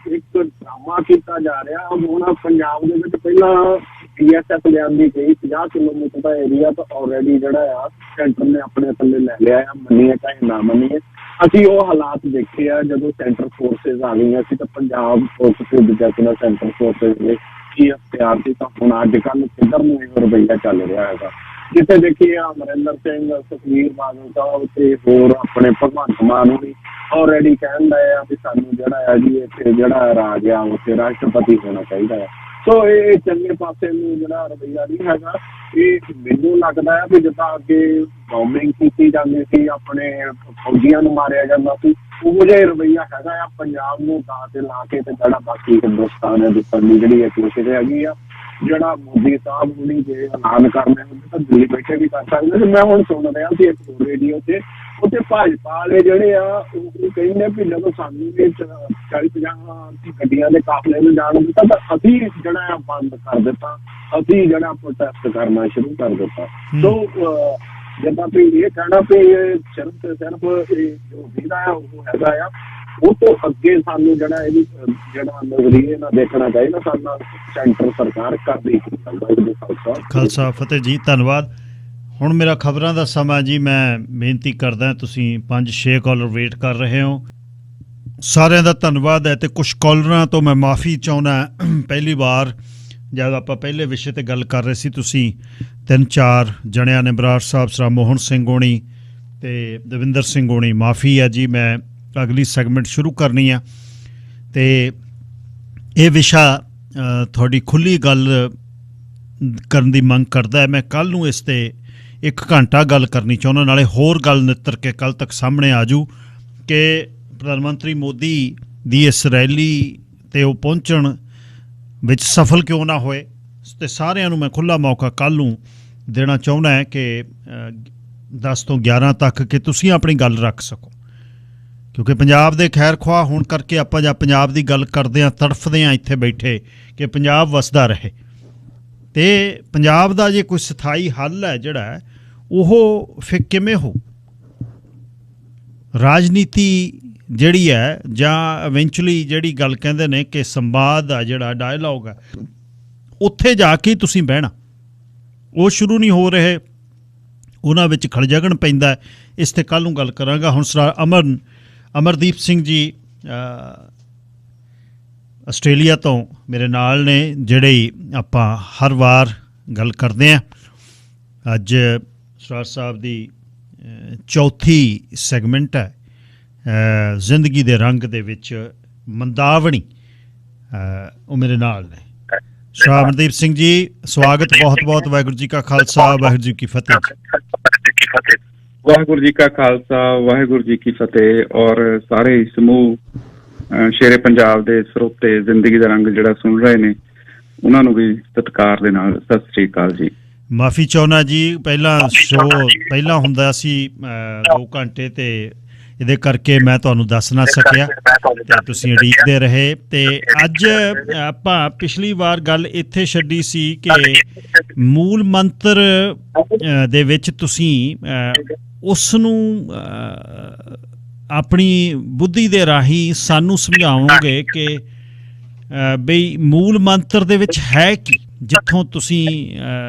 ਇੱਕ ਡਰਾਮਾ ਕੀਤਾ ਜਾ ਰਿਹਾ ਹੁਣ ਪੰਜਾਬ ਦੇ ਵਿੱਚ। ਪਹਿਲਾਂ BSF ਲਿਆਂਦੀ ਗਈ 50 ਕਿਲੋਮੀਟਰ ਦਾ ਏਰੀਆ ਤਾਂ ਆਲਰੇਡੀ ਜਿਹੜਾ ਆ ਸੈਂਟਰ ਨੇ ਆਪਣੇ ਥੱਲੇ ਲੈ ਲਿਆ ਆ, ਮੰਨੀਏ ਚਾਹੇ ਨਾ ਮੰਨੀਏ। ਅਸੀਂ ਉਹ ਹਾਲਾਤ ਦੇਖੇ ਆ ਜਦੋਂ ਸੈਂਟਰ ਫੋਰਸਿਸ ਆ ਗਈਆਂ ਸੀ, ਤਾਂ ਪੰਜਾਬ ਪੁਲਿਸ ਤੇ ਦੂਜਾ ਸੈਂਟਰ ਫੋਰਸਿਸ ਦੇ ਕੀ ਅਖਤਿਆਰ ਸੀ, ਤਾਂ ਹੁਣ ਅੱਜ ਕੱਲ੍ਹ ਕਿੱਧਰ ਨੂੰ ਇਹ ਰਵੱਈਆ ਚੱਲ ਰਿਹਾ ਹੈਗਾ। ਜਿੱਥੇ ਦੇਖੀਏ ਅਮਰਿੰਦਰ ਸਿੰਘ, ਸੁਖਬੀਰ ਬਾਦਲ ਸਾਹਿਬ ਤੇ ਹੋਰ ਆਪਣੇ ਭਗਵੰਤ ਮਾਨ ਨੂੰ ਵੀ ਆਲਰੇਡੀ ਕਹਿਣ ਡਏ ਆ ਵੀ ਸਾਨੂੰ ਜਿਹੜਾ ਆ ਜੀ ਇੱਥੇ ਜਿਹੜਾ ਰਾਜ ਆ ਉੱਥੇ ਰਾਸ਼ਟਰਪਤੀ ਹੋਣਾ ਚਾਹੀਦਾ ਹੈ। ਸੋ ਇਹ ਚੰਗੇ ਪਾਸੇ ਨੂੰ ਜਿਹੜਾ ਰਵੱਈਆ ਨਹੀਂ ਹੈਗਾ। ਇਹ ਮੈਨੂੰ ਲੱਗਦਾ ਹੈ ਵੀ ਜਿੱਦਾਂ ਅੱਗੇ ਬੌਂਬਿੰਗ ਕੀਤੀ ਜਾਂਦੀ ਸੀ, ਆਪਣੇ ਫੌਜੀਆਂ ਨੂੰ ਮਾਰਿਆ ਜਾਂਦਾ ਸੀ, ਉਹੋ ਜਿਹਾ ਰਵੱਈਆ ਹੈਗਾ ਆ ਪੰਜਾਬ ਨੂੰ ਦਾਅ ਤੇ ਲਾ ਕੇ ਤੇ ਜਿਹੜਾ ਬਾਕੀ ਹਿੰਦੁਸਤਾਨ ਹੈ ਦਿੱਤਣ ਦੀ ਜਿਹੜੀ ਕੋਸ਼ਿਸ਼ ਹੈਗੀ ਆ। ਜਿਹੜਾ ਮੋਦੀ ਸਾਹਿਬ ਹੁਣੀ ਜੇ ਐਲਾਨ ਕਰਨੇ ਹੁੰਦੇ ਤਾਂ ਦਿੱਲੀ ਬੈਠੇ ਵੀ ਕਰ ਸਕਦੇ। ਮੈਂ ਹੁਣ ਸੁਣ ਰਿਹਾ ਸੀ ਇੱਕ ਹੋਰ ਰੇਡੀਓ ਤੇ, ਉੱਥੇ ਭਾਜਪਾ ਵਾਲੇ ਜਿਹੜੇ ਆ ਉਹ ਕਹਿੰਦੇ ਵੀ ਜਦੋਂ ਸਾਨੂੰ ਵੀ 40-50 ਗੱਡੀਆਂ ਦੇ ਕਾਫਲੇ ਨੂੰ ਜਾਣ ਦਿੱਤਾ ਤਾਂ ਅਸੀਂ ਜਿਹੜਾ ਆ ਬੰਦ ਕਰ ਦਿੱਤਾ, ਅਸੀਂ ਜਿਹੜਾ ਪ੍ਰੋਟੈਸਟ ਕਰਨਾ ਸ਼ੁਰੂ ਕਰ ਦਿੱਤਾ। ਸੋ ਜਿੱਦਾਂ ਵੀ ਇਹ ਕਹਿਣਾ ਵੀ ਸਿਰਫ ਤੇ ਸਿਰਫ ਇਹ ਜੋ ਵੀਦਾ ਆ ਉਹ ਹੈਗਾ ਆ, ਉਹ ਤੋਂ ਅੱਗੇ ਸਾਨੂੰ ਜਿਹੜਾ ਇਹਦੀ ਜਿਹੜਾ ਨਜ਼ਰੀਏ ਨਾਲ ਦੇਖਣਾ ਚਾਹੀਦਾ। ਸਾਡਾ ਸੈਂਟਰ ਸਰਕਾਰ ਕਰਦੀ ਖਾਲਸਾ ਫਤਿਹ ਜੀ, ਧੰਨਵਾਦ। ਹੁਣ ਮੇਰਾ ਖਬਰਾਂ ਦਾ ਸਮਾਂ ਜੀ, ਮੈਂ ਬੇਨਤੀ ਕਰਦਾ, ਤੁਸੀਂ 5-6 ਕਾਲਰ ਵੇਟ ਕਰ ਰਹੇ ਹੋ, ਸਾਰਿਆਂ ਦਾ ਧੰਨਵਾਦ ਹੈ। ਤੇ ਕੁਝ ਕਾਲਰਾਂ ਤੋਂ ਮੈਂ ਮਾਫੀ ਚਾਹੁੰਦਾ। ਪਹਿਲੀ ਵਾਰ ਜਦ ਆਪਾਂ ਪਹਿਲੇ ਵਿਸ਼ੇ ਤੇ ਗੱਲ ਕਰ ਰਹੇ ਸੀ, ਤੁਸੀਂ 3-4 ਜਣਿਆਂ ਨੇ, ਬਰਾੜ ਸਾਹਿਬ, ਸਰਾ ਮੋਹਨ ਸਿੰਘ ਹੋਣੀ ਤੇ ਦਵਿੰਦਰ ਸਿੰਘ ਹੋਣੀ, ਮਾਫੀ ਹੈ ਜੀ, ਮੈਂ ਅਗਲੀ ਸੈਗਮੈਂਟ ਸ਼ੁਰੂ ਕਰਨੀ ਆ। ਤੇ ਇਹ ਵਿਸ਼ਾ ਤੁਹਾਡੀ ਖੁੱਲ੍ਹੀ ਗੱਲ ਕਰਨ ਦੀ ਮੰਗ ਕਰਦਾ ਹੈ। ਮੈਂ ਕੱਲ੍ਹ ਨੂੰ ਇਸ 'ਤੇ 1 ਘੰਟਾ ਗੱਲ ਕਰਨੀ ਚਾਹੁੰਦਾ, ਨਾਲੇ ਹੋਰ ਗੱਲ ਨਿੱਤਰ ਕੇ ਕੱਲ੍ਹ ਤੱਕ ਸਾਹਮਣੇ ਆ ਜੂ ਕਿ ਪ੍ਰਧਾਨ ਮੰਤਰੀ ਮੋਦੀ ਦੀ ਇਸ ਰੈਲੀ 'ਤੇ ਉਹ ਪਹੁੰਚਣ ਵਿੱਚ ਸਫਲ ਕਿਉਂ ਨਾ ਹੋਏ। ਅਤੇ ਸਾਰਿਆਂ ਨੂੰ ਮੈਂ ਖੁੱਲ੍ਹਾ ਮੌਕਾ ਕੱਲ੍ਹ ਨੂੰ ਦੇਣਾ ਚਾਹੁੰਦਾ ਹੈ ਕਿ 10 ਤੋਂ 11 ਤੱਕ ਕਿ ਤੁਸੀਂ ਆਪਣੀ ਗੱਲ ਰੱਖ ਸਕੋ, ਕਿਉਂਕਿ ਪੰਜਾਬ ਦੇ ਖੈਰ ਖੁਆਹ ਹੋਣ ਕਰਕੇ ਆਪਾਂ ਜਾਂ ਪੰਜਾਬ ਦੀ ਗੱਲ ਕਰਦੇ ਹਾਂ, ਤੜਫਦੇ ਹਾਂ ਇੱਥੇ ਬੈਠੇ ਕਿ ਪੰਜਾਬ ਵਸਦਾ ਰਹੇ। ਅਤੇ ਪੰਜਾਬ ਦਾ ਜੇ ਕੋਈ ਸਥਾਈ ਹੱਲ ਹੈ ਜਿਹੜਾ ਉਹ ਫਿਰ ਕਿਵੇਂ ਹੋ, ਰਾਜਨੀਤੀ ਜਿਹੜੀ ਹੈ ਜਾਂ ਇਵੈਂਚੁਅਲੀ ਜਿਹੜੀ ਗੱਲ ਕਹਿੰਦੇ ਨੇ ਕਿ ਸੰਵਾਦ ਆ, ਜਿਹੜਾ ਡਾਇਲੋਗ ਹੈ, ਉੱਥੇ ਜਾ ਕੇ ਤੁਸੀਂ ਬਹਿਣਾ, ਉਹ ਸ਼ੁਰੂ ਨਹੀਂ ਹੋ ਰਹੇ, ਉਹਨਾਂ ਵਿੱਚ ਖੜਜਗਣ ਪੈਂਦਾ। ਇਸ 'ਤੇ ਕੱਲ੍ਹ ਨੂੰ ਗੱਲ ਕਰਾਂਗਾ। ਹੁਣ ਸਰ ਅਮਰਦੀਪ ਸਿੰਘ ਜੀ ਆਸਟ੍ਰੇਲੀਆ ਤੋਂ ਮੇਰੇ ਨਾਲ ਨੇ, ਜਿਹੜੇ ਆਪਾਂ ਹਰ ਵਾਰ ਗੱਲ ਕਰਦੇ ਹਾਂ। ਅੱਜ ਸਰਦਾਰ ਸਾਹਿਬ ਦੀ ਚੌਥੀ ਸੈਗਮੈਂਟ ਹੈ, ਜ਼ਿੰਦਗੀ ਦੇ ਰੰਗ ਦੇ ਵਿੱਚ ਮੰਦਾਵਣੀ, ਉਹ ਮੇਰੇ ਨਾਲ ਨੇ। ਸਰਦਾਰ ਅਮਰਦੀਪ ਸਿੰਘ ਜੀ, ਸਵਾਗਤ ਬਹੁਤ-ਬਹੁਤ। ਵਾਹਿਗੁਰੂ ਜੀ ਕਾ ਖਾਲਸਾ, ਵਾਹਿਗੁਰੂ ਜੀ ਕੀ ਫਤਿਹ। ਵਾਹਿਗੁਰੂ ਜੀ ਕਾ ਖਾਲਸਾ, ਵਾਹਿਗੁਰੂ ਜੀ ਕੀ ਫਤਿਹ। ਔਰ ਸਾਰੇ ਸਮੂਹ ਸ਼ੇਰੇ ਪੰਜਾਬ ਦੇ ਸਰੋਤੇ ਜ਼ਿੰਦਗੀ ਦਾ ਰੰਗ ਜਿਹੜਾ ਸੁਣ ਰਹੇ ਨੇ, ਉਹਨਾਂ ਨੂੰ ਵੀ ਸਤਿਕਾਰ ਦੇ ਨਾਲ ਸਤਿ ਸ੍ਰੀ ਅਕਾਲ ਜੀ। ਮਾਫੀ ਚਾਹੁੰਦਾ ਜੀ, ਪਹਿਲਾਂ ਸ਼ੋਅ ਪਹਿਲਾਂ ਹੁੰਦਾ ਸੀ 2 ਘੰਟੇ, ਤੇ ਇਹਦੇ ਕਰਕੇ ਮੈਂ ਤੁਹਾਨੂੰ ਦੱਸ ਨਾ ਸਕਿਆ ਤੇ ਤੁਸੀਂ ਉਡੀਕਦੇ ਰਹੇ। ਤੇ ਅੱਜ ਆਪਾਂ ਪਿਛਲੀ ਵਾਰ ਗੱਲ ਇੱਥੇ ਛੱਡੀ ਸੀ ਕਿ ਮੂਲ ਮੰਤਰ ਦੇ ਵਿੱਚ ਤੁਸੀਂ ਉਸ ਨੂੰ ਆਪਣੀ ਬੁੱਧੀ ਦੇ ਰਾਹੀਂ ਸਾਨੂੰ ਸਮਝਾਓਗੇ ਕਿ ਬਈ ਮੂਲ ਮੰਤਰ ਦੇ ਵਿੱਚ ਹੈ ਕੀ। ਜਿੱਥੋਂ ਤੁਸੀਂ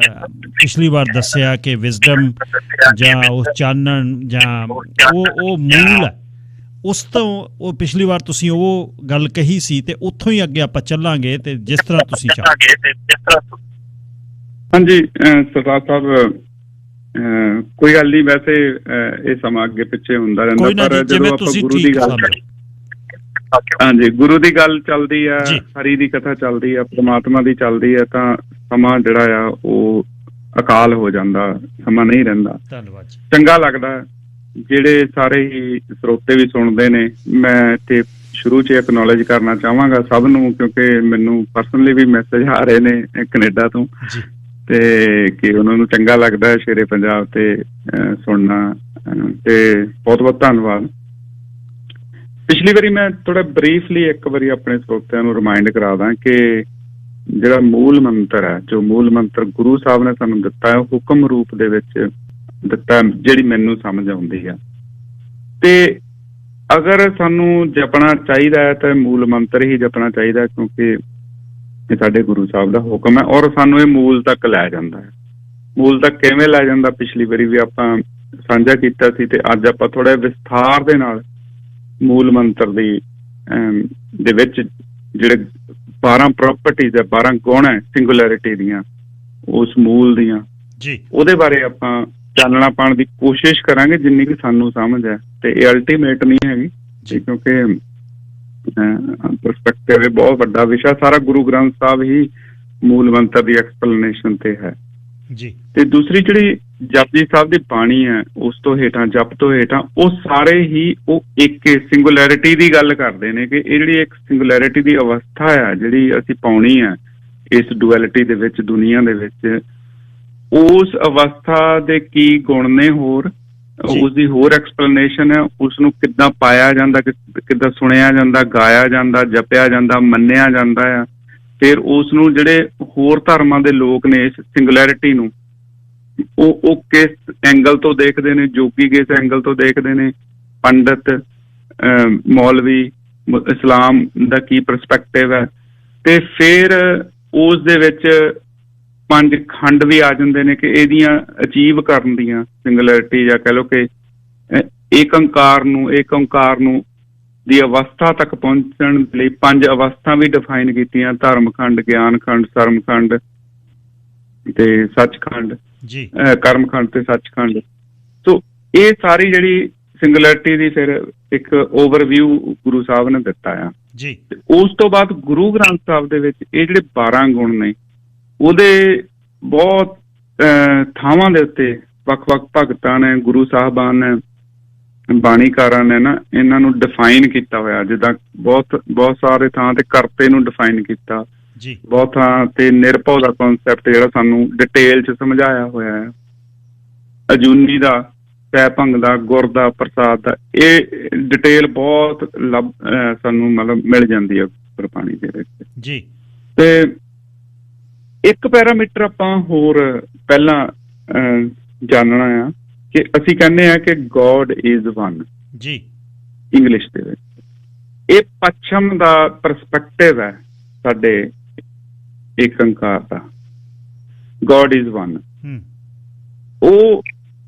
ਪਿਛਲੀ ਵਾਰ ਦੱਸਿਆ ਕਿ ਵਿਜ਼ਡਮ ਜਾਂ ਉਹ ਚਾਨਣ ਜਾਂ ਉਹ ਮੂਲ ਹੈ, ਉਸ ਤੋਂ ਉਹ ਪਿਛਲੀ ਵਾਰ ਤੁਸੀਂ ਉਹ ਗੱਲ ਕਹੀ ਸੀ ਤੇ ਉੱਥੋਂ ਹੀ ਅੱਗੇ ਆਪਾਂ ਚੱਲਾਂਗੇ ਤੇ ਜਿਸ ਤਰ੍ਹਾਂ ਤੁਸੀਂ ਚਾਹੋ। ਹਾਂਜੀ ਸਰਦਾਰ ਸਾਹਿਬ, ਕੋਈ ਗੱਲ ਨਹੀਂ, ਵੈਸੇ ਇਹ ਸਮਾਂ ਅੱਗੇ ਪਿੱਛੇ ਹੁੰਦਾ ਰਹਿੰਦਾ, ਪਰ ਜਦੋਂ ਆਪਾਂ ਗੁਰੂ ਦੀ ਗੱਲ, ਹਾਂਜੀ ਗੁਰੂ ਦੀ ਗੱਲ ਚੱਲਦੀ ਆ, ਹਰੀ ਦੀ ਕਥਾ ਚੱਲਦੀ ਆ, ਪ੍ਰਮਾਤਮਾ ਦੀ ਚੱਲਦੀ ਆ, ਤਾਂ ਸਮਾਂ ਜਿਹੜਾ ਆ ਉਹ ਅਕਾਲ ਹੋ ਜਾਂਦਾ, ਸਮਾਂ ਨਹੀਂ ਰਹਿੰਦਾ। ਧੰਨਵਾਦ। ਚੰਗਾ ਲੱਗਦਾ ਜਿਹੜੇ ਸਾਰੇ ਹੀ ਸਰੋਤੇ ਵੀ ਸੁਣਦੇ ਨੇ। ਮੈਂ ਇੱਥੇ ਸ਼ੁਰੂ 'ਚ ਐਕਨੋਲੇਜ ਕਰਨਾ ਚਾਹਾਂਗਾ ਸਭ ਨੂੰ, ਕਿਉਂਕਿ ਮੈਨੂੰ ਪਰਸਨਲੀ ਵੀ ਮੈਸੇਜ ਆ ਰਹੇ ਨੇ ਕੈਨੇਡਾ ਤੋਂ ਤੇ ਕਿ ਉਹਨਾਂ ਨੂੰ ਚੰਗਾ ਲੱਗਦਾ ਸ਼ੇਰੇ ਪੰਜਾਬ ਤੇ ਸੁਣਨਾ, ਤੇ ਬਹੁਤ ਬਹੁਤ ਧੰਨਵਾਦ। ਪਿਛਲੀ ਵਾਰੀ ਮੈਂ ਥੋੜਾ ਬਰੀਫਲੀ ਇੱਕ ਵਾਰੀ ਆਪਣੇ ਸਰੋਤਿਆਂ ਨੂੰ ਰਿਮਾਇੰਡ ਕਰਾ ਦਾਂ ਕਿ ਜਿਹੜਾ ਮੂਲ ਮੰਤਰ ਹੈ, ਜੋ ਮੂਲ ਮੰਤਰ ਗੁਰੂ ਸਾਹਿਬ ਨੇ ਸਾਨੂੰ ਦਿੱਤਾ ਹੈ, ਉਹ ਹੁਕਮ ਰੂਪ ਦੇ ਵਿੱਚ ਦਿੱਤਾ, ਜਿਹੜੀ ਮੈਨੂੰ ਸਮਝ ਆਉਂਦੀ ਆ। ਤੇ ਅਗਰ ਸਾਨੂੰ ਜਪਣਾ ਚਾਹੀਦਾ ਹੈ ਤਾਂ ਮੂਲ ਮੰਤਰ ਹੀ ਜਪਣਾ ਚਾਹੀਦਾ, ਕਿਉਂਕਿ ਇਹ ਸਾਡੇ ਗੁਰੂ ਸਾਹਿਬ ਦਾ ਹੁਕਮ ਹੈ ਔਰ ਸਾਨੂੰ ਇਹ ਮੂਲ ਤੱਕ ਲੈ ਜਾਂਦਾ ਹੈ। ਮੂਲ ਤੱਕ ਕਿਵੇਂ ਲੈ ਜਾਂਦਾ, ਪਿਛਲੀ ਵਾਰੀ ਵੀ ਆਪਾਂ ਸਾਂਝਾ ਕੀਤਾ ਸੀ, ਤੇ ਅੱਜ ਆਪਾਂ ਥੋੜਾ ਵਿਸਥਾਰ ਦੇ ਨਾਲ ਮੂਲ ਮੰਤਰ ਦੇ ਵਿੱਚ ਜਿਹੜੇ 12 ਪ੍ਰੋਪਰਟੀਜ਼ ਹੈ, 12 ਗੁਣ ਹੈ ਸਿੰਗੂਲੈਰਿਟੀ ਦੀਆਂ, ਉਸ ਮੂਲ ਦੀਆਂ, ਉਹਦੇ ਬਾਰੇ ਆਪਾਂ ਚਾਨਣਾ ਪਾਉਣ ਦੀ ਕੋਸ਼ਿਸ਼ ਕਰਾਂਗੇ ਜਿੰਨੀ ਕਿ ਸਾਨੂੰ ਸਮਝ ਹੈ। ਤੇ ਇਹ ਅਲਟੀਮੇਟ ਨਹੀਂ ਹੈਗੀ, ਕਿਉਂਕਿ ਪਰਸਪੈਕਟਿਵ ਇਹ ਬਹੁਤ ਵੱਡਾ ਵਿਸ਼ਾ, ਸਾਰਾ ਗੁਰੂ ਗ੍ਰੰਥ ਸਾਹਿਬ ਹੀ ਮੂਲ ਮੰਤਰ ਦੀ ਐਕਸਪਲੇਨੇਸ਼ਨ ਤੇ ਹੈ ਜੀ। ਤੇ ਦੂਸਰੀ ਜਿਹੜੀ ਜਪਜੀ ਸਾਹਿਬ ਦੀ ਬਾਣੀ ਹੈ, ਉਸ ਤੋਂ ਹੇਠਾਂ, ਜਪ ਤੋਂ ਹੇਠਾਂ, ਉਹ ਸਾਰੇ ਹੀ ਉਹ ਇੱਕ ਸਿੰਗੂਲੈਰਿਟੀ ਦੀ ਗੱਲ ਕਰਦੇ ਨੇ ਕਿ ਇਹ ਜਿਹੜੀ ਇੱਕ ਸਿੰਗੂਲੈਰਿਟੀ ਦੀ ਅਵਸਥਾ ਹੈ ਜਿਹੜੀ ਅਸੀਂ ਪਾਉਣੀ ਹੈ ਇਸ ਡੁਐਲਿਟੀ ਦੇ ਵਿੱਚ, ਦੁਨੀਆ ਦੇ ਵਿੱਚ, ਉਸ ਅਵਸਥਾ ਦੇ ਕੀ ਗੁਣ ਨੇ, ਹੋਰ ਉਸਦੀ ਹੋਰ ਐਕਸਪਲੇਨੇਸ਼ਨ ਹੈ, ਉਸਨੂੰ ਕਿੱਦਾਂ ਪਾਇਆ ਜਾਂਦਾ, ਕਿੱਦਾਂ ਸੁਣਿਆ ਜਾਂਦਾ, ਗਾਇਆ ਜਾਂਦਾ, ਜਪਿਆ ਜਾਂਦਾ, ਮੰਨਿਆ ਜਾਂਦਾ ਆ। ਫਿਰ ਉਸ ਨੂੰ ਜਿਹੜੇ ਹੋਰ ਧਰਮਾਂ ਦੇ ਲੋਕ ਨੇ ਇਸ ਸਿੰਗੂਲੈਰਿਟੀ ਨੂੰ ਉਹ ਕਿਸ ਐਂਗਲ ਤੋਂ ਦੇਖਦੇ ਨੇ, ਜੋਗੀ ਕਿਸ ਐਂਗਲ ਤੋਂ ਦੇਖਦੇ ਨੇ, ਪੰਡਤ, ਮੌਲਵੀ, ਇਸਲਾਮ ਦਾ ਕੀ ਪਰਸਪੈਕਟਿਵ ਹੈ। ਤੇ ਫਿਰ ਉਸ ਦੇ ਵਿੱਚ 5 ਖੰਡ ਵੀ ਆ ਜਾਂਦੇ ਨੇ ਕਿ ਇਹਦੀਆਂ ਅਚੀਵ ਕਰਨ ਦੀਆਂ, ਸਿੰਗੂਲੈਰਿਟੀ ਜਾਂ ਕਹਿ ਲਓ ਕਿ ਏਕ ਓਂਕਾਰ ਨੂੰ ਦੀ ਅਵਸਥਾ ਤੱਕ ਪਹੁੰਚਣ ਲਈ 5 ਅਵਸਥਾ ਵੀ ਡਿਫਾਈਨ ਕੀਤੀਆਂ, ਧਰਮ ਖੰਡ, ਗਿਆਨ ਖੰਡ, ਸਰਮ ਖੰਡ ਤੇ ਸੱਚਖੰਡ, ਕਰਮ ਖੰਡ ਤੇ ਸੱਚਖੰਡ। ਸੋ ਇਹ ਸਾਰੀ ਜਿਹੜੀ ਸਿੰਗੂਲੈਰਿਟੀ ਦੀ ਫਿਰ ਇੱਕ ਓਵਰਵਿਊ ਗੁਰੂ ਸਾਹਿਬ ਨੇ ਦਿੱਤਾ ਆ ਜੀ। ਉਸ ਤੋਂ ਬਾਅਦ ਗੁਰੂ ਗ੍ਰੰਥ ਸਾਹਿਬ ਦੇ ਵਿੱਚ ਇਹ ਜਿਹੜੇ 12 ਗੁਣ ਨੇ, ਉਹਦੇ ਬਹੁਤ ਥਾਵਾਂ ਦੇ ਉੱਤੇ ਵੱਖ-ਵੱਖ ਭਗਤਾਂ ਨੇ, ਗੁਰੂ ਸਾਹਿਬਾਨ ਨੇ, ਬਾਣੀਕਾਰਾਂ ਨੇ ਨਾ ਇਹਨਾਂ ਨੂੰ ਡਿਫਾਈਨ ਕੀਤਾ ਹੋਇਆ। ਜਿੱਦਾਂ ਬਹੁਤ ਸਾਰੇ ਥਾਂ ਤੇ ਕਰਤੇ ਨੂੰ ਡਿਫਾਈਨ ਕੀਤਾ, ਬਹੁਤ ਥਾਂ ਤੇ ਨਿਰਭਉ ਦਾ ਕਨਸੈਪਟ ਜਿਹੜਾ ਸਾਨੂੰ ਡਿਟੇਲ 'ਚ ਸਮਝਾਇਆ ਹੋਇਆ ਹੈ, ਅਜੂਨੀ ਦਾ, ਪੈ ਭੰਗ ਦਾ, ਗੁਰ ਦਾ, ਪ੍ਰਸਾਦ ਦਾ, ਇਹ ਡਿਟੇਲ ਬਹੁਤ ਸਾਨੂੰ ਮਤਲਬ ਮਿਲ ਜਾਂਦੀ ਹੈ ਗੁਰਬਾਣੀ ਦੇ ਵਿੱਚ ਜੀ। ਤੇ ਇੱਕ ਪੈਰਾਮੀਟਰ ਆਪਾਂ ਹੋਰ ਪਹਿਲਾਂ ਜਾਣਨਾ ਆ ਕਿ ਅਸੀਂ ਕਹਿੰਦੇ ਆ ਕਿ ਗੋਡ ਇਜ਼ ਵਨ ਜੀ ਇੰਗਲਿਸ਼ ਦੇ ਵਿੱਚ। ਇਹ ਪੱਛਮ ਦਾ ਪਰਸਪੈਕਟਿਵ ਹੈ ਸਾਡੇ ਏਕ ਓਂਕਾਰ ਦਾ, ਗੋਡ ਇਜ਼ ਵਨ। ਉਹ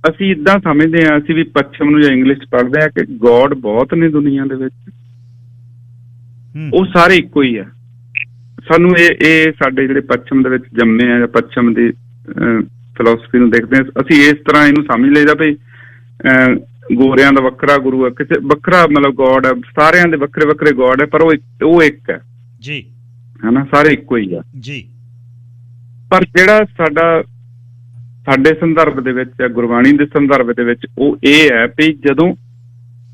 ਅਸੀਂ ਏਦਾਂ ਸਮਝਦੇ ਹਾਂ, ਅਸੀਂ ਵੀ ਪੱਛਮ ਨੂੰ ਜਾਂ ਇੰਗਲਿਸ਼ ਪੜ੍ਹਦੇ ਹਾਂ ਕਿ ਗੋਡ ਬਹੁਤ ਨੇ ਦੁਨੀਆ ਦੇ ਵਿੱਚ, ਉਹ ਸਾਰੇ ਇੱਕੋ ਹੀ ਆ। ਸਾਨੂੰ ਇਹ ਸਾਡੇ ਜਿਹੜੇ ਪੱਛਮ ਦੇ ਵਿੱਚ ਜੰਮੇ ਆ ਜਾਂ ਪੱਛਮ ਦੀ ਫਿਲਾਸਫੀ ਨੂੰ ਦੇਖਦੇ ਹਾਂ, ਅਸੀਂ ਇਸ ਤਰ੍ਹਾਂ ਇਹਨੂੰ ਸਮਝ ਲਈਦਾ ਵੀ ਗੋਰਿਆਂ ਦਾ ਵੱਖਰਾ ਗੁਰੂ ਹੈ, ਕਿਸੇ ਵੱਖਰਾ ਮਤਲਬ ਗੋਡ ਹੈ, ਸਾਰਿਆਂ ਦੇ ਵੱਖਰੇ ਵੱਖਰੇ ਗੋਡ ਹੈ, ਪਰ ਉਹ ਇੱਕ ਹੈ ਜੀ, ਹਨਾ, ਸਾਰੇ ਇੱਕੋ ਹੀ ਆ ਜੀ। ਪਰ ਜਿਹੜਾ ਸਾਡੇ ਸੰਦਰਭ ਦੇ ਵਿੱਚ, ਗੁਰਬਾਣੀ ਦੇ ਸੰਦਰਭ ਦੇ ਵਿੱਚ, ਉਹ ਇਹ ਹੈ ਵੀ ਜਦੋਂ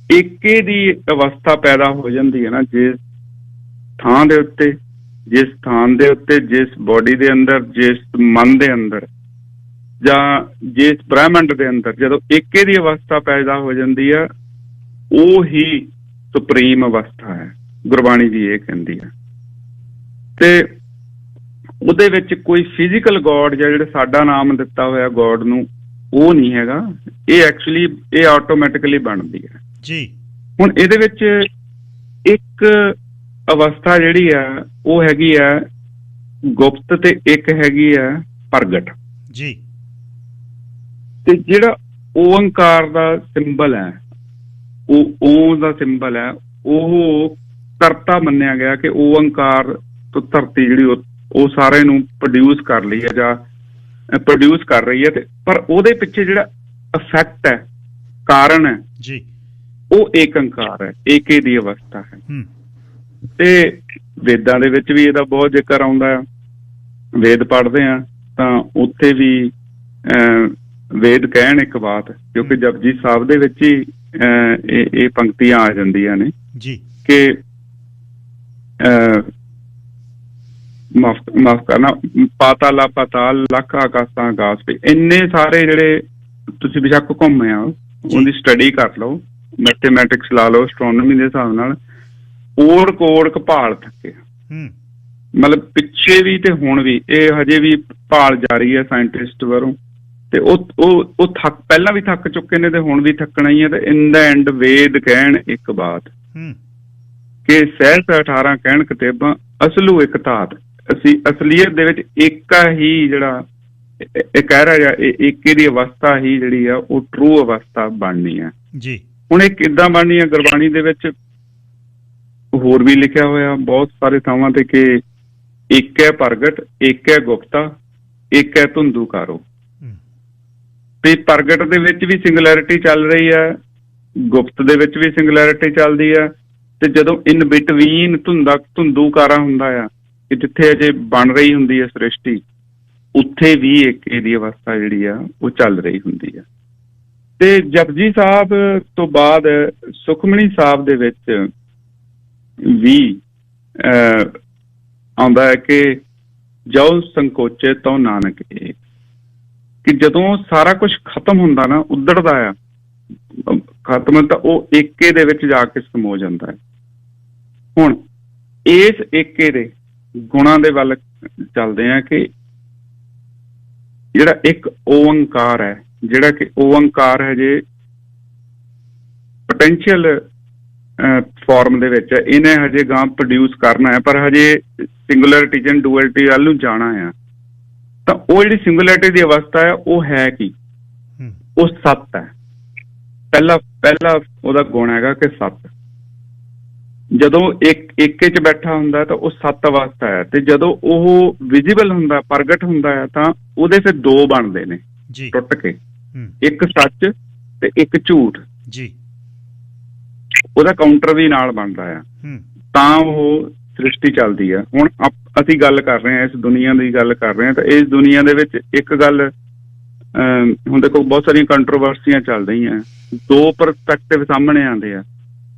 ਏਕੇ ਦੀ ਅਵਸਥਾ ਪੈਦਾ ਹੋ ਜਾਂਦੀ ਹੈ ਨਾ, ਜਿਸ ਥਾਂ ਦੇ ਉੱਤੇ, ਜਿਸ ਸਥਾਨ ਦੇ ਉੱਤੇ, ਜਿਸ ਬੋਡੀ ਦੇ ਅੰਦਰ, ਜਿਸ ਮਨ ਦੇ ਅੰਦਰ ਜਾਂ ਜਿਸ ਬ੍ਰਹਿਮੰਡ ਦੇ ਅੰਦਰ, ਜਦੋਂ ਏਕੇ ਦੀ ਅਵਸਥਾ ਪੈਦਾ ਹੋ ਜਾਂਦੀ ਆ, ਉਹ ਹੀ ਸੁਪਰੀਮ ਅਵਸਥਾ ਹੈ, ਗੁਰਬਾਣੀ ਜੀ ਇਹ ਕਹਿੰਦੀ ਹੈ। ਤੇ ਉਹਦੇ ਵਿੱਚ ਕੋਈ ਫਿਜ਼ੀਕਲ ਗੋਡ ਜਾਂ ਜਿਹੜਾ ਸਾਡਾ ਨਾਮ ਦਿੱਤਾ ਹੋਇਆ ਗੋਡ ਨੂੰ, ਉਹ ਨਹੀਂ ਹੈਗਾ। ਇਹ ਐਕਚੁਅਲੀ ਇਹ ਆਟੋਮੈਟਿਕਲੀ ਬਣਦੀ ਹੈ ਜੀ। ਹੁਣ ਇਹਦੇ ਵਿੱਚ ਇੱਕ ਅਵਸਥਾ ਜਿਹੜੀ ਆ ਉਹ ਹੈਗੀ ਆ ਗੁਪਤ ਤੇ ਇੱਕ ਹੈਗੀ ਆ ਪ੍ਰਗਟ ਜੀ। ਤੇ ਜਿਹੜਾ ਓੰਕਾਰ ਦਾ ਸਿੰਬਲ ਹੈ, ਉਹ ਓਮ ਦਾ ਸਿੰਬਲ ਹੈ, ਉਹ ਕਰਤਾ ਮੰਨਿਆ ਗਿਆ ਕਿ ਓੰਕਾਰ ਤੋਂ ਧਰਤੀ ਜਿਹੜੀ ਉਹ ਸਾਰੇ ਨੂੰ ਪ੍ਰੋਡਿਊਸ ਕਰ ਲਈ ਹੈ ਜਾਂ ਪ੍ਰੋਡਿਊਸ ਕਰ ਰਹੀ ਹੈ। ਤੇ ਪਰ ਉਹਦੇ ਪਿੱਛੇ ਜਿਹੜਾ ਇਫੈਕਟ ਹੈ, ਕਾਰਨ ਹੈ ਜੀ, ਉਹ ਏਕੰਕਾਰ ਹੈ, ਏਕੇ ਦੀ ਅਵਸਥਾ ਹੈ। ਤੇ ਵੇਦਾਂ ਦੇ ਵਿੱਚ ਵੀ ਇਹਦਾ ਬਹੁਤ ਜ਼ਿਕਰ ਆਉਂਦਾ ਹੈ। ਵੇਦ ਪੜ੍ਹਦੇ ਆ ਤਾਂ ਉੱਥੇ ਵੀ ਵੇਦ ਕਹਿਣ ਇੱਕ ਬਾਤ, ਕਿਉਂਕਿ ਜਪਜੀ ਸਾਹਿਬ ਦੇ ਵਿੱਚ ਹੀ ਇਹ ਪੰਕਤੀਆਂ ਆ ਜਾਂਦੀਆਂ ਨੇ ਜੀ ਕਿ ਮਾਫ ਕਰਨਾ, ਪਾਤਾਲਾ ਪਾਤਾਲ ਲੱਖ ਆਕਾਸ਼ਾਂ ਆਕਾਸ਼ ਤੇ ਇੰਨੇ ਸਾਰੇ ਜਿਹੜੇ ਤੁਸੀਂ ਬੇਸ਼ੱਕ ਘੁੰਮੇ ਆ, ਉਹਦੀ ਸਟੱਡੀ ਕਰ ਲਓ, ਮੈਥਮੈਟਿਕਸ ਲਾ ਲਓ, ਐਸਟ੍ਰੋਨੋਮੀ ਦੇ ਹਿਸਾਬ ਨਾਲ ਓੜ ਕੋੜ ਕਪਾਲ ਥੱਕੇ। ਮਤਲਬ ਪਿੱਛੇ ਵੀ ਤੇ ਹੁਣ ਵੀ ਇਹ ਹਜੇ ਵੀ ਭਾਲ ਜਾਰੀ ਹੈ ਸਾਇੰਟਿਸਟ ਵੱਲੋਂ। ਤੇ ਉਹ ਥੱਕ ਪਹਿਲਾਂ ਵੀ ਥੱਕ ਚੁੱਕੇ ਨੇ ਤੇ ਹੁਣ ਵੀ ਥੱਕਣਾ ਹੀ ਹੈ। ਤੇ ਇਨ ਦਾ ਐਂਡ ਵੇਦ ਕਹਿਣ ਇੱਕ ਬਾਤ ਕਿ ਸਹਿਸ 18 ਕਹਿਣ ਕਿਤਾਬਾਂ ਅਸਲੂ ਇੱਕ ਧਾਤ। ਅਸੀਂ ਅਸਲੀਅਤ ਦੇ ਵਿੱਚ ਏਕਾ ਹੀ ਜਿਹੜਾ ਇਹ ਕਹਿ ਰਿਹਾ, ਏਕੇ ਦੀ ਅਵਸਥਾ ਹੀ ਜਿਹੜੀ ਆ ਉਹ ਟਰੂ ਅਵਸਥਾ ਬਣਨੀ ਹੈ ਜੀ। ਹੁਣ ਇਹ ਕਿੱਦਾਂ ਬਣਨੀ ਹੈ? ਗੁਰਬਾਣੀ ਦੇ ਵਿੱਚ ਹੋਰ ਵੀ ਲਿਖਿਆ ਹੋਇਆ ਬਹੁਤ ਸਾਰੇ ਥਾਵਾਂ ਤੇ ਕਿ ਇੱਕ ਹੈ ਪ੍ਰਗਟ, ਇੱਕ ਹੈ ਗੁਪਤਾ, ਇੱਕ ਹੈ ਧੁੰਦੂਕਾਰੋ। ਤੇ ਪ੍ਰਗਟ ਦੇ ਵਿੱਚ ਵੀ ਸਿੰਗੂਲੈਰਿਟੀ ਚੱਲ ਰਹੀ ਹੈ, ਗੁਪਤ ਦੇ ਵਿੱਚ ਵੀ ਸਿੰਗੂਲੈਰਿਟੀ ਚੱਲਦੀ ਹੈ। ਤੇ ਜਦੋਂ ਇਨ ਬਿਟਵੀਨ ਧੁੰਦੂਕਾਰਾ ਹੁੰਦਾ ਆ ਕਿ ਜਿੱਥੇ ਅਜੇ ਬਣ ਰਹੀ ਹੁੰਦੀ ਹੈ ਸ੍ਰਿਸ਼ਟੀ, ਉੱਥੇ ਵੀ ਏਕੇ ਦੀ ਅਵਸਥਾ ਜਿਹੜੀ ਆ ਉਹ ਚੱਲ ਰਹੀ ਹੁੰਦੀ ਆ। ਤੇ ਜਪਜੀ ਸਾਹਿਬ ਤੋਂ ਬਾਅਦ ਸੁਖਮਨੀ ਸਾਹਿਬ ਦੇ ਵਿੱਚ ਵੀ ਆਉਂਦਾ ਹੈ ਕਿ ਜੋ ਸੰਕੋਚੇ ਤੋ ਨਾਨਕ ਏਕ, ਕਿ ਜਦੋਂ ਸਾਰਾ ਕੁਝ ਖਤਮ ਹੁੰਦਾ ਨਾ, ਉੱਧੜਦਾ ਆ, ਖਤਮ ਤਾਂ ਉਹ ਏਕੇ ਦੇ ਵਿੱਚ ਜਾ ਕੇ ਸਮੋ ਜਾਂਦਾ ਹੈ। ਹੁਣ ਇਸ ਏਕੇ ਦੇ ਗੁਣਾਂ ਦੇ ਵੱਲ ਚੱਲਦੇ ਆ ਕਿ ਜਿਹੜਾ ਇੱਕ ਓੰਕਾਰ ਹੈ, ਜਿਹੜਾ ਕਿ ਓੰਕਾਰ ਹੈ ਜੇ ਪੋਟੈਂਸ਼ੀਅਲ ਫਾਰਮ ਦੇ ਵਿੱਚ ਇਹਨੇ ਹਜੇ ਗਾਂ ਪ੍ਰੋਡਿਊਸ ਕਰਨਾ ਹੈ, ਪਰ ਹਜੇ ਸਿੰਗੂਲੈਰਿਟੀ ਜਾਂ ਡੂਅਲਿਟੀ ਵੱਲ ਨੂੰ ਜਾਣਾ ਆ। ਤਾਂ ਉਹ ਜਿਹੜੀ ਸਿੰਗੂਲੈਰਿਟੀ ਦੀ ਅਵਸਥਾ ਹੈ ਉਹ ਹੈ ਕੀ? ਉਹ ਸੱਤ ਹੈ। ਪਹਿਲਾ ਉਹਦਾ ਗੁਣ ਹੈਗਾ ਕਿ ਸੱਤ। ਜਦੋਂ ਏਕੇ 'ਚ ਬੈਠਾ ਹੁੰਦਾ ਤਾਂ ਉਹ ਸੱਤ ਅਵਸਥਾ ਹੈ। ਤੇ ਜਦੋਂ ਉਹ ਵਿਜ਼ੀਬਲ ਹੁੰਦਾ, ਪ੍ਰਗਟ ਹੁੰਦਾ ਹੈ, ਤਾਂ ਉਹਦੇ ਫਿਰ ਦੋ ਬਣਦੇ ਨੇ ਟੁੱਟ ਕੇ, ਇੱਕ ਸੱਚ ਤੇ ਇੱਕ ਝੂਠ ਜੀ। ਉਹਦਾ ਕਾਊਂਟਰ ਵੀ ਨਾਲ ਬਣਦਾ ਆ, ਤਾਂ ਉਹ ਸ੍ਰਿਸ਼ਟੀ ਚੱਲਦੀ ਆ। ਹੁਣ ਅਸੀਂ ਗੱਲ ਕਰ ਰਹੇ ਹਾਂ, ਇਸ ਦੁਨੀਆ ਦੀ ਗੱਲ ਕਰ ਰਹੇ ਹਾਂ, ਤਾਂ ਇਸ ਦੁਨੀਆ ਦੇ ਵਿੱਚ ਇੱਕ ਗੱਲ ਹੁਣ ਦੇਖੋ ਬਹੁਤ ਸਾਰੀਆਂ ਕੰਟਰੋਵਰਸੀਆਂ ਚੱਲ ਰਹੀਆਂ, ਦੋ ਪਰਸਪੈਕਟਿਵ ਸਾਹਮਣੇ ਆਉਂਦੇ ਆ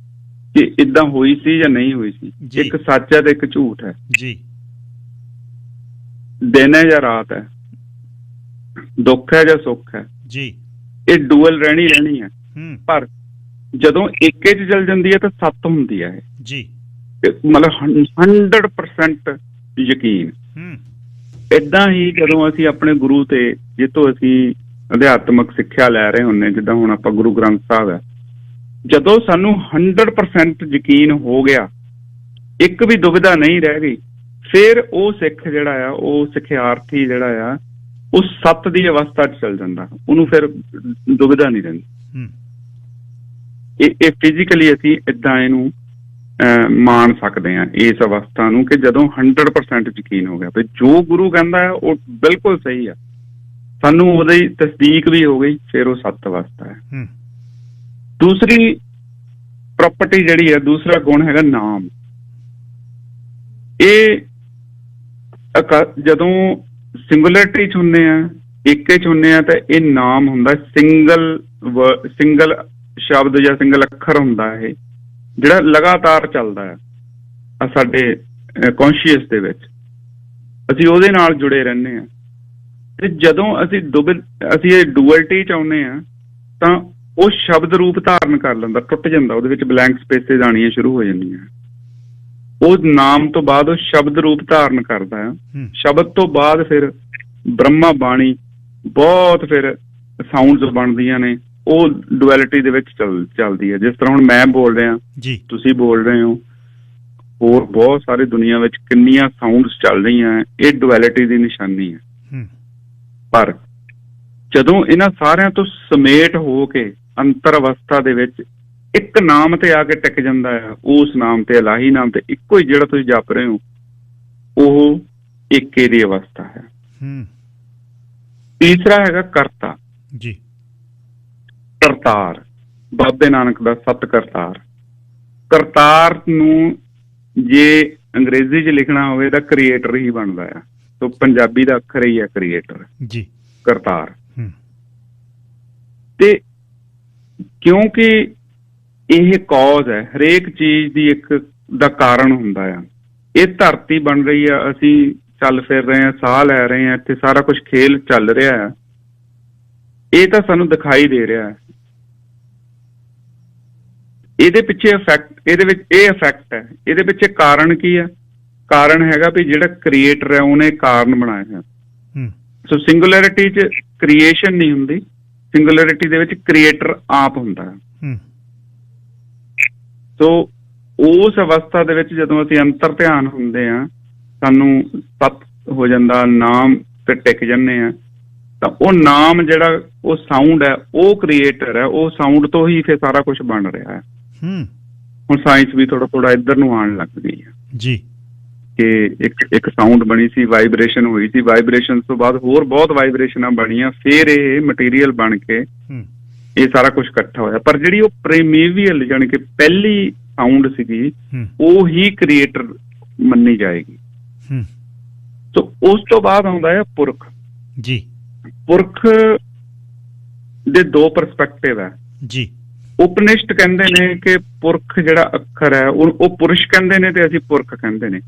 ਕਿ ਏਦਾਂ ਹੋਈ ਸੀ ਜਾਂ ਨਹੀਂ ਹੋਈ ਸੀ। ਇੱਕ ਸੱਚ ਹੈ ਤੇ ਇੱਕ ਝੂਠ ਹੈ ਜੀ। ਦਿਨ ਹੈ ਜਾਂ ਰਾਤ ਹੈ, ਦੁੱਖ ਹੈ ਜਾਂ ਸੁੱਖ ਹੈ ਜੀ। ਇਹ ਡੂਅਲ ਰਹਿਣੀ ਹੈ। ਪਰ ਜਦੋਂ ਏਕੇ 'ਚ ਚੱਲ ਜਾਂਦੀ ਹੈ ਤਾਂ ਸੱਤ ਹੁੰਦੀ ਹੈ ਜੀ। ਮਤਲਬ 100% ਯਕੀਨ। ਏਦਾਂ ਹੀ ਜਦੋਂ ਅਸੀਂ ਆਪਣੇ ਗੁਰੂ ਤੇ ਜਿੱਥੋਂ ਅਸੀਂ ਅਧਿਆਤਮਕ ਸਿੱਖਿਆ ਲੈ ਰਹੇ ਹੁੰਦੇ, ਜਿੱਦਾਂ ਹੁਣ ਆਪਾਂ ਗੁਰੂ ਗ੍ਰੰਥ ਸਾਹਿਬ ਹੈ, ਜਦੋਂ ਸਾਨੂੰ 100% ਯਕੀਨ ਹੋ ਗਿਆ, ਇੱਕ ਵੀ ਦੁਵਿਧਾ ਨਹੀਂ ਰਹਿ ਗਈ, ਫਿਰ ਉਹ ਸਿੱਖ ਜਿਹੜਾ ਆ, ਉਹ ਸਿੱਖਿਆਰਥੀ ਜਿਹੜਾ ਆ, ਉਹ ਸੱਤ ਦੀ ਅਵਸਥਾ 'ਚ ਚੱਲ ਜਾਂਦਾ, ਉਹਨੂੰ ਫਿਰ ਦੁਵਿਧਾ ਨਹੀਂ ਰਹਿੰਦੀ। ਇਹ ਫਿਜ਼ੀਕਲੀ ਅਸੀਂ ਏਦਾਂ ਇਹਨੂੰ ਮਾਣ ਸਕਦੇ ਹਾਂ ਇਸ ਅਵਸਥਾ ਨੂੰ ਕਿ ਜਦੋਂ 100% ਯਕੀਨ ਹੋ ਗਿਆ ਵੀ ਜੋ ਗੁਰੂ ਕਹਿੰਦਾ ਹੈ ਉਹ ਬਿਲਕੁਲ ਸਹੀ ਆ, ਸਾਨੂੰ ਉਹਦੀ ਤਸਦੀਕ ਵੀ ਹੋ ਗਈ, ਫਿਰ ਉਹ ਸੱਤ ਅਵਸਥਾ ਹੈ। ਦੂਸਰੀ ਪ੍ਰੋਪਰਟੀ ਜਿਹੜੀ ਹੈ, ਦੂਸਰਾ ਗੁਣ ਹੈਗਾ ਨਾਮ। ਇਹ ਜਦੋਂ ਸਿੰਗੂਲਰਿਟੀ 'ਚ ਹੁੰਦੇ ਆ, ਏਕੇ 'ਚ ਹੁੰਦੇ ਆ, ਤਾਂ ਇਹ ਨਾਮ ਹੁੰਦਾ ਸਿੰਗਲ ਸ਼ਬਦ ਜਾਂ ਸਿੰਗਲ ਅੱਖਰ ਹੁੰਦਾ, ਇਹ ਜਿਹੜਾ ਲਗਾਤਾਰ ਚੱਲਦਾ ਆ ਸਾਡੇ ਕੌਨਸ਼ੀਅਸ ਦੇ ਵਿੱਚ, ਅਸੀਂ ਉਹਦੇ ਨਾਲ ਜੁੜੇ ਰਹਿੰਦੇ ਹਾਂ। ਤੇ ਜਦੋਂ ਅਸੀਂ ਇਹ ਡੂਅਲਿਟੀ 'ਚ ਆਉਂਦੇ ਹਾਂ ਤਾਂ ਉਹ ਸ਼ਬਦ ਰੂਪ ਧਾਰਨ ਕਰ ਲੈਂਦਾ, ਟੁੱਟ ਜਾਂਦਾ, ਉਹਦੇ ਵਿੱਚ ਬਲੈਂਕ ਸਪੇਸਿਸ ਆਉਣੀਆਂ ਸ਼ੁਰੂ ਹੋ ਜਾਂਦੀਆਂ। ਉਹ ਨਾਮ ਤੋਂ ਬਾਅਦ ਉਹ ਸ਼ਬਦ ਰੂਪ ਧਾਰਨ ਕਰਦਾ ਆ। ਸ਼ਬਦ ਤੋਂ ਬਾਅਦ ਫਿਰ ਬ੍ਰਹਮਾ ਬਾਣੀ, ਬਹੁਤ ਫਿਰ ਸਾਊਂਡਸ ਬਣਦੀਆਂ ਨੇ, ਉਹ ਡੁਐਲਿਟੀ ਦੇ ਵਿੱਚ ਚੱਲਦੀ ਹੈ। ਜਿਸ ਤਰ੍ਹਾਂ ਹੁਣ ਮੈਂ ਬੋਲ ਰਿਹਾ, ਤੁਸੀਂ ਬੋਲ ਰਹੇ ਹੋ, ਹੋਰ ਬਹੁਤ ਸਾਰੇ ਦੁਨੀਆ ਵਿੱਚ ਕਿੰਨੀਆਂ ਸਾਊਂਡਸ ਚੱਲ ਰਹੀਆਂ, ਇਹ ਡੁਐਲਿਟੀ ਦੀ ਨਿਸ਼ਾਨੀ ਹੈ। ਪਰ ਜਦੋਂ ਇਹਨਾਂ ਸਾਰਿਆਂ ਤੋਂ ਸਮੇਟ ਹੋ ਕੇ ਅੰਤਰ ਅਵਸਥਾ ਦੇ ਵਿੱਚ ਇੱਕ ਨਾਮ ਤੇ ਆ ਕੇ ਟਿਕ ਜਾਂਦਾ ਹੈ, ਉਸ ਨਾਮ ਤੇ, ਇਲਾਹੀ ਨਾਮ ਤੇ, ਇੱਕੋ ਹੀ ਜਿਹੜਾ ਤੁਸੀਂ ਜਪ ਰਹੇ ਹੋ, ਉਹ ਏਕੇ ਦੀ ਅਵਸਥਾ ਹੈ। ਤੀਸਰਾ ਹੈਗਾ ਕਰਤਾ ਜੀ, ਕਰਤਾਰ, ਬਾਬੇ ਨਾਨਕ ਦਾ ਸਤ ਕਰਤਾਰ। ਕਰਤਾਰ ਨੂੰ ਜੇ ਅੰਗਰੇਜ਼ੀ 'ਚ ਲਿਖਣਾ ਹੋਵੇ ਤਾਂ ਕ੍ਰੀਏਟਰ ਹੀ ਬਣਦਾ ਆ, ਸੋ ਪੰਜਾਬੀ ਦਾ ਅੱਖਰ ਹੀ ਹੈ ਕ੍ਰੀਏਟਰ ਜੀ, ਕਰਤਾਰ। ਤੇ ਕਿਉਂਕਿ ਇਹ ਕੌਜ਼ ਹੈ, ਹਰੇਕ ਚੀਜ਼ ਦੀ ਇੱਕ ਦਾ ਕਾਰਨ ਹੁੰਦਾ ਆ। ਇਹ ਧਰਤੀ ਬਣ ਰਹੀ ਆ, ਅਸੀਂ ਚੱਲ ਫਿਰ ਰਹੇ ਹਾਂ, ਸਾਹ ਲੈ ਰਹੇ ਹਾਂ, ਇੱਥੇ ਸਾਰਾ ਕੁਝ ਖੇਲ ਚੱਲ ਰਿਹਾ ਹੈ, ਇਹ ਤਾਂ ਸਾਨੂੰ ਦਿਖਾਈ ਦੇ ਰਿਹਾ ਹੈ। ਇਹਦੇ ਪਿੱਛੇ ਇਫੈਕਟ, ਇਹਦੇ ਵਿੱਚ ਇਹ ਇਫੈਕਟ ਹੈ, ਇਹਦੇ ਪਿੱਛੇ ਕਾਰਨ ਕੀ ਹੈ? ਕਾਰਨ ਹੈਗਾ ਵੀ ਜਿਹੜਾ ਕ੍ਰੀਏਟਰ ਹੈ ਉਹਨੇ ਕਾਰਨ ਬਣਾਇਆ ਹੈ। ਸੋ ਸਿੰਗੂਲੈਰਿਟੀ 'ਚ ਕ੍ਰੀਏਸ਼ਨ ਨਹੀਂ ਹੁੰਦੀ, ਸਿੰਗੂਲੈਰਿਟੀ ਦੇ ਵਿੱਚ ਕ੍ਰੀਏਟਰ ਆਪ ਹੁੰਦਾ ਹੈ। ਸੋ ਉਸ ਅਵਸਥਾ ਦੇ ਵਿੱਚ ਜਦੋਂ ਅਸੀਂ ਅੰਤਰ ਧਿਆਨ ਹੁੰਦੇ ਹਾਂ, ਸਾਨੂੰ ਸਤ ਹੋ ਜਾਂਦਾ, ਨਾਮ ਤੇ ਟਿਕ ਜਾਂਦੇ ਹਾਂ, ਤਾਂ ਉਹ ਨਾਮ ਜਿਹੜਾ ਉਹ ਸਾਊਂਡ ਹੈ, ਉਹ ਕ੍ਰੀਏਟਰ ਹੈ, ਉਹ ਸਾਊਂਡ ਤੋਂ ਹੀ ਫਿਰ ਸਾਰਾ ਕੁਝ ਬਣ ਰਿਹਾ ਹੈ। ਹੁਣ ਸਾਇੰਸ ਵੀ ਥੋੜਾ ਇੱਧਰ ਨੂੰ ਆਉਣ ਲੱਗ ਗਈ ਹੈ ਜੀ, ਕਿ ਇੱਕ ਸਾਊਂਡ ਬਣੀ ਸੀ, ਵਾਈਬ੍ਰੇਸ਼ਨ ਹੋਈ ਸੀ, ਵਾਈਬ੍ਰੇਸ਼ਨ ਤੋਂ ਬਾਅਦ ਹੋਰ ਬਹੁਤ ਵਾਈਬ੍ਰੇਸ਼ਨਾਂ ਬਣੀਆਂ, ਫਿਰ ਇਹ ਮਟੀਰੀਅਲ ਬਣ ਕੇ ਇਹ ਸਾਰਾ ਕੁਝ ਇਕੱਠਾ ਹੋਇਆ। ਪਰ ਜਿਹੜੀ ਉਹ ਪ੍ਰੀਮੀਵੀਅਲ ਜਾਣੀ ਕਿ ਪਹਿਲੀ ਸਾਊਂਡ ਸੀਗੀ, ਉਹ ਹੀ ਕ੍ਰੀਏਟਰ ਮੰਨੀ ਜਾਏਗੀ। ਸੋ ਉਸ ਤੋਂ ਬਾਅਦ ਆਉਂਦਾ ਹੈ ਪੁਰਖ ਜੀ। ਪੁਰਖ ਦੇ ਦੋ ਪਰਸਪੈਕਟਿਵ ਹੈ ਜੀ। ਉਪਨਿਸ਼ਦ ਕਹਿੰਦੇ ਨੇ ਕਿ ਪੁਰਖ ਜਿਹੜਾ ਅੱਖਰ ਹੈ ਉਹ ਪੁਰਸ਼ ਕਹਿੰਦੇ ਨੇ ਤੇ ਅਸੀਂ ਪੁਰਖ ਕਹਿੰਦੇ ਨੇ।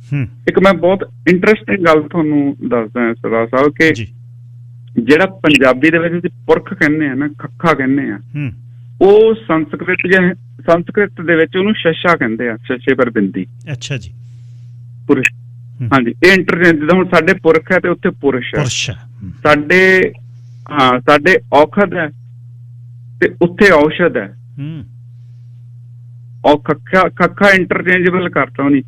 ਇੱਕ ਮੈਂ ਬਹੁਤ ਇੰਟਰਸਟਿੰਗ ਗੱਲ ਤੁਹਾਨੂੰ ਦੱਸਦਾ ਸਰਦਾਰ ਸਾਹਿਬ, ਕਿ ਜਿਹੜਾ ਪੰਜਾਬੀ ਦੇ ਵਿੱਚ ਅਸੀਂ ਪੁਰਖ ਕਹਿੰਦੇ ਆ ਨਾ, ਖੱਖਾ ਕਹਿੰਦੇ ਆ, ਉਹ ਸੰਸਕ੍ਰਿਤ ਦੇ ਵਿੱਚ ਉਹਨੂੰ ਸ਼ਸ਼ਾ ਕਹਿੰਦੇ ਆ, ਸ਼ਸ਼ੇ ਪਰ ਬਿੰਦੀ। ਅੱਛਾ ਜੀ, ਪੁਰਸ਼। ਹਾਂਜੀ, ਇਹ ਇੰਟਰਚੇਂਜ। ਜਿੱਦਾਂ ਹੁਣ ਸਾਡੇ ਪੁਰਖ ਹੈ ਤੇ ਉੱਥੇ ਪੁਰਸ਼ ਹੈ, ਸਾਡੇ ਔਖਦ ਹੈ ਤੇ ਉੱਥੇ ਔਸ਼ਧ ਹੈ। ਖੱਖਾ ਇੰਟਰਚੇਂਜੇਬਲ ਕਰਤਾ ਨਹੀਂ,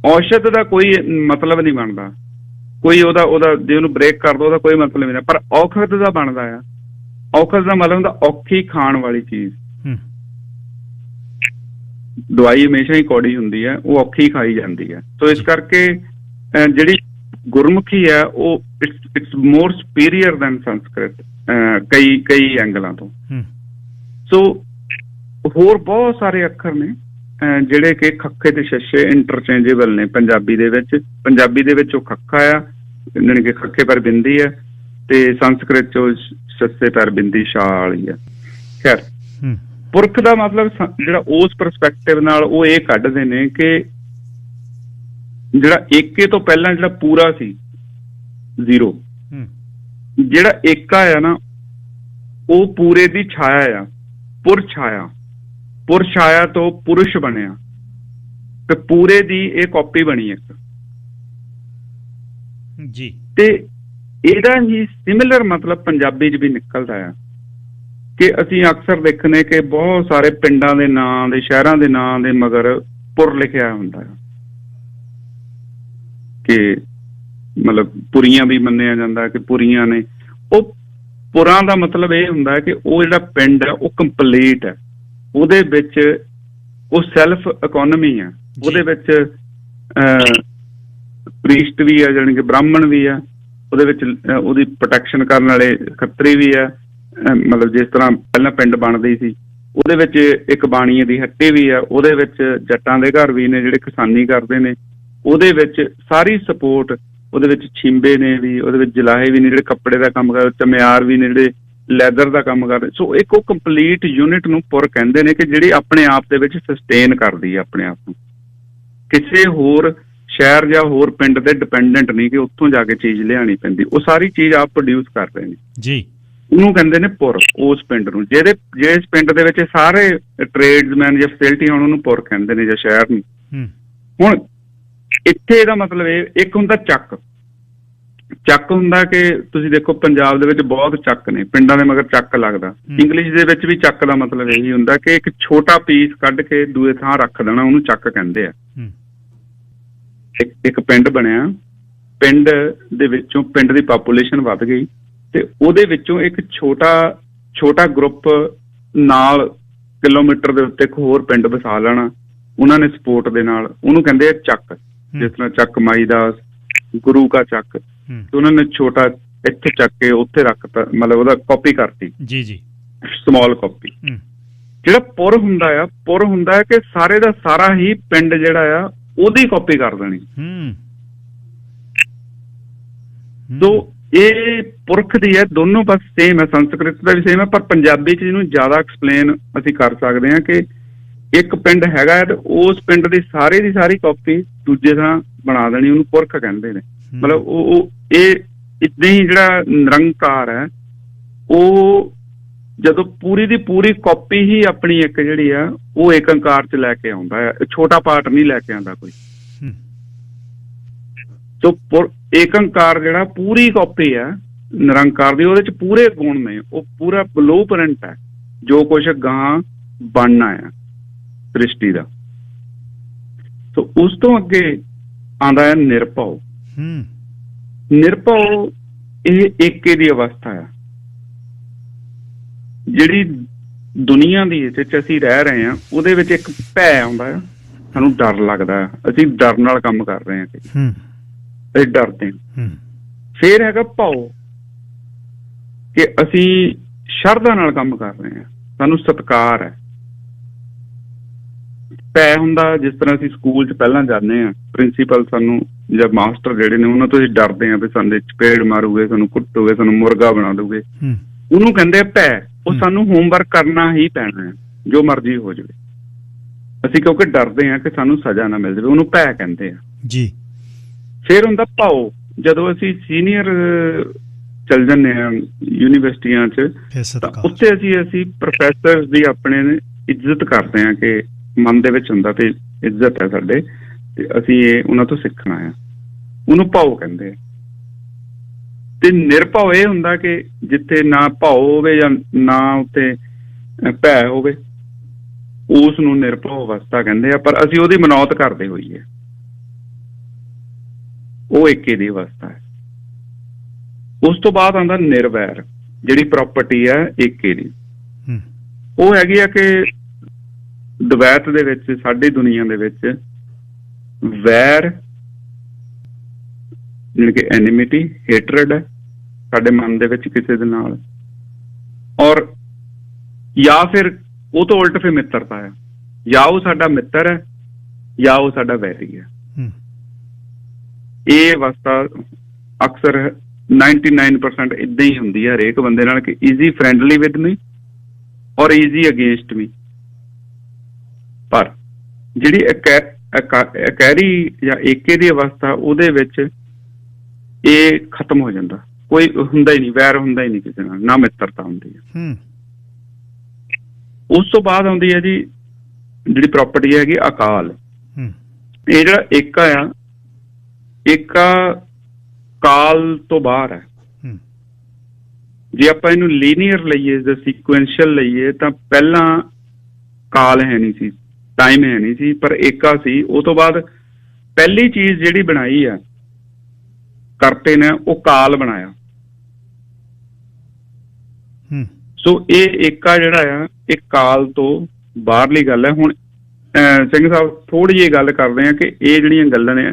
ਔਸ਼ਧ ਦਾ ਕੋਈ ਮਤਲਬ ਨਹੀਂ ਬਣਦਾ, ਕੋਈ ਉਹਦਾ ਜੇ ਉਹਨੂੰ ਬ੍ਰੇਕ ਕਰ ਦੋ ਉਹਦਾ ਕੋਈ ਮਤਲਬ ਨਹੀਂ, ਪਰ ਔਖਦ ਦਾ ਬਣਦਾ ਆ। ਔਖਦ ਦਾ ਮਤਲਬ ਹੁੰਦਾ ਔਖੀ ਖਾਣ ਵਾਲੀ ਚੀਜ਼। ਦਵਾਈ ਹਮੇਸ਼ਾ ਹੀ ਕੌੜੀ ਹੁੰਦੀ ਹੈ, ਉਹ ਔਖੀ ਖਾਈ ਜਾਂਦੀ ਹੈ। ਸੋ ਇਸ ਕਰਕੇ ਜਿਹੜੀ ਗੁਰਮੁਖੀ ਹੈ ਉਹ it's more superior than Sanskrit ਕਈ ਐਂਗਲਾਂ ਤੋਂ। ਸੋ ਹੋਰ ਬਹੁਤ ਸਾਰੇ ਅੱਖਰ ਨੇ ਜਿਹੜੇ ਕਿ ਖੱਖੇ ਤੇ ਸ਼ਸ਼ੇ ਇੰਟਰਚੇਂਜੇਬਲ ਨੇ ਪੰਜਾਬੀ ਦੇ ਵਿੱਚ। ਪੰਜਾਬੀ ਦੇ ਵਿੱਚ ਉਹ ਖੱਖਾ ਆ, ਜਾਣੀ ਕਿ ਖੱਖੇ ਪਰ ਬਿੰਦੀ ਹੈ, ਤੇ ਸੰਸਕ੍ਰਿਤ ਚ ਉਹ ਸ਼ੱਸੇ ਪਰ ਬਿੰਦੀ ਸ਼ਾਹ ਵਾਲੀ ਆ। ਖੈਰ, ਪੁਰਖ ਦਾ ਮਤਲਬ ਜਿਹੜਾ ਉਸ ਪਰਸਪੈਕਟਿਵ ਨਾਲ ਉਹ ਇਹ ਕੱਢਦੇ ਨੇ ਕਿ ਜਿਹੜਾ ਏਕੇ ਤੋਂ ਪਹਿਲਾਂ ਜਿਹੜਾ ਪੂਰਾ ਸੀ, ਜ਼ੀਰੋ, ਜਿਹੜਾ ਏਕਾ ਆ ਨਾ, ਉਹ ਪੂਰੇ ਦੀ ਛਾਇਆ ਆ, ਪੁਰਛਾਇਆ। ਪੁਰਛਾਇਆ ਤੋਂ ਪੁਰਸ਼ ਬਣਿਆ ਤੇ ਪੂਰੇ ਦੀ ਇਹ ਕਾਪੀ ਬਣੀ ਇੱਕ ਜੀ। ਤੇ ਇਹਦਾ ਹੀ ਸਿਮਿਲਰ ਮਤਲਬ ਪੰਜਾਬੀ 'ਚ ਵੀ ਨਿਕਲਦਾ ਆ, ਕਿ ਅਸੀਂ ਅਕਸਰ ਦੇਖਨੇ ਕਿ ਬਹੁਤ ਸਾਰੇ ਪਿੰਡਾਂ ਦੇ ਨਾਂ ਦੇ, ਸ਼ਹਿਰਾਂ ਦੇ ਨਾਂ ਦੇ ਮਗਰ ਪੁਰ ਲਿਖਿਆ ਹੁੰਦਾ ਆ, ਕਿ ਮਤਲਬ ਪੁਰੀਆਂ ਵੀ ਮੰਨਿਆ ਜਾਂਦਾ ਕਿ ਪੁਰੀਆਂ ਨੇ। ਉਹ ਪੁਰਾਂ ਦਾ ਮਤਲਬ ਇਹ ਹੁੰਦਾ ਕਿ ਉਹ ਜਿਹੜਾ ਪਿੰਡ ਹੈ ਉਹ ਕੰਪਲੀਟ ਹੈ, ਉਹਦੇ ਵਿੱਚ ਉਹ ਸੈਲਫ ਇਕੋਨਮੀ ਆ, ਉਹਦੇ ਵਿੱਚ ਪ੍ਰੀਸਟ ਵੀ ਆ, ਜਾਣੀ ਕਿ ਬ੍ਰਾਹਮਣ ਵੀ ਆ, ਉਹਦੇ ਵਿੱਚ ਉਹਦੀ ਪ੍ਰੋਟੈਕਸ਼ਨ ਕਰਨ ਵਾਲੇ ਖੱਤਰੀ ਵੀ ਆ। ਮਤਲਬ ਜਿਸ ਤਰ੍ਹਾਂ ਪਹਿਲਾਂ ਪਿੰਡ ਬਣਦੀ ਸੀ, ਉਹਦੇ ਵਿੱਚ ਇੱਕ ਬਾਣੀਏ ਦੀ ਹੱਟੀ ਵੀ ਆ, ਉਹਦੇ ਵਿੱਚ ਜੱਟਾਂ ਦੇ ਘਰ ਵੀ ਨੇ ਜਿਹੜੇ ਕਿਸਾਨੀ ਕਰਦੇ ਨੇ, ਉਹਦੇ ਵਿੱਚ ਸਾਰੀ ਸਪੋਰਟ, ਉਹਦੇ ਵਿੱਚ ਛਿੰਬੇ ਨੇ ਵੀ, ਉਹਦੇ ਵਿੱਚ ਜਲਾਹੇ ਵੀ ਨੇ ਜਿਹੜੇ ਕੱਪੜੇ ਦਾ ਕੰਮ ਕਰਦੇ, ਚਮਿਆਰ ਵੀ ਨੇ ਜਿਹੜੇ ਲੈਦਰ ਦਾ ਕੰਮ ਕਰਦੇ। ਸੋ ਇੱਕ ਉਹ ਕੰਪਲੀਟ ਯੂਨਿਟ ਨੂੰ ਪੁਰ ਕਹਿੰਦੇ ਨੇ, ਕਿ ਜਿਹੜੀ ਆਪਣੇ ਆਪ ਦੇ ਵਿੱਚ ਸਸਟੇਨ ਕਰਦੀ ਹੈ ਆਪਣੇ ਆਪ ਨੂੰ, ਕਿਸੇ ਹੋਰ ਸ਼ਹਿਰ ਜਾਂ ਹੋਰ ਪਿੰਡ ਤੇ ਡਿਪੈਂਡੈਂਟ ਨਹੀਂ ਕਿ ਉੱਥੋਂ ਜਾ ਕੇ ਚੀਜ਼ ਲਿਆਉਣੀ ਪੈਂਦੀ, ਉਹ ਸਾਰੀ ਚੀਜ਼ ਆਪ ਪ੍ਰੋਡਿਊਸ ਕਰ ਰਹੇ ਨੇ ਜੀ। ਉਹਨੂੰ ਕਹਿੰਦੇ ਨੇ ਪੁਰ, ਉਸ ਪਿੰਡ ਨੂੰ। ਜਿਸ ਪਿੰਡ ਦੇ ਵਿੱਚ ਸਾਰੇ ਟ੍ਰੇਡਸਮੈਨ ਜਾਂ ਫੈਸਿਲਿਟੀ ਹੋਣ, ਉਹਨੂੰ ਪੁਰ ਕਹਿੰਦੇ ਨੇ, ਜਾਂ ਸ਼ਹਿਰ ਨੂੰ। ਹੁਣ ਇੱਥੇ ਇਹਦਾ ਮਤਲਬ ਇੱਕ ਹੁੰਦਾ ਚੱਕ ਹੁੰਦਾ ਕਿ ਤੁਸੀਂ ਦੇਖੋ ਪੰਜਾਬ ਦੇ ਵਿੱਚ ਬਹੁਤ ਚੱਕ ਨੇ, ਪਿੰਡਾਂ ਦੇ ਮਗਰ ਚੱਕ ਲੱਗਦਾ। ਇੰਗਲਿਸ਼ ਦੇ ਵਿੱਚ ਵੀ ਚੱਕ ਦਾ ਮਤਲਬ ਇਹੀ ਹੁੰਦਾ ਕਿ ਇੱਕ ਛੋਟਾ ਪੀਸ ਕੱਢ ਕੇ ਦੂਏ ਥਾਂ ਰੱਖ ਦੇਣਾ, ਉਹਨੂੰ ਚੱਕ ਕਹਿੰਦੇ ਆ। ਇੱਕ ਪਿੰਡ ਬਣਿਆ, ਪਿੰਡ ਦੇ ਵਿੱਚੋਂ ਪਿੰਡ ਦੀ ਪਾਪੂਲੇਸ਼ਨ ਵੱਧ ਗਈ ਤੇ ਉਹਦੇ ਵਿੱਚੋਂ ਇੱਕ ਛੋਟਾ ਗਰੁੱਪ ਨਾਲ ਕਿਲੋਮੀਟਰ ਦੇ ਉੱਤੇ ਇੱਕ ਹੋਰ ਪਿੰਡ ਵਸਾ ਲੈਣਾ ਉਹਨਾਂ ਨੇ ਸਪੋਰਟ ਦੇ ਨਾਲ। ਉਹਨੂੰ ਕਹਿੰਦੇ ਆ ਚੱਕ, ਜਿਸ ਤਰ੍ਹਾਂ ਚੱਕ ਮਾਈ ਦਾਸ, ਗੁਰੂ ਕਾ ਚੱਕ। ਤੇ ਉਹਨਾਂ ਨੇ ਛੋਟਾ ਇੱਥੇ ਚੱਕ ਕੇ ਉੱਥੇ ਰੱਖਤਾ, ਮਤਲਬ ਉਹਦਾ ਕਾਪੀ ਕਰਤੀ ਜੀ ਜੀ, ਸਮਾਲ ਕਾਪੀ। ਜਿਹੜਾ ਪੁਰ ਹੁੰਦਾ ਹੈ ਕਿ ਸਾਰੇ ਦਾ ਸਾਰਾ ਹੀ ਪਿੰਡ ਜਿਹੜਾ ਆ ਉਹਦੀ ਕਾਪੀ ਕਰ ਦੇਣੀ। ਸੋ ਇਹ ਪੁਰਖ ਦੀ ਹੈ, ਦੋਨੋਂ ਬਸ ਸੇਮ ਹੈ, ਸੰਸਕ੍ਰਿਤ ਦਾ ਵੀ ਸੇਮ ਹੈ, ਪਰ ਪੰਜਾਬੀ ਚ ਇਹਨੂੰ ਜ਼ਿਆਦਾ ਐਕਸਪਲੇਨ ਅਸੀਂ ਕਰ ਸਕਦੇ ਹਾਂ ਕਿ ਇੱਕ ਪਿੰਡ ਹੈਗਾ ਤੇ ਉਸ ਪਿੰਡ ਦੀ ਸਾਰੀ ਕਾਪੀ ਦੂਜੇ ਥਾਂ ਬਣਾ ਦੇਣੀ, ਉਹਨੂੰ ਪੁਰਖ ਕਹਿੰਦੇ ਨੇ। ਮਤਲਬ ਉਹ ਇਹ ਇੱਦਾਂ ਹੀ ਜਿਹੜਾ ਨਿਰੰਕਾਰ ਹੈ ਉਹ ਜਦੋਂ ਪੂਰੀ ਦੀ ਪੂਰੀ ਕਾਪੀ ਹੀ ਆਪਣੀ ਇੱਕ ਜਿਹੜੀ ਆ ਉਹ ਏਕੰਕਾਰ ਚ ਲੈ ਕੇ ਆਉਂਦਾ ਹੈ, ਛੋਟਾ ਪਾਰਟ ਨਹੀਂ ਲੈ ਕੇ ਆਉਂਦਾ ਕੋਈ। ਸੋ ਏਕੰਕਾਰ ਜਿਹੜਾ ਪੂਰੀ ਕਾਪੀ ਹੈ ਨਿਰੰਕਾਰ ਦੀ, ਉਹਦੇ ਚ ਪੂਰੇ ਗੁਣ ਨੇ, ਉਹ ਪੂਰਾ ਬਲੂਪ੍ਰਿੰਟ ਹੈ ਜੋ ਕੁਛ ਗਾਂ ਬਣਨਾ ਆ ਸ੍ਰਿਸ਼ਟੀ ਦਾ। ਸੋ ਉਸ ਤੋਂ ਅੱਗੇ ਆਉਂਦਾ ਹੈ ਨਿਰਭਉ। ਨਿਰਭਉ ਇਹ ਏਕੇ ਦੀ ਅਵਸਥਾ ਆ। ਜਿਹੜੀ ਦੁਨੀਆ ਦੀ ਵਿੱਚ ਅਸੀਂ ਰਹਿ ਰਹੇ ਹਾਂ ਉਹਦੇ ਵਿੱਚ ਇੱਕ ਭੈ ਆਉਂਦਾ ਆ, ਸਾਨੂੰ ਡਰ ਲੱਗਦਾ, ਅਸੀਂ ਡਰ ਨਾਲ ਕੰਮ ਕਰ ਰਹੇ ਹਾਂ, ਅਸੀਂ ਡਰਦੇ ਹਾਂ। ਫਿਰ ਹੈਗਾ ਭਉ ਕਿ ਅਸੀਂ ਸ਼ਰਧਾ ਨਾਲ ਕੰਮ ਕਰ ਰਹੇ ਹਾਂ, ਸਾਨੂੰ ਸਤਿਕਾਰ ਹੈ। ਭੈ ਹੁੰਦਾ ਜਿਸ ਤਰ੍ਹਾਂ ਅਸੀਂ ਸਕੂਲ 'ਚ ਪਹਿਲਾਂ ਜਾਂਦੇ ਹਾਂ, ਪ੍ਰਿੰਸੀਪਲ ਸਾਨੂੰ ਜਾਂ ਮਾਸਟਰ ਜਿਹੜੇ ਨੇ ਉਹਨਾਂ ਤੋਂ ਅਸੀਂ ਡਰਦੇ ਹਾਂ ਵੀ ਸਾਨੂੰ ਚਪੇੜ ਮਾਰੂਗੇ, ਸਾਨੂੰ ਕੁੱਟੂਗੇ, ਸਾਨੂੰ ਮੁਰਗਾ ਬਣਾ ਦੂਗੇ, ਉਹਨੂੰ ਕਹਿੰਦੇ ਆ ਭੈ। ਉਹ ਸਾਨੂੰ ਹੋਮਵਰਕ ਕਰਨਾ ਹੀ ਪੈਣਾ ਹੈ ਜੋ ਮਰਜ਼ੀ ਹੋ ਜਾਵੇ, ਅਸੀਂ ਕਿਉਂਕਿ ਡਰਦੇ ਹਾਂ ਕਿ ਸਾਨੂੰ ਸਜ਼ਾ ਨਾ ਮਿਲ ਜਾਵੇ, ਉਹਨੂੰ ਭੈ ਕਹਿੰਦੇ ਆ ਜੀ। ਫਿਰ ਹੁੰਦਾ ਭਉ, ਜਦੋਂ ਅਸੀਂ ਸੀਨੀਅਰ ਚਲ ਜਾਂਦੇ ਹਾਂ ਯੂਨੀਵਰਸਿਟੀਆਂ 'ਚ ਤਾਂ ਉੱਥੇ ਅਸੀਂ ਪ੍ਰੋਫੈਸਰ ਦੀ ਆਪਣੇ ਇੱਜ਼ਤ ਕਰਦੇ ਹਾਂ ਕਿ ਮਨ ਦੇ ਵਿੱਚ ਹੁੰਦਾ ਤੇ ਇੱਜ਼ਤ ਹੈ ਸਾਡੇ, ਤੇ ਅਸੀਂ ਇਹ ਉਹਨਾਂ ਤੋਂ ਸਿੱਖਣਾ ਆ, ਉਹਨੂੰ ਭਉ ਕਹਿੰਦੇ ਆ। ਤੇ ਨਿਰਭਉ ਇਹ ਹੁੰਦਾ ਕਿ ਜਿੱਥੇ ਨਾ ਭਉ ਹੋਵੇ ਜਾਂ ਨਾ ਉੱਤੇ ਭੈ ਹੋਵੇ, ਉਸ ਨੂੰ ਨਿਰਭਉ ਅਵਸਥਾ ਕਹਿੰਦੇ ਆ। ਪਰ ਅਸੀਂ ਉਹਦੀ ਮਨੌਤ ਕਰਦੇ ਹੋਈਏ, ਉਹ ਏਕੇ ਦੀ ਅਵਸਥਾ ਹੈ। ਉਸ ਤੋਂ ਬਾਅਦ ਆਉਂਦਾ ਨਿਰਵੈਰ, ਜਿਹੜੀ ਪ੍ਰਾਪਰਟੀ ਹੈ ਏਕੇ ਦੀ। ਉਹ ਹੈਗੀ ਆ ਕਿ ਦਵੈਤ ਦੇ ਵਿੱਚ, ਸਾਡੀ ਦੁਨੀਆ ਦੇ ਵਿੱਚ ਵੈਰ ਜਿਹੜੀ ਕਿ ਐਨੀਮਿਟੀ, ਹੇਟਰਡ ਹੈ ਸਾਡੇ ਮਨ ਦੇ ਵਿੱਚ ਕਿਸੇ ਦੇ ਨਾਲ, ਔਰ ਜਾਂ ਫਿਰ ਉਹ ਤੋਂ ਉਲਟ ਫਿਰ ਮਿੱਤਰਤਾ ਹੈ, ਜਾਂ ਉਹ ਸਾਡਾ ਮਿੱਤਰ ਹੈ ਜਾਂ ਉਹ ਸਾਡਾ ਵੈਰੀ ਹੈ। ਇਹ ਅਵਸਥਾ ਅਕਸਰ 99% ਏਦਾਂ ਹੀ ਹੁੰਦੀ ਹੈ ਹਰੇਕ ਬੰਦੇ ਨਾਲ ਕਿ ਈਜ਼ੀ ਫਰੈਂਡਲੀ ਵਿਦ ਮੀ ਔਰ ਈਜ਼ੀ ਅਗੇਂਸਟ ਮੀ। ਪਰ ਜਿਹੜੀ ਇਕਹਿਰੀ ਜਾਂ ਏਕੇ ਦੀ ਅਵਸਥਾ, ਉਹਦੇ ਵਿੱਚ ਇਹ ਖਤਮ ਹੋ ਜਾਂਦਾ, ਕੋਈ ਹੁੰਦਾ ਹੀ ਨਹੀਂ, ਵੈਰ ਹੁੰਦਾ ਹੀ ਨਹੀਂ ਕਿਸੇ ਨਾਲ, ਨਾ ਮਿੱਤਰਤਾ ਹੁੰਦੀ ਹੈ। ਉਸ ਤੋਂ ਬਾਅਦ ਆਉਂਦੀ ਹੈ ਜੀ ਜਿਹੜੀ ਪ੍ਰਾਪਰਟੀ ਹੈਗੀ ਅਕਾਲ। ਇਹ ਜਿਹੜਾ ਏਕਾ ਆ, ਏਕਾ ਕਾਲ ਤੋਂ ਬਾਹਰ ਹੈ। ਜੇ ਆਪਾਂ ਇਹਨੂੰ ਲੀਨੀਅਰ ਲਈਏ ਜਾਂ ਸੀਕੁਐਂਸ਼ੀਅਲ ਲਈਏ ਤਾਂ ਪਹਿਲਾਂ ਕਾਲ ਹੈ ਨਹੀਂ ਸੀ, ਟਾਈਮ ਹੈ ਨਹੀਂ ਸੀ, ਪਰ ਏਕਾ ਸੀ। ਉਹ ਤੋਂ ਬਾਅਦ ਪਹਿਲੀ ਚੀਜ਼ ਜਿਹੜੀ ਬਣਾਈ ਆ ਕਰਤੇ ਨੇ, ਉਹ ਕਾਲ ਬਣਾਇਆ। ਸੋ ਇਹ ਏਕਾ ਜਿਹੜਾ ਆ ਇਹ ਕਾਲ ਤੋਂ ਬਾਹਰਲੀ ਗੱਲ ਹੈ। ਹੁਣ ਸਿੰਘ ਸਾਹਿਬ ਥੋੜੀ ਜਿਹੀ ਗੱਲ ਕਰਦੇ ਆ ਕਿ ਇਹ ਜਿਹੜੀਆਂ ਗੱਲਾਂ ਨੇ,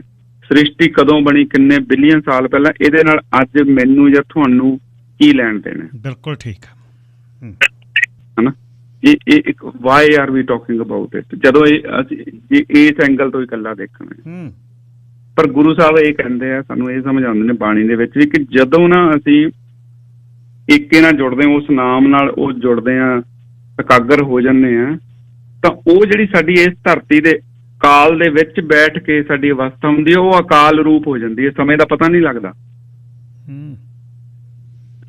ਸ੍ਰਿਸ਼ਟੀ ਕਦੋਂ ਬਣੀ, ਕਿੰਨੇ ਬਿਲੀਅਨ ਸਾਲ ਪਹਿਲਾਂ, ਇਹਦੇ ਨਾਲ ਅੱਜ ਮੈਨੂੰ ਜਾਂ ਤੁਹਾਨੂੰ ਕੀ ਲੈਣ ਦੇਣਾ? ਬਿਲਕੁਲ ਠੀਕ ਹੈ ਨਾ। ਇਹ ਇੱਕ why are we talking about it, ਜਦੋਂ ਇਹ ਇਸ ਐਂਗਲ ਤੋਂ ਇਕੱਲਾ ਦੇਖਣਾ। ਪਰ ਗੁਰੂ ਸਾਹਿਬ ਇਹ ਕਹਿੰਦੇ ਆ, ਸਾਨੂੰ ਇਹ ਸਮਝਾਉਂਦੇ ਨੇ ਬਾਣੀ ਦੇ ਵਿੱਚ ਵੀ ਕਿ ਜਦੋਂ ਨਾ ਅਸੀਂ ਏਕੇ ਨਾਲ ਜੁੜਦੇ ਹਾਂ, ਉਸ ਨਾਮ ਨਾਲ ਉਹ ਜੁੜਦੇ ਹਾਂ, ਇਕਾਗਰ ਹੋ ਜਾਂਦੇ ਹਾਂ, ਤਾਂ ਉਹ ਜਿਹੜੀ ਸਾਡੀ ਇਸ ਧਰਤੀ ਦੇ ਕਾਲ ਦੇ ਵਿੱਚ ਬੈਠ ਕੇ ਸਾਡੀ ਅਵਸਥਾ ਹੁੰਦੀ ਹੈ, ਉਹ ਅਕਾਲ ਰੂਪ ਹੋ ਜਾਂਦੀ ਹੈ, ਸਮੇਂ ਦਾ ਪਤਾ ਨਹੀਂ ਲੱਗਦਾ।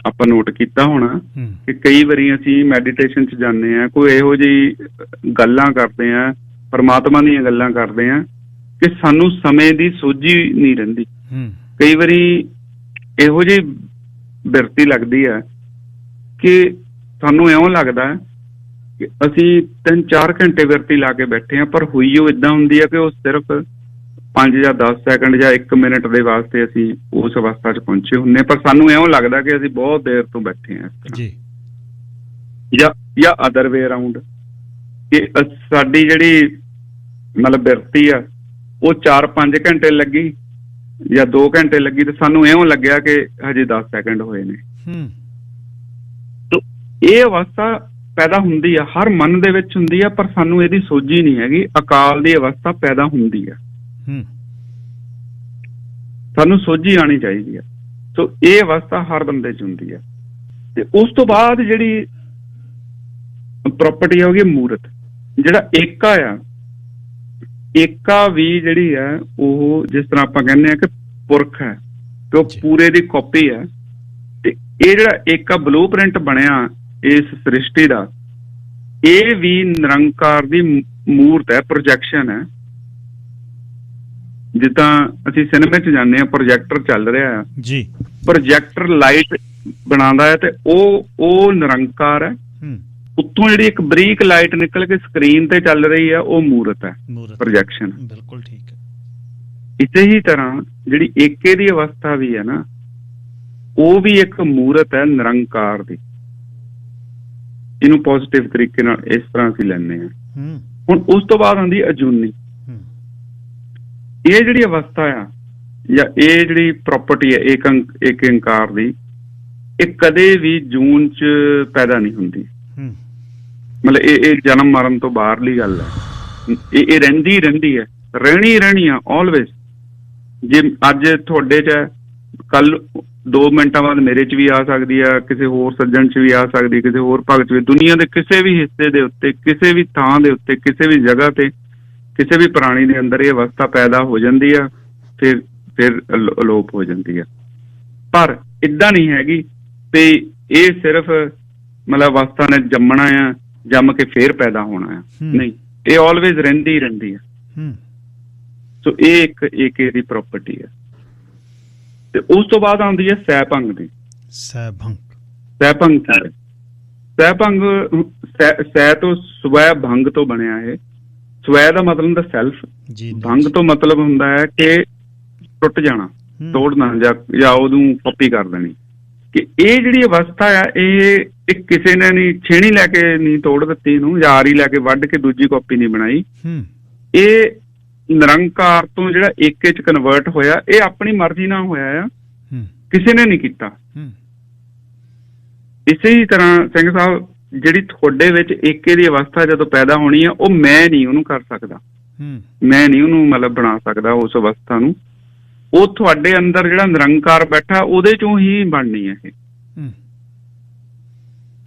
ਆਪਾਂ ਨੋਟ ਕੀਤਾ ਹੋਣਾ ਕਿ ਕਈ ਵਾਰੀ ਅਸੀਂ ਮੈਡੀਟੇਸ਼ਨ 'ਚ ਜਾਂਦੇ ਹਾਂ, ਕੋਈ ਇਹੋ ਜਿਹੀ ਗੱਲਾਂ ਕਰਦੇ ਹਾਂ, ਪਰਮਾਤਮਾ ਦੀਆਂ ਗੱਲਾਂ ਕਰਦੇ ਹਾਂ ਕਿ ਸਾਨੂੰ ਸਮੇਂ ਦੀ ਸੋਝੀ ਨਹੀਂ ਰਹਿੰਦੀ। ਕਈ ਵਾਰੀ ਇਹੋ ਜਿਹੀ ਬਿਰਤੀ ਲੱਗਦੀ ਹੈ ਕਿ ਸਾਨੂੰ ਇਉਂ ਲੱਗਦਾ ਕਿ ਅਸੀਂ 3-4 ਘੰਟੇ ਬਿਰਤੀ ਲਾ ਕੇ ਬੈਠੇ ਹਾਂ, ਪਰ ਹੋਈ ਉਹ ਏਦਾਂ ਹੁੰਦੀ ਹੈ ਕਿ ਉਹ ਸਿਰਫ 5 ਜਾਂ 10 ਸੈਕਿੰਡ ਜਾਂ 1 ਮਿੰਟ ਦੇ ਵਾਸਤੇ ਅਸੀਂ ਉਸ ਅਵਸਥਾ 'ਚ ਪਹੁੰਚੇ ਹੁੰਦੇ, ਪਰ ਸਾਨੂੰ ਇਉਂ ਲੱਗਦਾ ਕਿ ਅਸੀਂ ਬਹੁਤ ਦੇਰ ਤੋਂ ਬੈਠੇ ਹਾਂ ਜੀ, ਜਾਂ ਅਦਰ ਵੇ ਅਰਾਊਂਡ, ਕਿ ਸਾਡੀ ਜਿਹੜੀ ਮਤਲਬ ਬਿਰਤੀ ਆ ਉਹ 4-5 ਘੰਟੇ ਲੱਗੀ ਜਾਂ 2 ਘੰਟੇ ਲੱਗੀ, ਤੇ ਸਾਨੂੰ ਇਉਂ ਲੱਗਿਆ ਕਿ ਹਜੇ 10 ਸੈਕਿੰਡ ਹੋਏ ਨੇ। ਇਹ ਅਵਸਥਾ ਪੈਦਾ ਹੁੰਦੀ ਆ, ਹਰ ਮਨ ਦੇ ਵਿੱਚ ਹੁੰਦੀ ਆ, ਪਰ ਸਾਨੂੰ ਇਹਦੀ ਸੋਝੀ ਨਹੀਂ ਹੈਗੀ। ਅਕਾਲ ਦੀ ਅਵਸਥਾ ਪੈਦਾ ਹੁੰਦੀ ਆ, ਸਾਨੂੰ ਸੋਝੀ ਆਣੀ ਚਾਹੀਦੀ ਆ। ਸੋ ਇਹ ਅਵਸਥਾ ਹਰ ਬੰਦੇ 'ਚ ਹੁੰਦੀ ਆ। ਤੇ ਉਸ ਤੋਂ ਬਾਅਦ ਜਿਹੜੀ ਪ੍ਰਾਪਰਟੀ ਹੋ ਗਈ ਮੂਰਤ, ਜਿਹੜਾ ਏਕਾ ਆ, ਏਕਾ ਵੀ ਜਿਹੜੀ ਆ ਉਹ ਜਿਸ ਤਰ੍ਹਾਂ ਆਪਾਂ ਕਹਿੰਦੇ ਆ ਕਿ ਪੁਰਖ ਹੈ, ਕਿ ਉਹ ਪੂਰੇ ਦੀ ਕਾਪੀ ਹੈ। ਤੇ ਇਹ ਜਿਹੜਾ ਏਕਾ ਬਲੂਪ੍ਰਿੰਟ ਬਣਿਆ ਇਸ ਸ੍ਰਿਸ਼ਟੀ ਦਾ, ਇਹ ਵੀ ਨਿਰੰਕਾਰ ਦੀ ਮੂਰਤ ਹੈ, ਪ੍ਰੋਜੈਕਸ਼ਨ ਹੈ। ਜਿੱਦਾਂ ਅਸੀਂ ਸਿਨੇਮੇ 'ਚ ਜਾਂਦੇ ਹਾਂ, ਪ੍ਰੋਜੈਕਟਰ ਚੱਲ ਰਿਹਾ ਜੀ, ਪ੍ਰੋਜੈਕਟਰ ਲਾਈਟ ਬਣਾਉਂਦਾ ਹੈ, ਤੇ ਉਹ ਨਿਰੰਕਾਰ ਹੈ। ਉੱਤੋਂ ਜਿਹੜੀ ਇੱਕ ਬਰੀਕ ਲਾਈਟ ਨਿਕਲ ਕੇ ਸਕਰੀਨ ਤੇ ਚੱਲ ਰਹੀ ਹੈ, ਉਹ ਮੂਰਤ ਹੈ, ਪ੍ਰੋਜੈਕਸ਼ਨ। ਬਿਲਕੁਲ ਠੀਕ ਹੈ। ਇਸੇ ਹੀ ਤਰ੍ਹਾਂ ਜਿਹੜੀ ਏਕੇ ਦੀ ਅਵਸਥਾ ਵੀ ਹੈ ਨਾ, ਉਹ ਵੀ ਇੱਕ ਮੂਰਤ ਹੈ ਨਿਰੰਕਾਰ ਦੀ। ਇਹਨੂੰ ਪੋਜ਼ਿਟਿਵ ਤਰੀਕੇ ਨਾਲ ਇਸ ਤਰ੍ਹਾਂ ਅਸੀਂ ਲੈਂਦੇ ਹਾਂ। ਹੁਣ ਉਸ ਤੋਂ ਬਾਅਦ ਆਉਂਦੀ ਅਜੂਨੀ। ਇਹ ਜਿਹੜੀ ਅਵਸਥਾ ਆ ਜਾਂ ਇਹ ਜਿਹੜੀ ਪ੍ਰਾਪਰਟੀ ਹੈ ਏਕ ਓਂਕਾਰ ਦੀ, ਇਹ ਕਦੇ ਵੀ ਜੂਨ 'ਚ ਪੈਦਾ ਨਹੀਂ ਹੁੰਦੀ। ਮਤਲਬ ਇਹ ਜਨਮ ਮਰਨ ਤੋਂ ਬਾਹਰਲੀ ਗੱਲ ਹੈ। ਇਹ ਰਹਿੰਦੀ ਹੈ, ਰਹਿਣੀ ਆ ਆਲਵੇਜ਼। ਜੇ ਅੱਜ ਤੁਹਾਡੇ 'ਚ ਹੈ, ਕੱਲ 2 ਮਿੰਟਾਂ ਬਾਅਦ ਮੇਰੇ 'ਚ ਵੀ ਆ ਸਕਦੀ ਆ, ਕਿਸੇ ਹੋਰ ਸੱਜਣ 'ਚ ਵੀ ਆ ਸਕਦੀ, ਕਿਸੇ ਹੋਰ ਭਗਤ 'ਚ ਵੀ। ਦੁਨੀਆ ਦੇ ਕਿਸੇ ਵੀ ਹਿੱਸੇ ਦੇ ਉੱਤੇ, ਕਿਸੇ ਵੀ ਥਾਂ ਦੇ ਉੱਤੇ, ਕਿਸੇ ਵੀ ਜਗ੍ਹਾ ਤੇ, ਕਿਸੇ ਵੀ ਪ੍ਰਾਣੀ ਦੇ ਅੰਦਰ ਇਹ ਅਵਸਥਾ ਪੈਦਾ ਹੋ ਜਾਂਦੀ ਆ, ਫਿਰ ਅਲੋਪ ਹੋ ਜਾਂਦੀ ਆ। ਪਰ ਏਦਾਂ ਨਹੀਂ ਹੈਗੀ ਤੇ ਇਹ ਸਿਰਫ ਮਤਲਬ ਅਵਸਥਾ ਨੇ ਜੰਮਣਾ ਆ, ਜੰਮ ਕੇ ਫੇਰ ਪੈਦਾ ਹੋਣਾ ਆ, ਨਹੀਂ, ਇਹ ਆਲਵੇਜ਼ ਰਹਿੰਦੀ ਆ। ਸੋ ਇਹ ਇੱਕ ਏਕੇ ਦੀ ਪ੍ਰਾਪਰਟੀ ਹੈ। ਤੇ ਉਸ ਤੋਂ ਬਾਅਦ ਆਉਂਦੀ ਹੈ ਸਹਿਭੰਗ ਦੀ। ਸਹਿਭੰਗ ਸਹਿ ਤੋਂ ਸਵੈ ਭੰਗ ਤੋਂ ਬਣਿਆ ਇਹ। ਸਵੈ ਦਾ ਮਤਲਬ ਹੁੰਦਾ ਸੈਲਫ, ਭੰਗ ਤੋਂ ਮਤਲਬ ਹੁੰਦਾ ਹੈ ਕਿ ਟੁੱਟ ਜਾਣਾ, ਤੋੜਨਾ ਜਾਂ ਉਹਨੂੰ ਕਾਪੀ ਕਰ ਦੇਣੀ। ਕਿ ਇਹ ਜਿਹੜੀ ਅਵਸਥਾ ਆ, ਇਹ ਕਿਸੇ ਨੇ ਨਹੀਂ ਛੇਣੀ ਲੈ ਕੇ ਨਹੀਂ ਤੋੜ ਦਿੱਤੀ ਇਹਨੂੰ, ਜਾਂ ਆਰੀ ਲੈ ਕੇ ਵੱਢ ਕੇ ਦੂਜੀ ਕਾਪੀ ਨਹੀਂ ਬਣਾਈ। ਇਹ ਨਿਰੰਕਾਰ ਤੋਂ ਜਿਹੜਾ ਏਕੇ 'ਚ ਕਨਵਰਟ ਹੋਇਆ, ਇਹ ਆਪਣੀ ਮਰਜ਼ੀ ਨਾਲ ਹੋਇਆ ਆ, ਕਿਸੇ ਨੇ ਨਹੀਂ ਕੀਤਾ। ਇਸੇ ਹੀ ਤਰ੍ਹਾਂ ਸਿੰਘ ਸਾਹਿਬ, ਜਿਹੜੀ ਤੁਹਾਡੇ ਵਿੱਚ ਏਕੇ ਦੀ ਅਵਸਥਾ ਜਦੋਂ ਪੈਦਾ ਹੋਣੀ ਆ, ਉਹ ਮੈਂ ਨਹੀਂ ਉਹਨੂੰ ਕਰ ਸਕਦਾ, ਮੈਂ ਨਹੀਂ ਉਹਨੂੰ ਮਤਲਬ ਬਣਾ ਸਕਦਾ ਉਸ ਅਵਸਥਾ ਨੂੰ। ਉਹ ਤੁਹਾਡੇ ਅੰਦਰ ਜਿਹੜਾ ਨਿਰੰਕਾਰ ਬੈਠਾ, ਉਹਦੇ ਚੋਂ ਹੀ ਬਣਨੀ ਹੈ। ਇਹ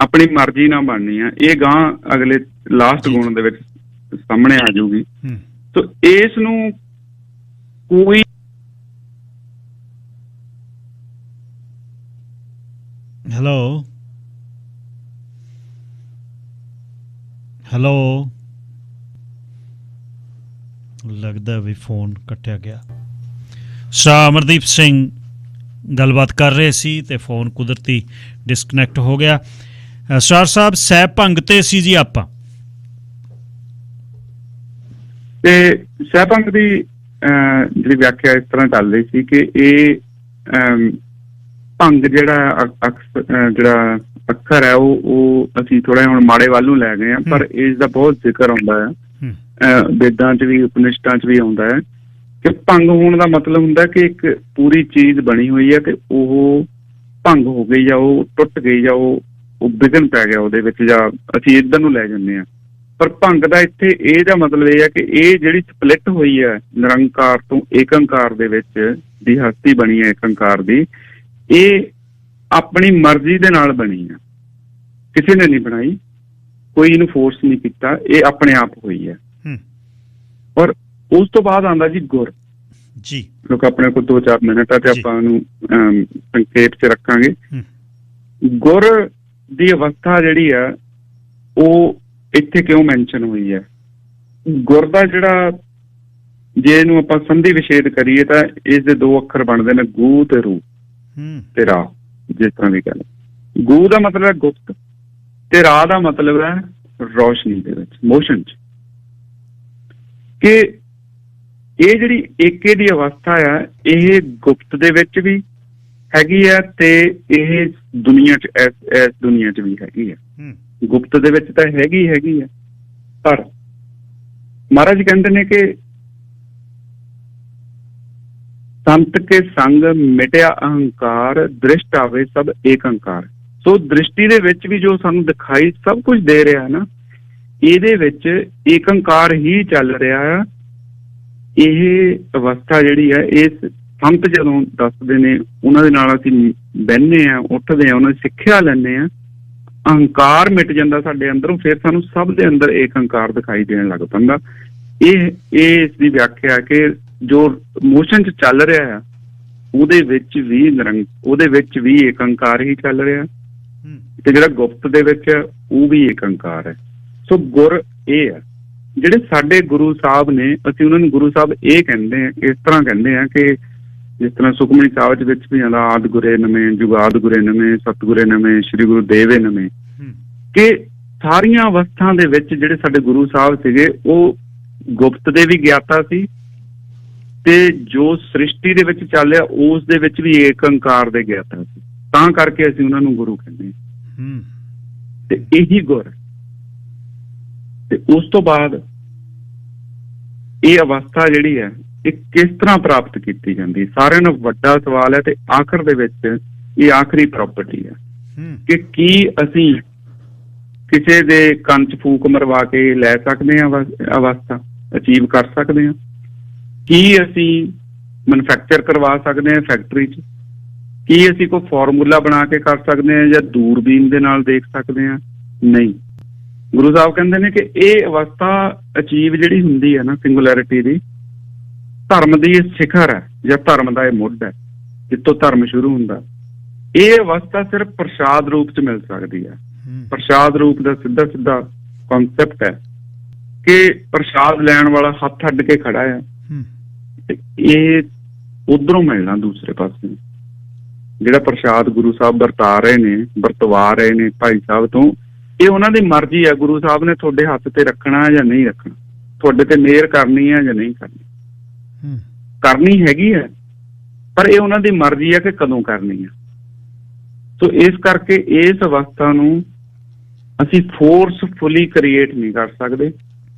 ਆਪਣੀ ਮਰਜ਼ੀ ਨਾਲ ਬਣਨੀ ਆ। ਇਹ ਗਾਂ ਅਗਲੇ ਲਾਸਟ ਗੁਣ ਦੇ ਵਿੱਚ ਸਾਹਮਣੇ ਆ ਜਾਊਗੀ। ਸੋ ਇਸ ਨੂੰ ਕੋਈ ਹੈਲੋ ਲੱਗਦਾ ਵੀ ਫੋਨ ਕੱਟਿਆ ਗਿਆ। ਸਰ ਅਮਰਦੀਪ ਸਿੰਘ ਗੱਲਬਾਤ ਕਰ ਰਹੇ ਸੀ ਤੇ ਫੋਨ ਕੁਦਰਤੀ ਡਿਸਕਨੈਕਟ ਹੋ ਗਿਆ। ਸਰ ਸਾਹਿਬ, ਸਹਿਭੰਗ ਤੇ ਸੀ ਜੀ ਆਪਾਂ, ਤੇ ਸਹਿਭੰਗ ਦੀ ਜਿਹੜੀ ਵਿਆਖਿਆ ਇਸ ਤਰ੍ਹਾਂ ਚੱਲ ਰਹੀ ਸੀ ਕਿ ਇਹ ਭੰਗ ਜਿਹੜਾ ਜਿਹੜਾ ਅੱਖਰ ਹੈ, ਉਹ ਅਸੀਂ ਥੋੜਾ ਹੁਣ ਮਾੜੇ ਵੱਲ ਨੂੰ ਲੈ ਗਏ ਹਾਂ, ਪਰ ਇਸ ਦਾ ਬਹੁਤ ਜ਼ਿਕਰ ਆਉਂਦਾ ਹੈ, ਵੇਦਾਂ 'ਚ ਵੀ ਉਪਨਿਸ਼ਦਾਂ 'ਚ ਵੀ ਆਉਂਦਾ ਹੈ ਕਿ ਭੰਗ ਹੋਣ ਦਾ ਮਤਲਬ ਹੁੰਦਾ ਕਿ ਇੱਕ ਪੂਰੀ ਚੀਜ਼ ਬਣੀ ਹੋਈ ਹੈ ਤੇ ਉਹ ਭੰਗ ਹੋ ਗਈ, ਜਾਂ ਉਹ ਟੁੱਟ ਗਈ, ਜਾਂ ਉਹ ਵਿਘਨ ਪੈ ਗਿਆ ਉਹਦੇ ਵਿੱਚ, ਜਾਂ ਅਸੀਂ ਇੱਧਰ ਨੂੰ ਲੈ ਜਾਂਦੇ ਹਾਂ। ਪਰ ਭੰਗ ਦਾ ਇੱਥੇ ਇਹਦਾ ਮਤਲਬ ਇਹ ਹੈ ਕਿ ਇਹ ਜਿਹੜੀ ਸਪਲਿਟ ਹੋਈ ਹੈ ਨਿਰੰਕਾਰ ਤੋਂ ਏਕ ਓਂਕਾਰ ਦੇ ਵਿੱਚ ਦੀ ਹਸਤੀ ਬਣੀ ਹੈ ਏਕ ਓਂਕਾਰ ਦੀ, ਇਹ ਆਪਣੀ ਮਰਜ਼ੀ ਦੇ ਨਾਲ ਬਣੀ ਆ, ਕਿਸੇ ਨੇ ਨਹੀਂ ਬਣਾਈ, ਕੋਈ ਇਹਨੂੰ ਫੋਰਸ ਨਹੀਂ ਕੀਤਾ, ਇਹ ਆਪਣੇ ਆਪ ਹੋਈ ਹੈ। ਔਰ ਉਸ ਤੋਂ ਬਾਅਦ ਆਉਂਦਾ ਜੀ ਗੁਰ ਜੀ। ਲੋਕ ਆਪਣੇ ਕੋਲ 2-4 ਮਿੰਟ ਆ ਤੇ ਆਪਾਂ ਉਹਨੂੰ ਸੰਖੇਪ 'ਚ ਰੱਖਾਂਗੇ। ਗੁਰ ਦੀ ਅਵਸਥਾ ਜਿਹੜੀ ਆ, ਉਹ ਇੱਥੇ ਕਿਉਂ ਮੈਂਸ਼ਨ ਹੋਈ ਹੈ? ਗੁਰ ਦਾ ਜਿਹੜਾ, ਜੇ ਇਹਨੂੰ ਆਪਾਂ ਸੰਧੀ ਵਿਛੇਦ ਕਰੀਏ ਤਾਂ ਇਸ ਦੇ 2 ਅੱਖਰ ਬਣਦੇ ਨੇ, ਗੂ ਤੇ ਰੂ ਤੇ ਰਾ। ਜਿਸ ਤਰ੍ਹਾਂ ਵੀ ਗੱਲ, ਗੂ ਦਾ ਮਤਲਬ ਹੈ ਗੁਪਤ, ਤੇ ਰਾ ਦਾ ਮਤਲਬ ਹੈ ਰੌਸ਼ਨੀ ਦੇ ਵਿੱਚ, ਮੋਸ਼ਨ 'ਚ। ਕਿ ਇਹ ਜਿਹੜੀ ਏਕੇ ਦੀ ਅਵਸਥਾ ਆ, ਇਹ ਗੁਪਤ ਦੇ ਵਿੱਚ ਵੀ ਹੈਗੀ ਆ ਤੇ ਇਹ ਦੁਨੀਆ 'ਚ ਇਸ ਦੁਨੀਆ 'ਚ ਵੀ ਹੈਗੀ ਆ। ਗੁਪਤ ਦੇ ਵਿੱਚ ਤਾਂ ਹੈਗੀ ਆ, ਪਰ ਮਹਾਰਾਜ ਕਹਿੰਦੇ ਨੇ ਕਿ ਸੰਤ ਕੇ ਸੰਗ ਮਿਟਿਆ ਅਹੰਕਾਰ, ਦ੍ਰਿਸ਼ਟ ਆਵੇ ਸਭ ਏਕ ਅੰਕਾਰ। ਸੋ ਦ੍ਰਿਸ਼ਟੀ ਦੇ ਵਿੱਚ ਵੀ ਜੋ ਸਾਨੂੰ ਦਿਖਾਈ ਸਭ ਕੁਝ ਦੇ ਰਿਹਾ ਨਾ, ਇਹਦੇ ਵਿੱਚ ਏਕ ਅੰਕਾਰ ਹੀ ਚੱਲ ਰਿਹਾ ਆ। ਇਹ ਅਵਸਥਾ ਜਿਹੜੀ ਹੈ, ਇਹ ਸੰਤ ਜਦੋਂ ਦੱਸਦੇ ਨੇ, ਉਹਨਾਂ ਦੇ ਨਾਲ ਅਸੀਂ ਬਹਿੰਦੇ ਹਾਂ, ਉੱਠਦੇ ਹਾਂ, ਉਹਨਾਂ ਦੀ ਸਿੱਖਿਆ ਲੈਂਦੇ ਹਾਂ, ਅਹੰਕਾਰ ਮਿਟ ਜਾਂਦਾ ਸਾਡੇ ਅੰਦਰੋਂ, ਫਿਰ ਸਾਨੂੰ ਸਭ ਦੇ ਅੰਦਰ ਏਕ ਅੰਕਾਰ ਦਿਖਾਈ ਦੇਣ ਲੱਗ ਪੈਂਦਾ। ਇਹ ਇਸ ਦੀ ਵਿਆਖਿਆ ਕਿ ਜੋ ਮੋਸ਼ਨ 'ਚ ਚੱਲ ਰਿਹਾ ਆ, ਉਹਦੇ ਵਿੱਚ ਵੀ ਨਿਰੰਗ, ਉਹਦੇ ਵਿੱਚ ਵੀ ਏਕ ਅੰਕਾਰ ਹੀ ਚੱਲ ਰਿਹਾ, ਤੇ ਜਿਹੜਾ ਗੁਪਤ ਦੇ ਵਿੱਚ ਉਹ ਵੀ ਏਕ ਅੰਕਾਰ ਹੈ। ਸੋ ਗੁਰ ਇਹ ਆ ਜਿਹੜੇ ਸਾਡੇ ਗੁਰੂ ਸਾਹਿਬ ਨੇ, ਅਸੀਂ ਉਹਨਾਂ ਨੂੰ ਗੁਰੂ ਸਾਹਿਬ ਇਹ ਕਹਿੰਦੇ ਆ, ਇਸ ਤਰ੍ਹਾਂ ਕਹਿੰਦੇ ਆ ਕਿ ਜਿਸ ਤਰ੍ਹਾਂ ਸੁਖਮਨੀ ਸਾਹਿਬ ਵਿੱਚ ਵੀ ਆਉਂਦਾ, ਆਦ ਗੁਰੇ ਨਵੇਂ, ਜੁਗਾਦ ਗੁਰੇ ਨਵੇਂ, ਸਤਿਗੁਰੇ ਨਵੇਂ, ਸ੍ਰੀ ਗੁਰੂ ਦੇਵੇ ਨਵੇਂ, ਕਿ ਸਾਰੀਆਂ ਅਵਸਥਾ ਦੇ ਵਿੱਚ ਜਿਹੜੇ ਸਾਡੇ ਗੁਰੂ ਸਾਹਿਬ ਸੀਗੇ ਉਹ ਗੁਪਤ ਦੇ ਵੀ ਗਿਆਤਾ ਸੀ, ਤੇ ਜੋ ਸ੍ਰਿਸ਼ਟੀ ਦੇ ਵਿੱਚ ਚੱਲਿਆ ਉਸ ਦੇ ਵਿੱਚ ਵੀ ਏਕ ਅੰਕਾਰ ਦੇ ਗਿਆਤਾ ਸੀ। ਤਾਂ ਕਰਕੇ ਅਸੀਂ ਉਹਨਾਂ ਨੂੰ ਗੁਰੂ ਕਹਿੰਦੇ ਹਾਂ, ਤੇ ਇਹੀ ਗੁਰ। ਤੇ ਉਸ ਤੋਂ ਬਾਅਦ ਇਹ ਅਵਸਥਾ ਜਿਹੜੀ ਹੈ, ਇਹ ਕਿਸ ਤਰ੍ਹਾਂ ਪ੍ਰਾਪਤ ਕੀਤੀ ਜਾਂਦੀ, ਸਾਰਿਆਂ ਨਾਲੋਂ ਵੱਡਾ ਸਵਾਲ ਹੈ। ਤੇ ਆਖਰ ਦੇ ਵਿੱਚ ਇਹ ਆਖਰੀ ਪ੍ਰਾਪਰਟੀ ਹੈ ਕਿ ਕੀ ਅਸੀਂ ਕਿਸੇ ਦੇ ਕੰਨ 'ਚ ਫੂਕ ਮਰਵਾ ਕੇ ਲੈ ਸਕਦੇ ਹਾਂ, ਅਵਸਥਾ ਅਚੀਵ ਕਰ ਸਕਦੇ ਹਾਂ? ਕੀ ਅਸੀਂ ਮੈਨੂਫੈਕਚਰ ਕਰਵਾ ਸਕਦੇ ਹਾਂ ਫੈਕਟਰੀ 'ਚ? ਕੀ ਅਸੀਂ ਕੋਈ ਫਾਰਮੂਲਾ ਬਣਾ ਕੇ ਕਰ ਸਕਦੇ ਹਾਂ ਜਾਂ ਦੂਰਬੀਨ ਦੇ ਨਾਲ ਦੇਖ ਸਕਦੇ ਹਾਂ? ਨਹੀਂ। ਗੁਰੂ ਸਾਹਿਬ ਕਹਿੰਦੇ ਨੇ ਕਿ ਇਹ ਅਵਸਥਾ ਅਚੀਵ ਜਿਹੜੀ ਹੁੰਦੀ ਹੈ ਨਾ, ਸਿੰਗੂਲੈਰਿਟੀ ਦੀ, ਧਰਮ ਦੀ ਇਹ ਸਿਖਰ ਹੈ ਜਾਂ ਧਰਮ ਦਾ ਇਹ ਮੁੱਢ ਹੈ ਜਿੱਥੋਂ ਧਰਮ ਸ਼ੁਰੂ ਹੁੰਦਾ। ਇਹ ਅਵਸਥਾ ਸਿਰਫ ਪ੍ਰਸ਼ਾਦ ਰੂਪ 'ਚ ਮਿਲ ਸਕਦੀ ਹੈ। ਪ੍ਰਸ਼ਾਦ ਰੂਪ ਦਾ ਸਿੱਧਾ ਕਨਸੈਪਟ ਹੈ ਕਿ ਪ੍ਰਸ਼ਾਦ ਲੈਣ ਵਾਲਾ ਹੱਥ ਅੱਡ ਕੇ ਖੜਾ ਹੈ, ਤੇ ਇਹ ਉਧਰੋਂ ਮਿਲਣਾ ਦੂਸਰੇ ਪਾਸੇ। ਜਿਹੜਾ ਪ੍ਰਸ਼ਾਦ ਗੁਰੂ ਸਾਹਿਬ ਵਰਤਾ ਰਹੇ ਨੇ ਭਾਈ ਸਾਹਿਬ ਤੋਂ, ਇਹ ਉਹਨਾਂ ਦੀ ਮਰਜ਼ੀ ਹੈ। ਗੁਰੂ ਸਾਹਿਬ ਨੇ ਤੁਹਾਡੇ ਹੱਥ ਤੇ ਰੱਖਣਾ ਜਾਂ ਨਹੀਂ ਰੱਖਣਾ, ਤੁਹਾਡੇ ਤੇ ਮਿਹਰ ਕਰਨੀ ਹੈ ਜਾਂ ਨਹੀਂ ਕਰਨੀ ਹੈਗੀ ਹੈ, ਪਰ ਇਹ ਉਹਨਾਂ ਦੀ ਮਰਜ਼ੀ ਹੈ ਕਿ ਕਦੋਂ ਕਰਨੀ ਹੈ। ਸੋ ਇਸ ਕਰਕੇ ਇਸ ਅਵਸਥਾ ਨੂੰ ਅਸੀਂ ਫੋਰਸਫੁਲੀ ਕ੍ਰੀਏਟ ਨਹੀਂ ਕਰ ਸਕਦੇ,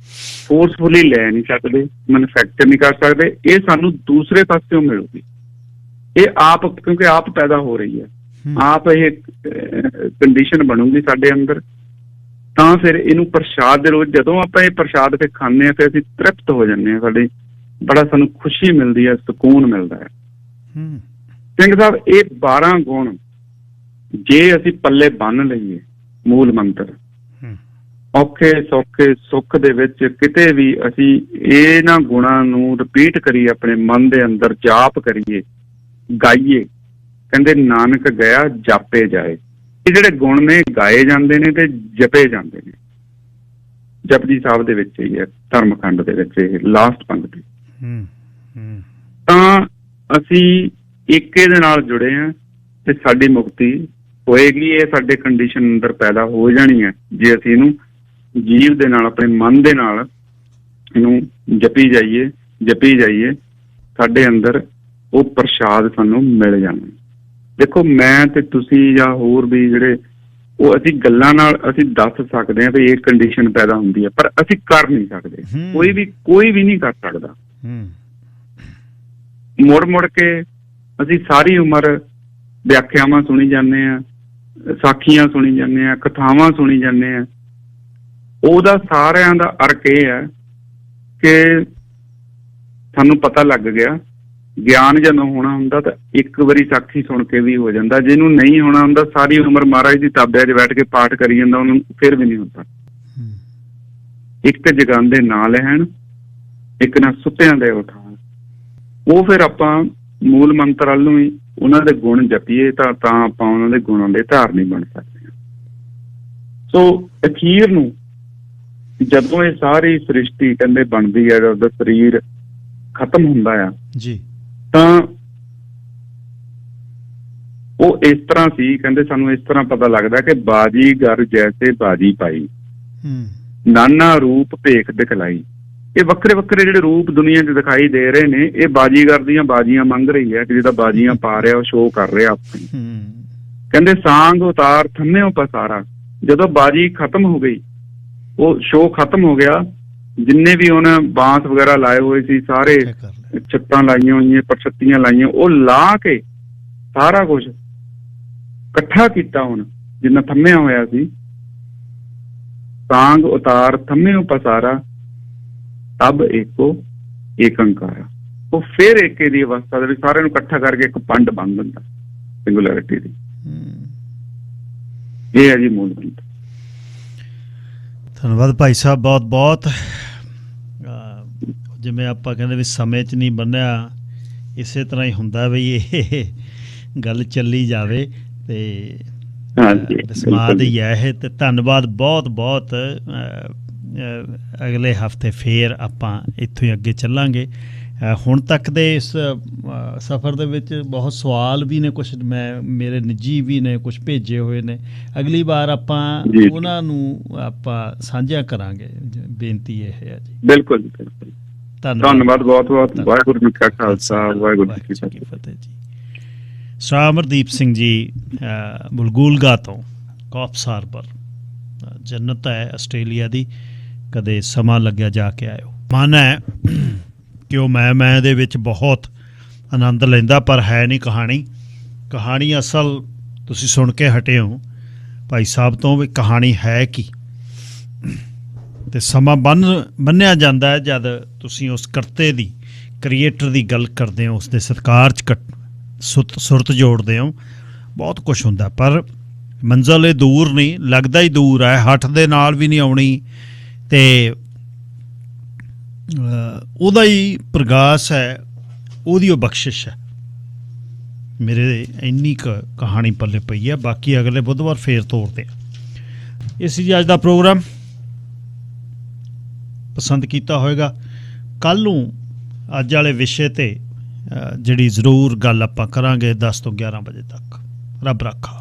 ਫੋਰਸਫੁਲੀ ਲੈ ਨਹੀਂ ਸਕਦੇ, ਮੈਨੂਫੈਕਚਰ ਨਹੀਂ ਕਰ ਸਕਦੇ। ਇਹ ਸਾਨੂੰ ਦੂਸਰੇ ਪਾਸਿਓਂ ਮਿਲੂਗੀ। ਇਹ ਆਪ, ਕਿਉਂਕਿ ਆਪ ਪੈਦਾ ਹੋ ਰਹੀ ਹੈ, ਆਪ ਇਹ ਕੰਡੀਸ਼ਨ ਬਣੂਗੀ ਸਾਡੇ ਅੰਦਰ। ਤਾਂ ਫਿਰ ਇਹਨੂੰ ਪ੍ਰਸ਼ਾਦ ਦੇ ਰੋਜ਼ ਜਦੋਂ ਆਪਾਂ ਇਹ ਪ੍ਰਸ਼ਾਦ ਫਿਰ ਖਾਂਦੇ ਹਾਂ, ਫਿਰ ਅਸੀਂ ਤ੍ਰਿਪਤ ਹੋ ਜਾਂਦੇ ਹਾਂ, ਸਾਡੀ ਬੜਾ ਸਾਨੂੰ ਖੁਸ਼ੀ ਮਿਲਦੀ ਹੈ, ਸਕੂਨ ਮਿਲਦਾ ਹੈ। ਸਿੰਘ ਸਾਹਿਬ, ਇਹ 12 ਗੁਣ ਜੇ ਅਸੀਂ ਪੱਲੇ ਬੰਨ ਲਈਏ, ਮੂਲ ਮੰਤਰ, ਔਖੇ ਸੌਖੇ ਸੁੱਖ ਦੇ ਵਿੱਚ ਕਿਤੇ ਵੀ ਅਸੀਂ ਇਹਨਾਂ ਗੁਣਾਂ ਨੂੰ ਰਿਪੀਟ ਕਰੀਏ, ਆਪਣੇ ਮਨ ਦੇ ਅੰਦਰ ਜਾਪ ਕਰੀਏ, ਗਾਈਏ, ਕਹਿੰਦੇ ਨਾਨਕ ਗਿਆ ਜਾਪੇ ਜਾਏ। ਇਹ ਜਿਹੜੇ ਗੁਣ ਨੇ ਗਾਏ ਜਾਂਦੇ ਨੇ ਤੇ ਜਪੇ ਜਾਂਦੇ ਨੇ। ਜਪਜੀ ਸਾਹਿਬ ਦੇ ਵਿੱਚ ਹੀ ਹੈ, ਧਰਮਖੰਡ ਦੇ ਵਿੱਚ, ਇਹ ਲਾਸਟ ਪੰਕਤੀ। ਤਾਂ ਅਸੀਂ ਏਕੇ ਦੇ ਨਾਲ ਜੁੜੇ ਹਾਂ ਤੇ ਸਾਡੀ ਮੁਕਤੀ ਹੋਏਗੀ। ਇਹ ਸਾਡੇ ਕੰਡੀਸ਼ਨ ਅੰਦਰ ਪੈਦਾ ਹੋ ਜਾਣੀ ਹੈ ਜੇ ਅਸੀਂ ਇਹਨੂੰ ਜੀਵ ਦੇ ਨਾਲ, ਆਪਣੇ ਮਨ ਦੇ ਨਾਲ ਇਹਨੂੰ ਜਪੀ ਜਾਈਏ, ਸਾਡੇ ਅੰਦਰ ਉਹ ਪ੍ਰਸ਼ਾਦ ਸਾਨੂੰ ਮਿਲ ਜਾਣਾ। ਦੇਖੋ, ਮੈਂ ਤੇ ਤੁਸੀਂ ਜਾਂ ਹੋਰ ਵੀ ਜਿਹੜੇ, ਉਹ ਅਸੀਂ ਗੱਲਾਂ ਨਾਲ ਅਸੀਂ ਦੱਸ ਸਕਦੇ ਹਾਂ ਵੀ ਇਹ ਕੰਡੀਸ਼ਨ ਪੈਦਾ ਹੁੰਦੀ ਹੈ, ਪਰ ਅਸੀਂ ਕਰ ਨਹੀਂ ਸਕਦੇ। ਕੋਈ ਵੀ ਨਹੀਂ ਕਰ ਸਕਦਾ। ਮੁੜ ਕੇ ਅਸੀਂ ਸਾਰੀ ਉਮਰ ਵਿਆਖਿਆਵਾਂ ਸੁਣੀ ਜਾਂਦੇ ਹਾਂ, ਸਾਖੀਆਂ ਸੁਣੀ ਜਾਂਦੇ ਹਾਂ, ਕਥਾਵਾਂ ਸੁਣੀ ਜਾਂਦੇ ਹਾਂ। ਉਹਦਾ ਸਾਰਿਆਂ ਦਾ ਅਰਕ ਇਹ ਹੈ ਕਿ ਸਾਨੂੰ ਪਤਾ ਲੱਗ ਗਿਆ, ਗਿਆਨ ਜਦੋਂ ਹੋਣਾ ਹੁੰਦਾ ਤਾਂ ਇੱਕ ਵਾਰੀ ਸਾਖੀ ਸੁਣ ਕੇ ਵੀ ਹੋ ਜਾਂਦਾ। ਜਿਹਨੂੰ ਨਹੀਂ ਹੋਣਾ ਹੁੰਦਾ, ਸਾਰੀ ਉਮਰ ਮਹਾਰਾਜ ਦੀ ਤਾਬਿਆਂ 'ਚ ਬੈਠ ਕੇ ਪਾਠ ਕਰੀ ਜਾਂਦਾ, ਉਹਨੂੰ ਫਿਰ ਵੀ ਨਹੀਂ ਹੁੰਦਾ। ਇੱਕ ਜਗਾਉਂਦੇ ਨਾ ਲੈਣ, ਇੱਕ ਨਾ ਸੁੱਤਿਆਂ ਦੇ ਉਠਾਉਣ। ਉਹ ਫਿਰ ਆਪਾਂ ਮੂਲ ਮੰਤਰ ਵੱਲ ਨੂੰ ਹੀ ਉਹਨਾਂ ਦੇ ਗੁਣ ਜਪੀਏ ਤਾਂ ਆਪਾਂ ਉਹਨਾਂ ਦੇ ਗੁਣਾਂ ਦੇ ਧਾਰਨੀ ਬਣ ਸਕਦੇ ਹਾਂ। ਸੋ ਅਖੀਰ ਨੂੰ ਜਦੋਂ ਇਹ ਸਾਰੀ ਸ੍ਰਿਸ਼ਟੀ ਕਹਿੰਦੇ ਬਣਦੀ ਹੈ, ਉਹਦਾ ਸਰੀਰ ਖਤਮ ਹੁੰਦਾ ਆ ਜੀ, ਤਾਂ ਉਹ ਇਸ ਤਰ੍ਹਾਂ ਸੀ। ਕਹਿੰਦੇ ਸਾਨੂੰ ਇਸ ਤਰ੍ਹਾਂ ਪਤਾ ਲੱਗਦਾ ਕਿ ਬਾਜੀਗਰ ਜੈਸੇ ਬਾਜੀ ਪਾਈ, ਨਾਨਾ ਰੂਪ ਭੇਖ ਦਿਖਲਾਈ। ਇਹ ਵੱਖਰੇ ਵੱਖਰੇ ਜਿਹੜੇ ਰੂਪ ਦੁਨੀਆ 'ਚ ਦਿਖਾਈ ਦੇ ਰਹੇ ਨੇ, ਇਹ ਬਾਜੀਗਰ ਦੀਆਂ ਬਾਜੀਆਂ ਮੰਗ ਰਹੀ ਹੈ ਕਿ ਜਿਹਦਾ ਬਾਜੀਆਂ ਪਾ ਰਿਹਾ ਉਹ ਸ਼ੋਅ ਕਰ ਰਿਹਾ ਆਪਣੀ। ਕਹਿੰਦੇ ਸਾਂਗ ਉਤਾਰ ਥੰਮਿਓ ਪਸਾਰਾ, ਜਦੋਂ ਬਾਜੀ ਖਤਮ ਹੋ ਗਈ, ਉਹ ਸ਼ੋਅ ਖਤਮ ਹੋ ਗਿਆ, ਜਿੰਨੇ ਵੀ ਉਹਨੇ ਬਾਂਸ ਵਗੈਰਾ ਲਾਏ ਹੋਏ ਸੀ, ਸਾਰੇ ਛੱਤਾਂ ਲਾਈਆਂ ਹੋਈਆਂ, ਪਰਛੱਤੀਆਂ ਲਾਈਆਂ, ਉਹ ਲਾ ਕੇ ਸਾਰਾ ਕੁਝ ਇਕੱਠਾ ਕੀਤਾ ਹੁਣ ਜਿੰਨਾ ਥੰਮਿਆ ਹੋਇਆ ਸੀ। ਸਾਂਗ ਉਤਾਰ ਥੰਮਿਓ ਪਸਾਰਾ ਤਬ ਏਕੋ ਏਕੰਕਾਰਾ, ਉਹ ਫਿਰ ਏਕੇ ਦੀ ਅਵਸਥਾ ਦੇ ਵਿੱਚ ਸਾਰਿਆਂ ਨੂੰ ਇਕੱਠਾ ਕਰਕੇ ਇੱਕ ਪੰਡ ਬਣ ਦਿੰਦਾ ਸਿੰਗੂਲੈਰਿਟੀ ਦੀ। ਇਹ ਹੈ ਜੀ ਮੂਲ ਮੰਤਰ। ਧੰਨਵਾਦ ਭਾਈ ਸਾਹਿਬ, ਬਹੁਤ ਬਹੁਤ। ਜਿਵੇਂ ਆਪਾਂ ਕਹਿੰਦੇ ਵੀ ਸਮੇਂ 'ਚ ਨਹੀਂ ਬੰਨਿਆ, ਇਸੇ ਤਰ੍ਹਾਂ ਹੀ ਹੁੰਦਾ ਵੀ ਇਹ ਗੱਲ ਚੱਲੀ ਜਾਵੇ ਤੇ ਸਮਾਦ ਹੀ ਹੈ ਇਹ। ਤੇ ਧੰਨਵਾਦ ਬਹੁਤ ਬਹੁਤ। ਅਗਲੇ ਹਫਤੇ ਫੇਰ ਆਪਾਂ ਇੱਥੋਂ ਹੀ ਅੱਗੇ ਚੱਲਾਂਗੇ। ਹੁਣ ਤੱਕ ਦੇ ਇਸ ਸਫ਼ਰ ਦੇ ਵਿੱਚ ਬਹੁਤ ਸਵਾਲ ਵੀ ਨੇ, ਕੁਛ ਮੇਰੇ ਨਿੱਜੀ ਵੀ ਨੇ, ਕੁਛ ਭੇਜੇ ਹੋਏ ਨੇ। ਅਗਲੀ ਵਾਰ ਆਪਾਂ ਉਹਨਾਂ ਨੂੰ ਆਪਾਂ ਸਾਂਝਾ ਕਰਾਂਗੇ। ਬੇਨਤੀ ਇਹ ਹੈ ਜੀ। ਬਿਲਕੁਲ ਬਿਲਕੁਲ, ਧੰਨਵਾਦ ਬਹੁਤ ਬਹੁਤ। ਵਾਹਿਗੁਰੂ ਜੀ ਕਾ ਖਾਲਸਾ, ਵਾਹਿਗੁਰੂ ਜੀ ਕੀ ਫਤਿਹ ਜੀ। ਸਰ ਅਮਰਦੀਪ ਸਿੰਘ ਜੀ ਬੁਲਗੂਲਗਾ ਤੋਂ, ਕਾਪਸ ਹਾਰਬਰ, ਜੰਨਤ ਹੈ ਆਸਟ੍ਰੇਲੀਆ ਦੀ। ਕਦੇ ਸਮਾਂ ਲੱਗਿਆ ਜਾ ਕੇ ਆਇਓ। ਮਨ ਹੈ ਕਿ ਉਹ ਮੈਂ ਦੇ ਵਿੱਚ ਬਹੁਤ ਆਨੰਦ ਲੈਂਦਾ, ਪਰ ਹੈ ਨਹੀਂ ਕਹਾਣੀ ਅਸਲ ਤੁਸੀਂ ਸੁਣ ਕੇ ਹਟੇ ਹੋ ਭਾਈ ਸਾਹਿਬ ਤੋਂ ਵੀ ਕਹਾਣੀ ਹੈ ਕੀ। ਅਤੇ ਸਮਾਂ ਬੰਨ੍ਹਿਆ ਜਾਂਦਾ ਜਦ ਤੁਸੀਂ ਉਸ ਕਰਤੇ ਦੀ, ਕ੍ਰੀਏਟਰ ਦੀ ਗੱਲ ਕਰਦੇ ਹੋ, ਉਸ ਦੇ ਸਤਿਕਾਰ 'ਚ ਸੁਰਤ ਜੋੜਦੇ ਹੋ। ਬਹੁਤ ਕੁਛ ਹੁੰਦਾ, ਪਰ ਮੰਜ਼ਿਲ ਇਹ ਦੂਰ ਨਹੀਂ, ਲੱਗਦਾ ਹੀ ਦੂਰ ਹੈ। ਹੱਠ ਦੇ ਨਾਲ ਵੀ ਨਹੀਂ ਆਉਣੀ, ਅਤੇ ਉਹਦਾ ਹੀ ਪ੍ਰਗਾਸ ਹੈ, ਉਹਦੀ ਉਹ ਬਖਸ਼ਿਸ਼ ਹੈ। ਮੇਰੇ ਇੰਨੀ ਕੁ ਕਹਾਣੀ ਪੱਲੇ ਪਈ ਹੈ। ਬਾਕੀ ਅਗਲੇ ਬੁੱਧਵਾਰ ਫੇਰ ਤੋਰਦੇ ਹਾਂ। ਇਹ ਸੀ ਜੀ ਅੱਜ ਦਾ ਪ੍ਰੋਗਰਾਮ। ਪਸੰਦ ਕੀਤਾ ਹੋਏਗਾ। ਕੱਲ੍ਹ ਨੂੰ ਅੱਜ ਵਾਲੇ ਵਿਸ਼ੇ 'ਤੇ ਜਿਹੜੀ ਜ਼ਰੂਰ ਗੱਲ ਆਪਾਂ ਕਰਾਂਗੇ 10 ਤੋਂ 11 ਵਜੇ ਤੱਕ। ਰੱਬ ਰਾਖਾ।